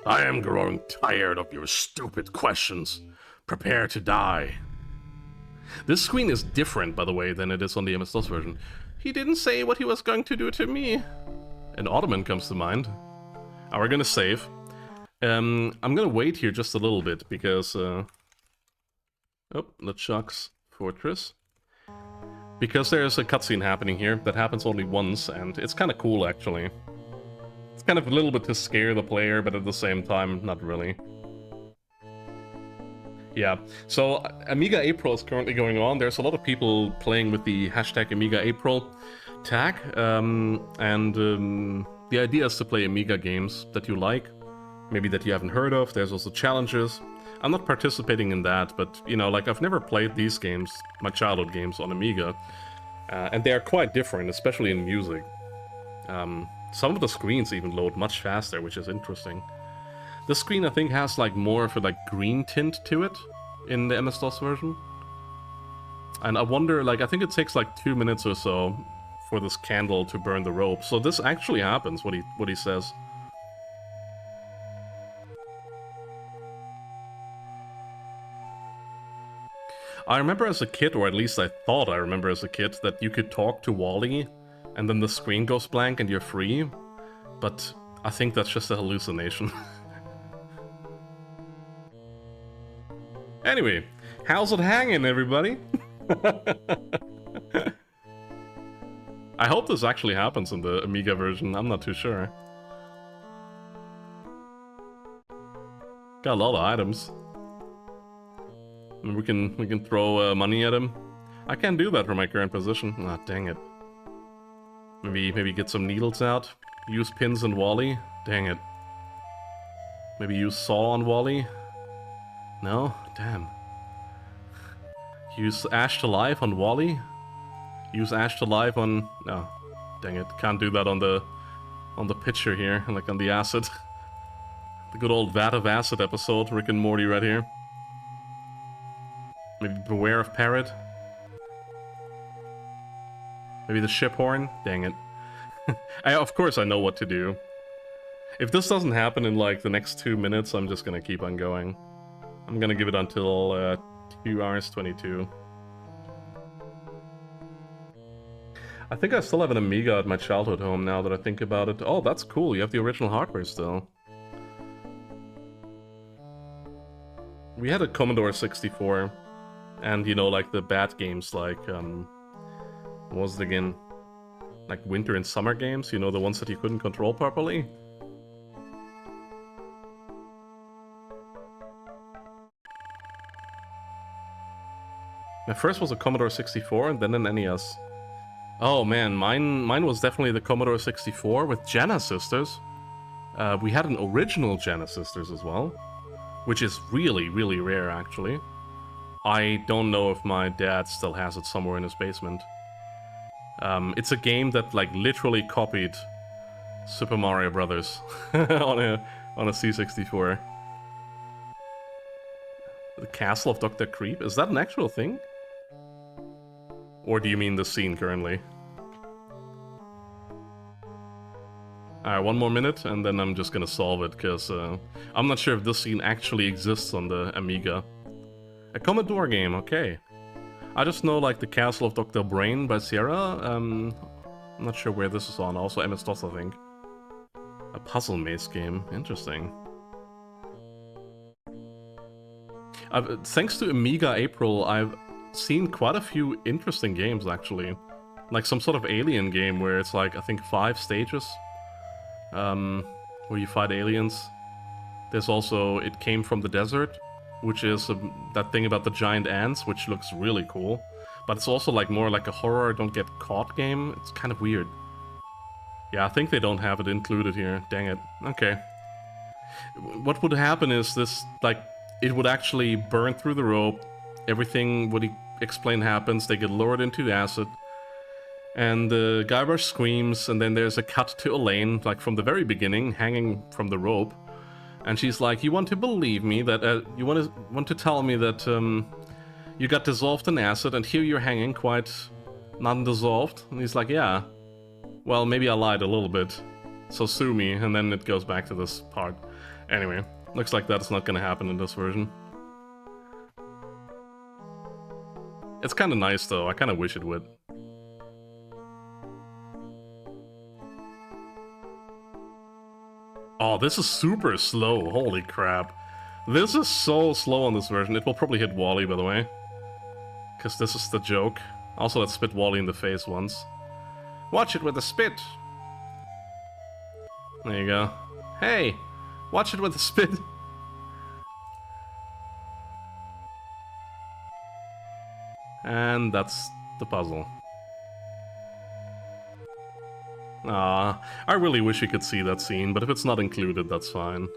I am growing tired of your stupid questions. Prepare to die. This screen is different, by the way, than it is on the MS-DOS version. He didn't say what he was going to do to me. An Ottoman comes to mind. Oh, we're gonna save. I'm gonna wait here just a little bit, because... Oh, LeChuck's Fortress. Because there's a cutscene happening here that happens only once, and it's kind of cool, actually. It's kind of a little bit to scare the player, but at the same time, not really. Yeah, so Amiga April is currently going on. There's a lot of people playing with the hashtag Amiga April tag, the idea is to play Amiga games that you like, maybe that you haven't heard of. There's also challenges. I'm not participating in that, but, you know, like, I've never played these games, my childhood games, on Amiga, and they are quite different, especially in music. Some of the screens even load much faster, which is interesting. This screen, I think, has, like, more of a, like, green tint to it in the MS-DOS version. And I wonder, like, I think it takes, like, 2 minutes or so for this candle to burn the rope. So this actually happens, what he says. I remember as a kid, or at least I thought I remember as a kid, that you could talk to Wally, and then the screen goes blank and you're free. But I think that's just a hallucination. Anyway, how's it hanging, everybody? I hope this actually happens in the Amiga version, I'm not too sure. Got a lot of items. We can throw money at him. I can't do that from my current position. Ah, dang it. Maybe get some needles out. Use pins on Wally. Dang it. Maybe use saw on Wally. No? Damn. Use Ash to Life on Wally. Use Ash to Life on... No. Dang it. Can't do that on the picture here. Like on the acid. The good old Vat of Acid episode. Rick and Morty right here. Maybe Beware of Parrot. Maybe the ship horn? Dang it. Of course I know what to do. If this doesn't happen in like the next 2 minutes, I'm just gonna keep on going. I'm gonna give it until 2 hours 22. I think I still have an Amiga at my childhood home now that I think about it. Oh, that's cool, you have the original hardware still. We had a Commodore 64, and you know, like the bad games like, what was it again? Like winter and summer games, you know, the ones that you couldn't control properly? My first was a Commodore 64 and then an NES. Oh man, mine was definitely the Commodore 64 with Jana Sisters. We had an original Jana Sisters as well, which is really, really rare actually. I don't know if my dad still has it somewhere in his basement. It's a game that like literally copied Super Mario Brothers on a C64. The Castle of Dr. Creep? Is that an actual thing? Or do you mean the scene currently? Alright, 1 more minute, and then I'm just gonna solve it, because I'm not sure if this scene actually exists on the Amiga. A Commodore game, okay. I just know, like, the Castle of Dr. Brain by Sierra. I'm not sure where this is on. Also MS-DOS, I think. A puzzle maze game. Interesting. Thanks to Amiga April, I've seen quite a few interesting games, actually. Like some sort of alien game where it's like, I think 5 stages. Where you fight aliens. There's also It Came from the Desert, which is that thing about the giant ants, which looks really cool. But it's also like more like a horror don't get caught game. It's kind of weird. Yeah, I think they don't have it included here. Dang it. Okay. What would happen is this, like, it would actually burn through the rope. Everything would explain happens. They get lured into acid. And the Guybrush screams, and then there's a cut to Elaine, like from the very beginning, hanging from the rope. And she's like, you want to believe me that, you want to tell me that, you got dissolved in acid, and here you're hanging quite non-dissolved? And he's like, yeah. Well, maybe I lied a little bit. So sue me, and then it goes back to this part. Anyway, looks like that's not gonna happen in this version. It's kinda nice though, I kinda wish it would. Oh, this is super slow, holy crap. This is so slow on this version. It will probably hit Wally, by the way. Because this is the joke. Also, let's spit Wally in the face once. Watch it with the spit! There you go. Hey! Watch it with the spit! And that's the puzzle. Ah, I really wish you could see that scene, but if it's not included, that's fine.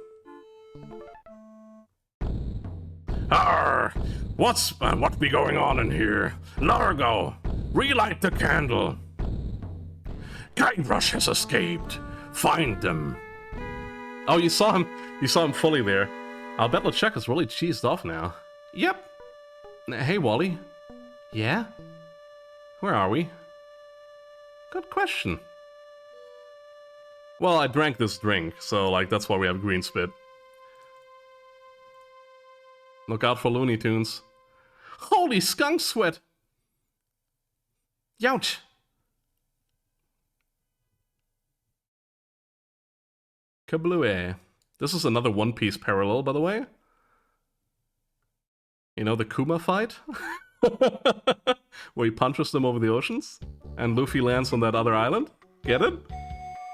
Arr! What be going on in here? Largo! Relight the candle! Guybrush has escaped! Find them! Oh, you saw him fully there. I'll bet LeChuck is really cheesed off now. Yep! Hey, Wally. Yeah? Where are we? Good question. Well, I drank this drink, so, like, that's why we have green spit. Look out for Looney Tunes. Holy skunk sweat! Youch! Kablooey. This is another One Piece parallel, by the way. You know, the Kuma fight? Where he punches them over the oceans? And Luffy lands on that other island? Get it?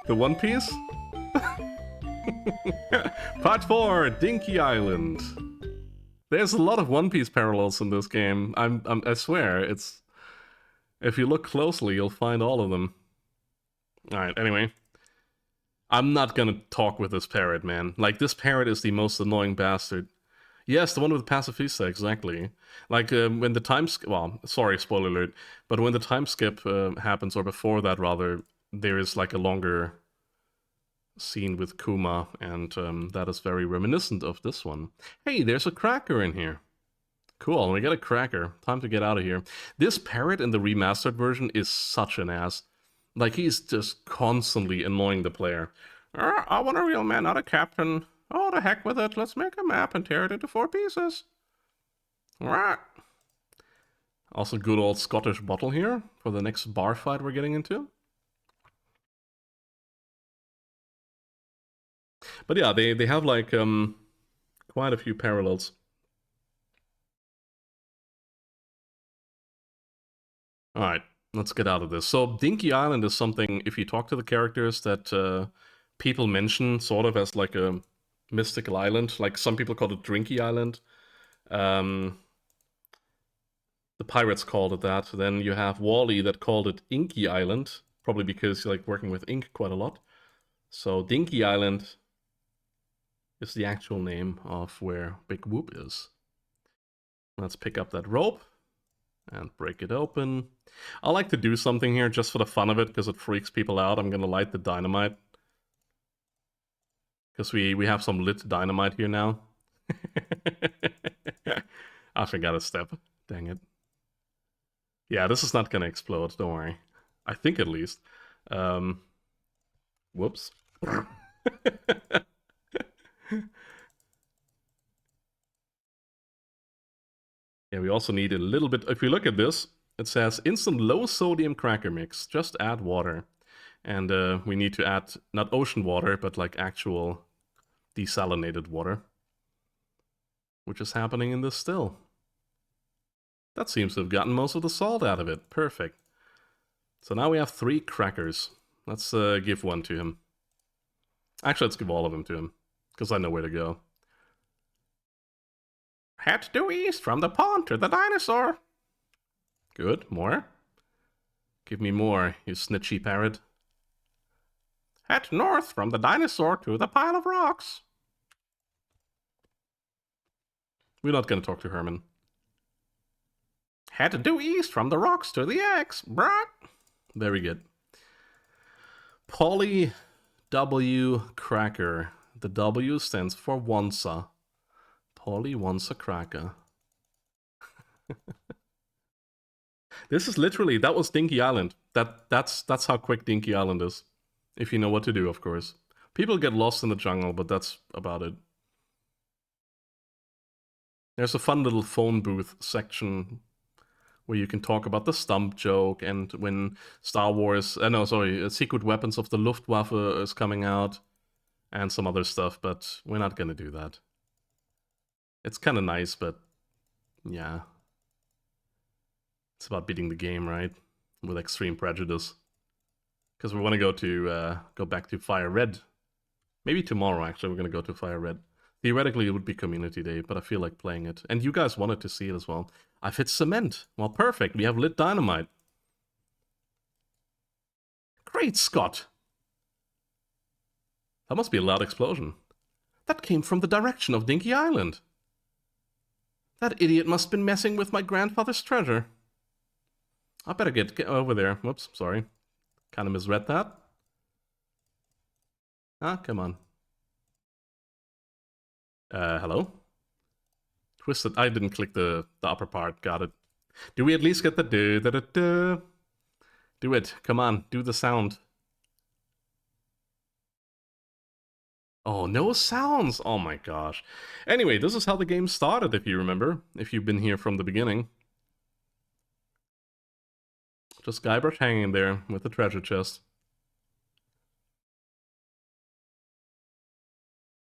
The One Piece? Part 4, Dinky Island. There's a lot of One Piece parallels in this game. I swear, it's... If you look closely, you'll find all of them. Alright, anyway. I'm not gonna talk with this parrot, man. Like, this parrot is the most annoying bastard. Yes, the one with Pacifista, exactly. Like, when the time skip... Well, sorry, spoiler alert. But when the time skip happens, or before that, rather, there is, like, a longer scene with Kuma, and that is very reminiscent of this one. Hey, there's a cracker in here. Cool, we get a cracker. Time to get out of here. This parrot in the remastered version is such an ass. Like, he's just constantly annoying the player. I want a real man, not a captain. Oh, the heck with it. Let's make a map and tear it into 4 pieces. Alright. Also, good old Scottish bottle here for the next bar fight we're getting into. But yeah, they have like quite a few parallels. Alright, let's get out of this. So, Dinky Island is something, if you talk to the characters, that people mention sort of as like a mystical island. Like, some people call it Drinky Island. The pirates called it that. Then you have Wally that called it Inky Island, probably because you like working with ink quite a lot. So, Dinky Island is the actual name of where Big Whoop is. Let's pick up that rope and break it open. I like to do something here just for the fun of it, because it freaks people out. I'm gonna light the dynamite. Because we have some lit dynamite here now. I forgot a step. Dang it. Yeah, this is not gonna explode, don't worry. I think at least. Whoops. Yeah, we also need a little bit... If you look at this, it says instant low sodium cracker mix. Just add water. And we need to add not ocean water, but like actual desalinated water. Which is happening in this still. That seems to have gotten most of the salt out of it. Perfect. So now we have 3 crackers. Let's give one to him. Actually, let's give all of them to him. Because I know where to go. Head due east from the pond to the dinosaur. Good, more. Give me more, you snitchy parrot. Head north from the dinosaur to the pile of rocks. We're not gonna talk to Herman. Head due east from the rocks to the eggs, bruh. Very good. Polly W. Cracker. The W stands for Wonsa. Polly wants a cracker. This is literally, that was Dinky Island. That's how quick Dinky Island is. If you know what to do, of course. People get lost in the jungle, but that's about it. There's a fun little phone booth section where you can talk about the stump joke and when Star Wars... Secret Weapons of the Luftwaffe is coming out and some other stuff, but we're not gonna do that. It's kind of nice, but yeah. It's about beating the game, right? With extreme prejudice. Because we want to go back to Fire Red. Maybe tomorrow, actually, we're going to go to Fire Red. Theoretically, it would be Community Day, but I feel like playing it. And you guys wanted to see it as well. I've hit cement. Well, perfect. We have lit dynamite. Great Scott! That must be a loud explosion. That came from the direction of Dinky Island. That idiot must have been messing with my grandfather's treasure. I better get over there. Whoops, sorry. Kind of misread that. Ah, come on. Hello? Twisted. I didn't click the upper part. Got it. Do we at least get the do-da-da-da? Do it. Come on. Do the sound. Oh, no sounds! Oh my gosh. Anyway, this is how the game started, if you remember. If you've been here from the beginning. Just Guybrush hanging there with the treasure chest.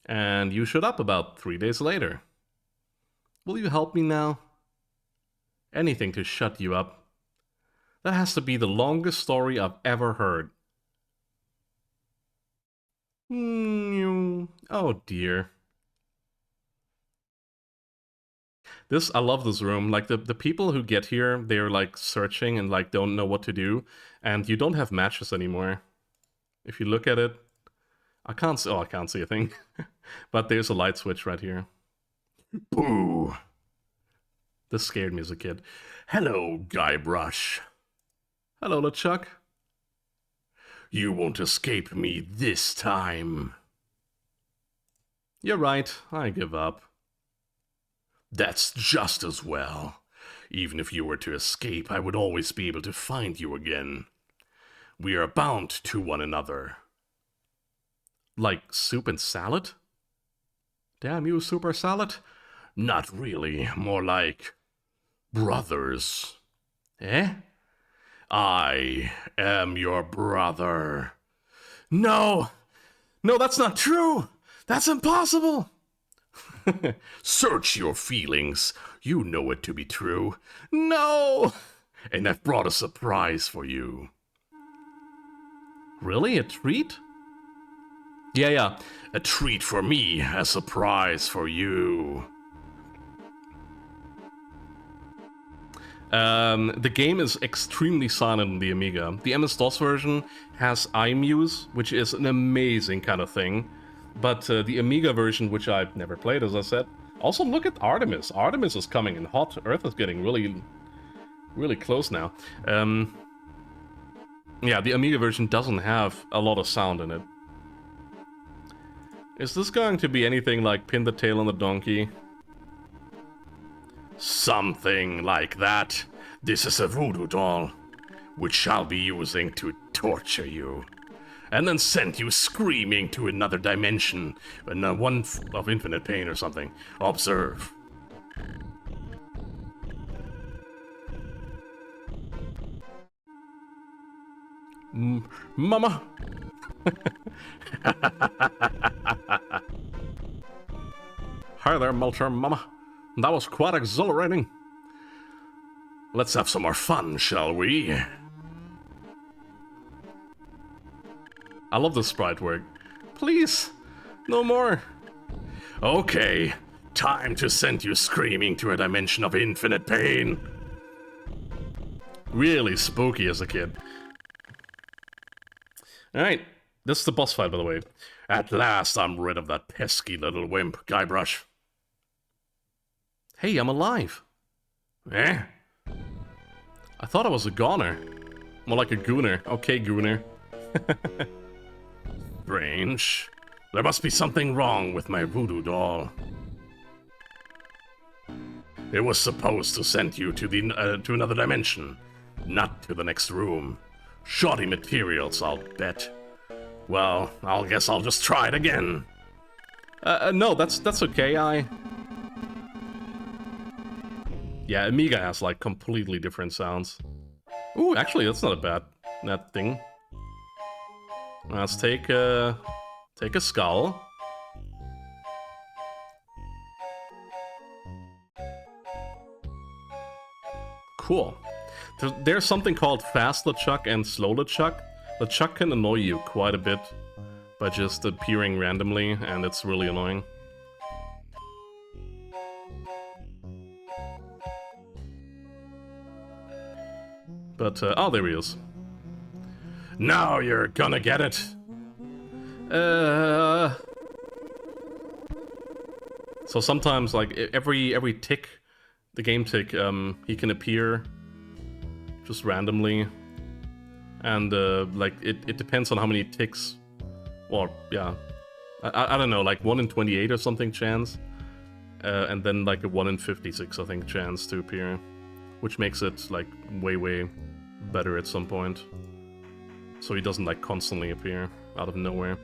And you showed up about 3 days later. Will you help me now? Anything to shut you up. That has to be the longest story I've ever heard. Oh dear. I love this room. Like, the people who get here, they're like searching and like don't know what to do. And you don't have matches anymore. If you look at it, I can't see a thing. But there's a light switch right here. Boo! This scared me as a kid. Hello, Guybrush. Hello, LeChuck. You won't escape me this time. You're right, I give up. That's just as well. Even if you were to escape, I would always be able to find you again. We are bound to one another. Like soup and salad? Damn you, super salad? Not really, more like brothers. Eh? I am your brother. No! No, that's not true! That's impossible! Search your feelings. You know it to be true. No! And I've brought a surprise for you. Really? A treat? Yeah. A treat for me, a surprise for you. The game is extremely silent on the Amiga. The MS-DOS version has iMuse, which is an amazing kind of thing. But the Amiga version, which I've never played, as I said. Also, look at Artemis. Artemis is coming in hot. Earth is getting really close now. Yeah, the Amiga version doesn't have a lot of sound in it. Is this going to be anything like Pin the Tail on the Donkey? Something like that. This is a voodoo doll, which I'll be using to torture you. And then send you screaming to another dimension, one of infinite pain or something. Observe. Mama! Hi there, Mulcher Mama. That was quite exhilarating. Let's have some more fun, shall we? I love the sprite work. Please, no more. Okay, time to send you screaming to a dimension of infinite pain. Really spooky as a kid. Alright, this is the boss fight, by the way. At last, I'm rid of that pesky little wimp, Guybrush. Hey, I'm alive. Eh? I thought I was a goner. More like a gooner. Okay, gooner. Strange. There must be something wrong with my voodoo doll. It was supposed to send you to another dimension, not to the next room. Shoddy materials, I'll bet. Well, I'll guess I'll just try it again. No, that's okay, Yeah, Amiga has, like, completely different sounds. Ooh, actually, that's not a bad thing. Let's take a skull. Cool. There's something called fast LeChuck and slow LeChuck. LeChuck can annoy you quite a bit by just appearing randomly, and it's really annoying. But, oh, there he is. Now you're gonna get it! So sometimes, like, every tick, the game tick, he can appear just randomly. And, like, it depends on how many ticks. Well, yeah. I don't know, like 1 in 28 or something chance. And then, like, a 1 in 56, I think, chance to appear. Which makes it, like, way better at some point. So he doesn't, like, constantly appear out of nowhere.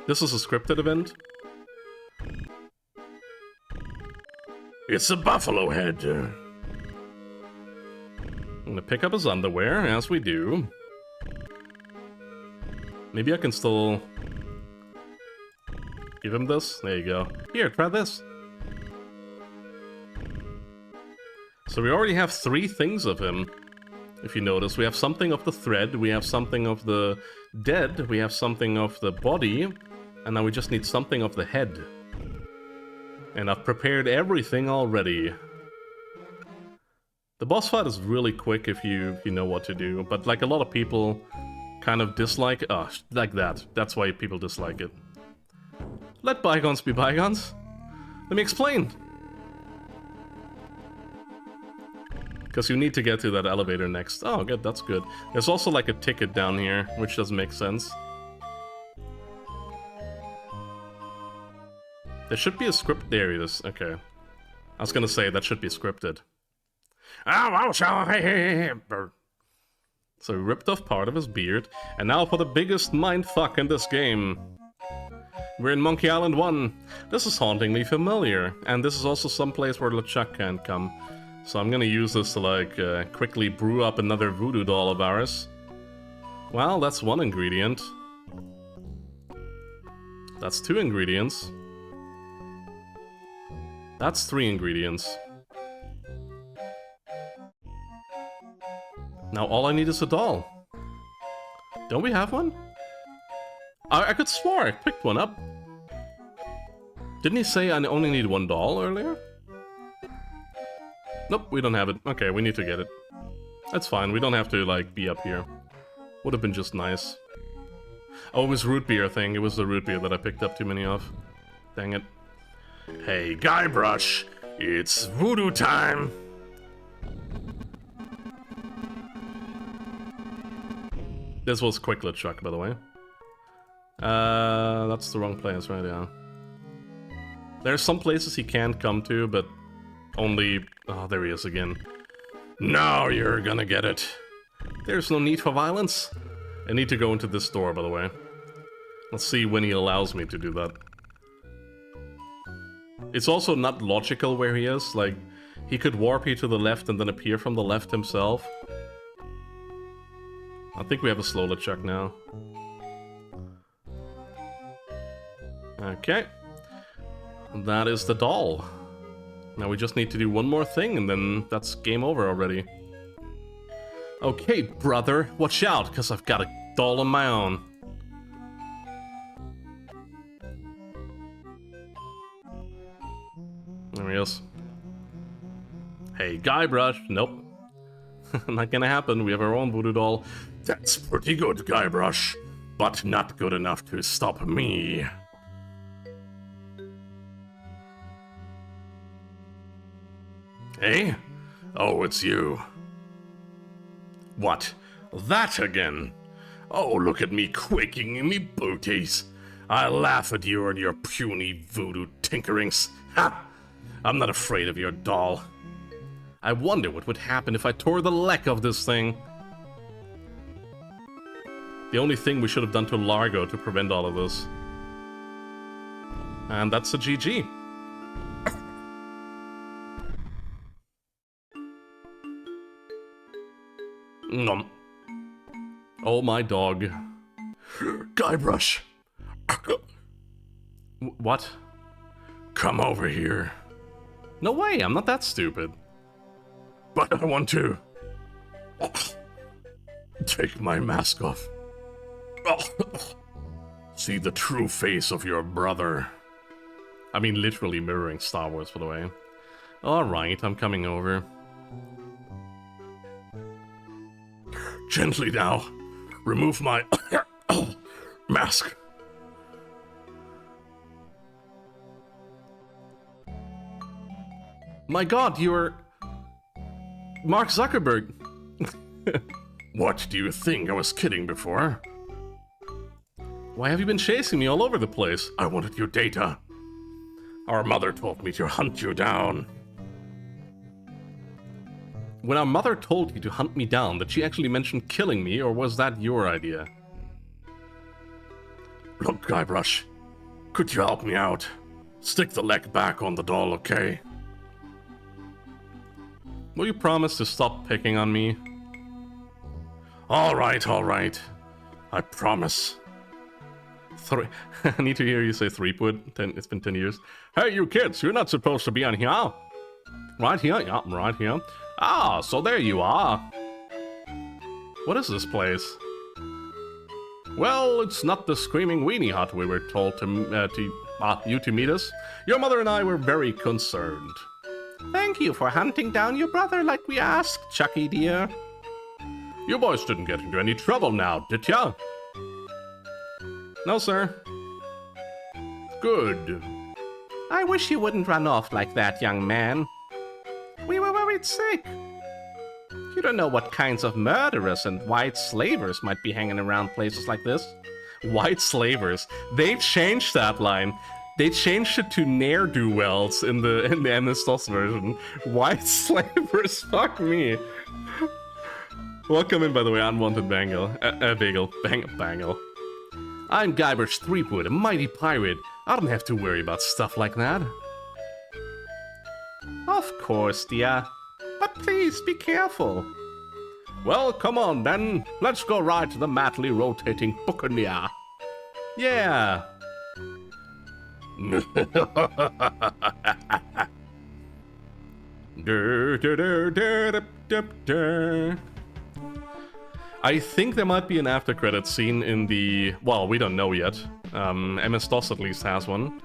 This is a scripted event. It's a buffalo head. I'm gonna pick up his underwear, as we do. Maybe I can still give him this? There you go. Here, try this. So we already have 3 things of him. If you notice, we have something of the thread, we have something of the dead, we have something of the body, and now we just need something of the head. And I've prepared everything already. The boss fight is really quick if you know what to do, but like a lot of people kind of dislike like that. That's why people dislike it. Let bygones be bygones. Let me explain. Because you need to get to that elevator next. Oh, good, that's good. There's also like a ticket down here, which doesn't make sense. There should be a script. There it is. Okay. I was gonna say, that should be scripted. So he ripped off part of his beard, and now for the biggest mindfuck in this game. We're in Monkey Island 1. This is hauntingly familiar, and this is also some place where LeChuck can't come. So I'm gonna use this to, like, quickly brew up another voodoo doll of ours. Well, that's one ingredient. That's 2 ingredients. That's 3 ingredients. Now all I need is a doll. Don't we have one? I could swear I picked one up. Didn't he say I only need 1 doll earlier? Nope, we don't have it. Okay, we need to get it. That's fine, we don't have to, like, be up here. Would have been just nice. Oh, it was root beer thing. It was the root beer that I picked up too many of. Dang it. Hey, Guybrush! It's voodoo time! This was quick LeChuck, by the way. That's the wrong place, right? Yeah. There's some places he can't come to, but only... Oh, there he is again. Now you're gonna get it. There's no need for violence. I need to go into this door, by the way. Let's see when he allows me to do that. It's also not logical where he is. Like, he could warp you to the left and then appear from the left himself. I think we have a slow LeChuck now. Okay. That is the doll. Now we just need to do one more thing and then that's game over already. Okay, brother, watch out, because I've got a doll of my own. There he is. Hey, Guybrush. Nope. Not gonna happen, we have our own voodoo doll. That's pretty good, Guybrush, but not good enough to stop me. Hey? Oh, it's you. What? That again? Oh, look at me quaking in me booties. I laugh at you and your puny voodoo tinkerings. Ha! I'm not afraid of your doll. I wonder what would happen if I tore the leg of this thing. The only thing we should have done to Largo to prevent all of this. And that's a GG. Nom. Oh, my dog. Guybrush. What? Come over here. No way, I'm not that stupid. But I want to... take my mask off. See the true face of your brother. I mean, literally mirroring Star Wars, by the way. Alright, I'm coming over. Gently now. Remove my mask. My god, you're... Mark Zuckerberg. What, do you think I was kidding before? Why have you been chasing me all over the place? I wanted your data. Our mother told me to hunt you down. When our mother told you to hunt me down, did she actually mention killing me, or was that your idea? Look, Guybrush, could you help me out? Stick the leg back on the doll, okay? Will you promise to stop picking on me? Alright, alright. I promise. I need to hear you say threepwood. It's been 10 years. Hey, you kids, you're not supposed to be on here. Right here? Yeah, right here. Ah, so there you are. What is this place? Well, it's not the Screaming Weenie Hut we were told you to meet us. Your mother and I were very concerned. Thank you for hunting down your brother like we asked, Chucky dear. You boys didn't get into any trouble now, did ya? No, sir. Good. I wish you wouldn't run off like that, young man. We were worried sick. You don't know what kinds of murderers and white slavers might be hanging around places like this. White slavers. They changed that line. They changed it to ne'er-do-wells in the MS-DOS version. White slavers, fuck me. Welcome in, by the way, unwanted Bangle. Bagel. Bangle. I'm Guybrush Threepwood, a mighty pirate. I don't have to worry about stuff like that. Of course, dear. But please, be careful. Well, come on then. Let's go ride the madly rotating Buccaneer. Yeah. I think there might be an after credit scene in the... Well, we don't know yet. MS-DOS at least has one.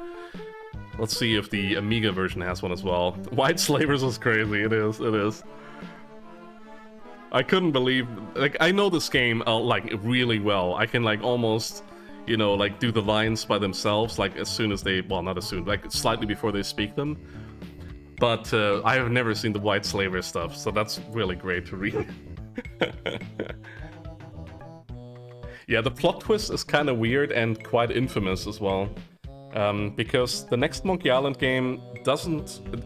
Let's see if the Amiga version has one as well. White Slavers is crazy, it is. I couldn't believe... Like, I know this game, like, really well. I can, like, almost, you know, like, do the lines by themselves, like, as soon as they... Well, not as soon, like, slightly before they speak them. But I have never seen the White Slaver stuff, so that's really great to read. Yeah, the plot twist is kind of weird and quite infamous as well. Because the next Monkey Island game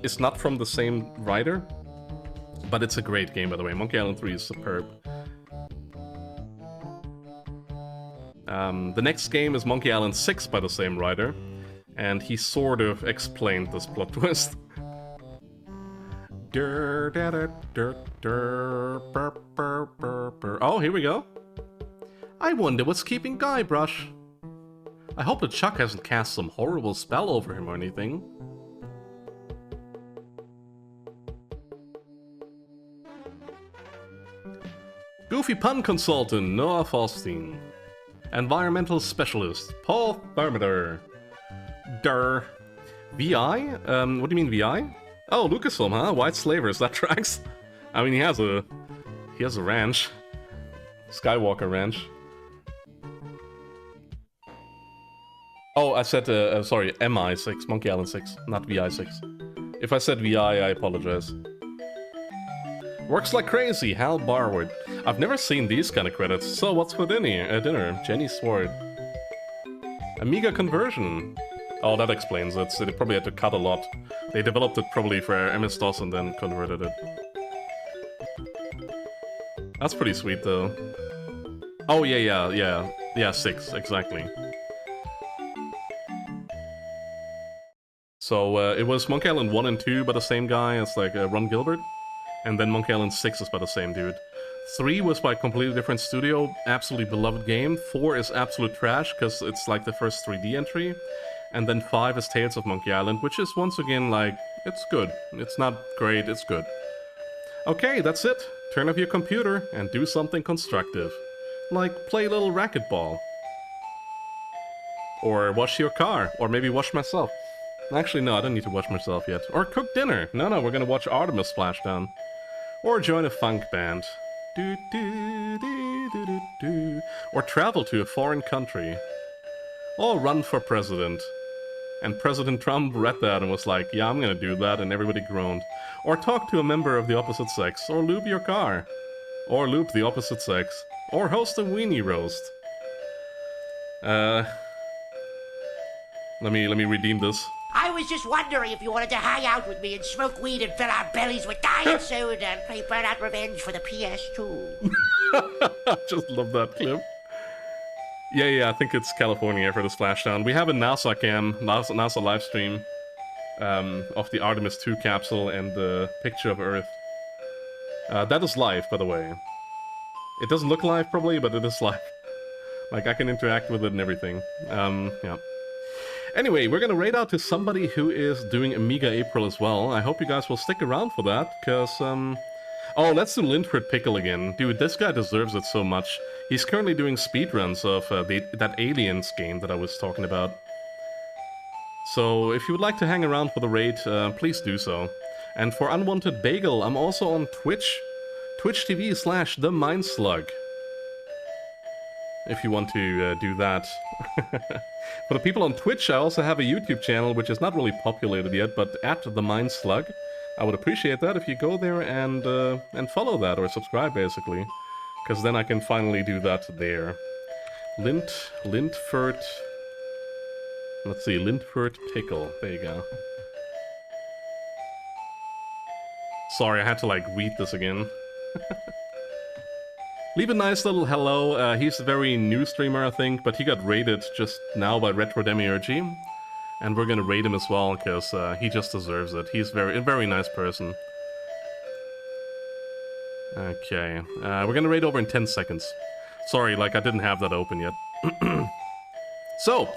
is not from the same writer. But it's a great game, by the way. Monkey Island 3 is superb. The next game is Monkey Island 6 by the same writer. And he sort of explained this plot twist. Oh, here we go. I wonder what's keeping Guybrush. I hope LeChuck hasn't cast some horrible spell over him or anything. Goofy pun consultant, Noah Falstein. Environmental specialist, Paul Thermometer. Durr. VI? What do you mean VI? Oh, Lucasfilm, huh? White Slavers, that tracks. I mean, he has a ranch. Skywalker Ranch. Oh, I said, sorry, MI6, Monkey Island 6, not VI6. If I said VI, I apologize. Works like crazy, Hal Barwood. I've never seen these kind of credits, so what's for dinner? Jenny Sword. Amiga conversion. Oh, that explains it. So they probably had to cut a lot. They developed it probably for MS-DOS and then converted it. That's pretty sweet, though. Oh, yeah, 6, exactly. So, it was Monkey Island 1 and 2 by the same guy as, like, Ron Gilbert. And then Monkey Island 6 is by the same dude. 3 was by a completely different studio, absolutely beloved game. 4 is absolute trash, because it's like the first 3D entry. And then 5 is Tales of Monkey Island, which is once again like, it's good. It's not great, it's good. Okay, that's it. Turn off your computer and do something constructive. Like play a little racquetball. Or wash your car, or maybe wash myself. Actually, no, I don't need to wash myself yet. Or cook dinner. No, we're gonna watch Artemis Splashdown. Or join a funk band. Or travel to a foreign country. Or run for president. And President Trump read that and was like, yeah, I'm gonna do that, and everybody groaned. Or talk to a member of the opposite sex. Or lube your car. Or lube the opposite sex. Or host a weenie roast. Let me redeem this. I was just wondering if you wanted to hang out with me and smoke weed and fill our bellies with diet soda and play Burnout Revenge for the PS2. I just love that clip. Yeah, I think it's California for the Splashdown. We have a NASA live stream of the Artemis 2 capsule and the picture of Earth. That is live, by the way. It doesn't look live, probably, but it is live. Like, I can interact with it and everything. Yeah. Anyway, we're gonna raid out to somebody who is doing Amiga April as well. I hope you guys will stick around for that, because, Oh, let's do Linford Pickle again. Dude, this guy deserves it so much. He's currently doing speedruns of that Aliens game that I was talking about. So, if you would like to hang around for the raid, please do so. And for Unwanted Bagel, I'm also on Twitch. Twitch.tv/TheMindSlug. If you want to do that. For the people on Twitch, I also have a YouTube channel, which is not really populated yet, but at The Mind Slug. I would appreciate that if you go there and follow that, or subscribe, basically. Because then I can finally do that there. Lintford... Let's see, Lintford Pickle. There you go. Sorry, I had to, like, read this again. Leave a nice little hello. He's a very new streamer, I think, but he got raided just now by Retro Demiurgy. And we're gonna raid him as well, because he just deserves it. He's a very nice person. Okay, we're gonna raid over in 10 seconds. Sorry, like, I didn't have that open yet. So,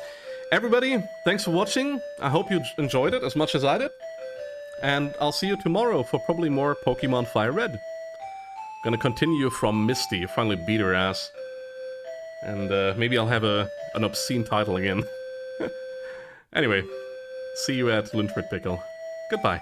everybody, thanks for watching. I hope you enjoyed it as much as I did. And I'll see you tomorrow for probably more Pokemon Fire Red. Gonna continue from Misty, finally beat her ass. And maybe I'll have an obscene title again. Anyway, see you at Lundford Pickle. Goodbye.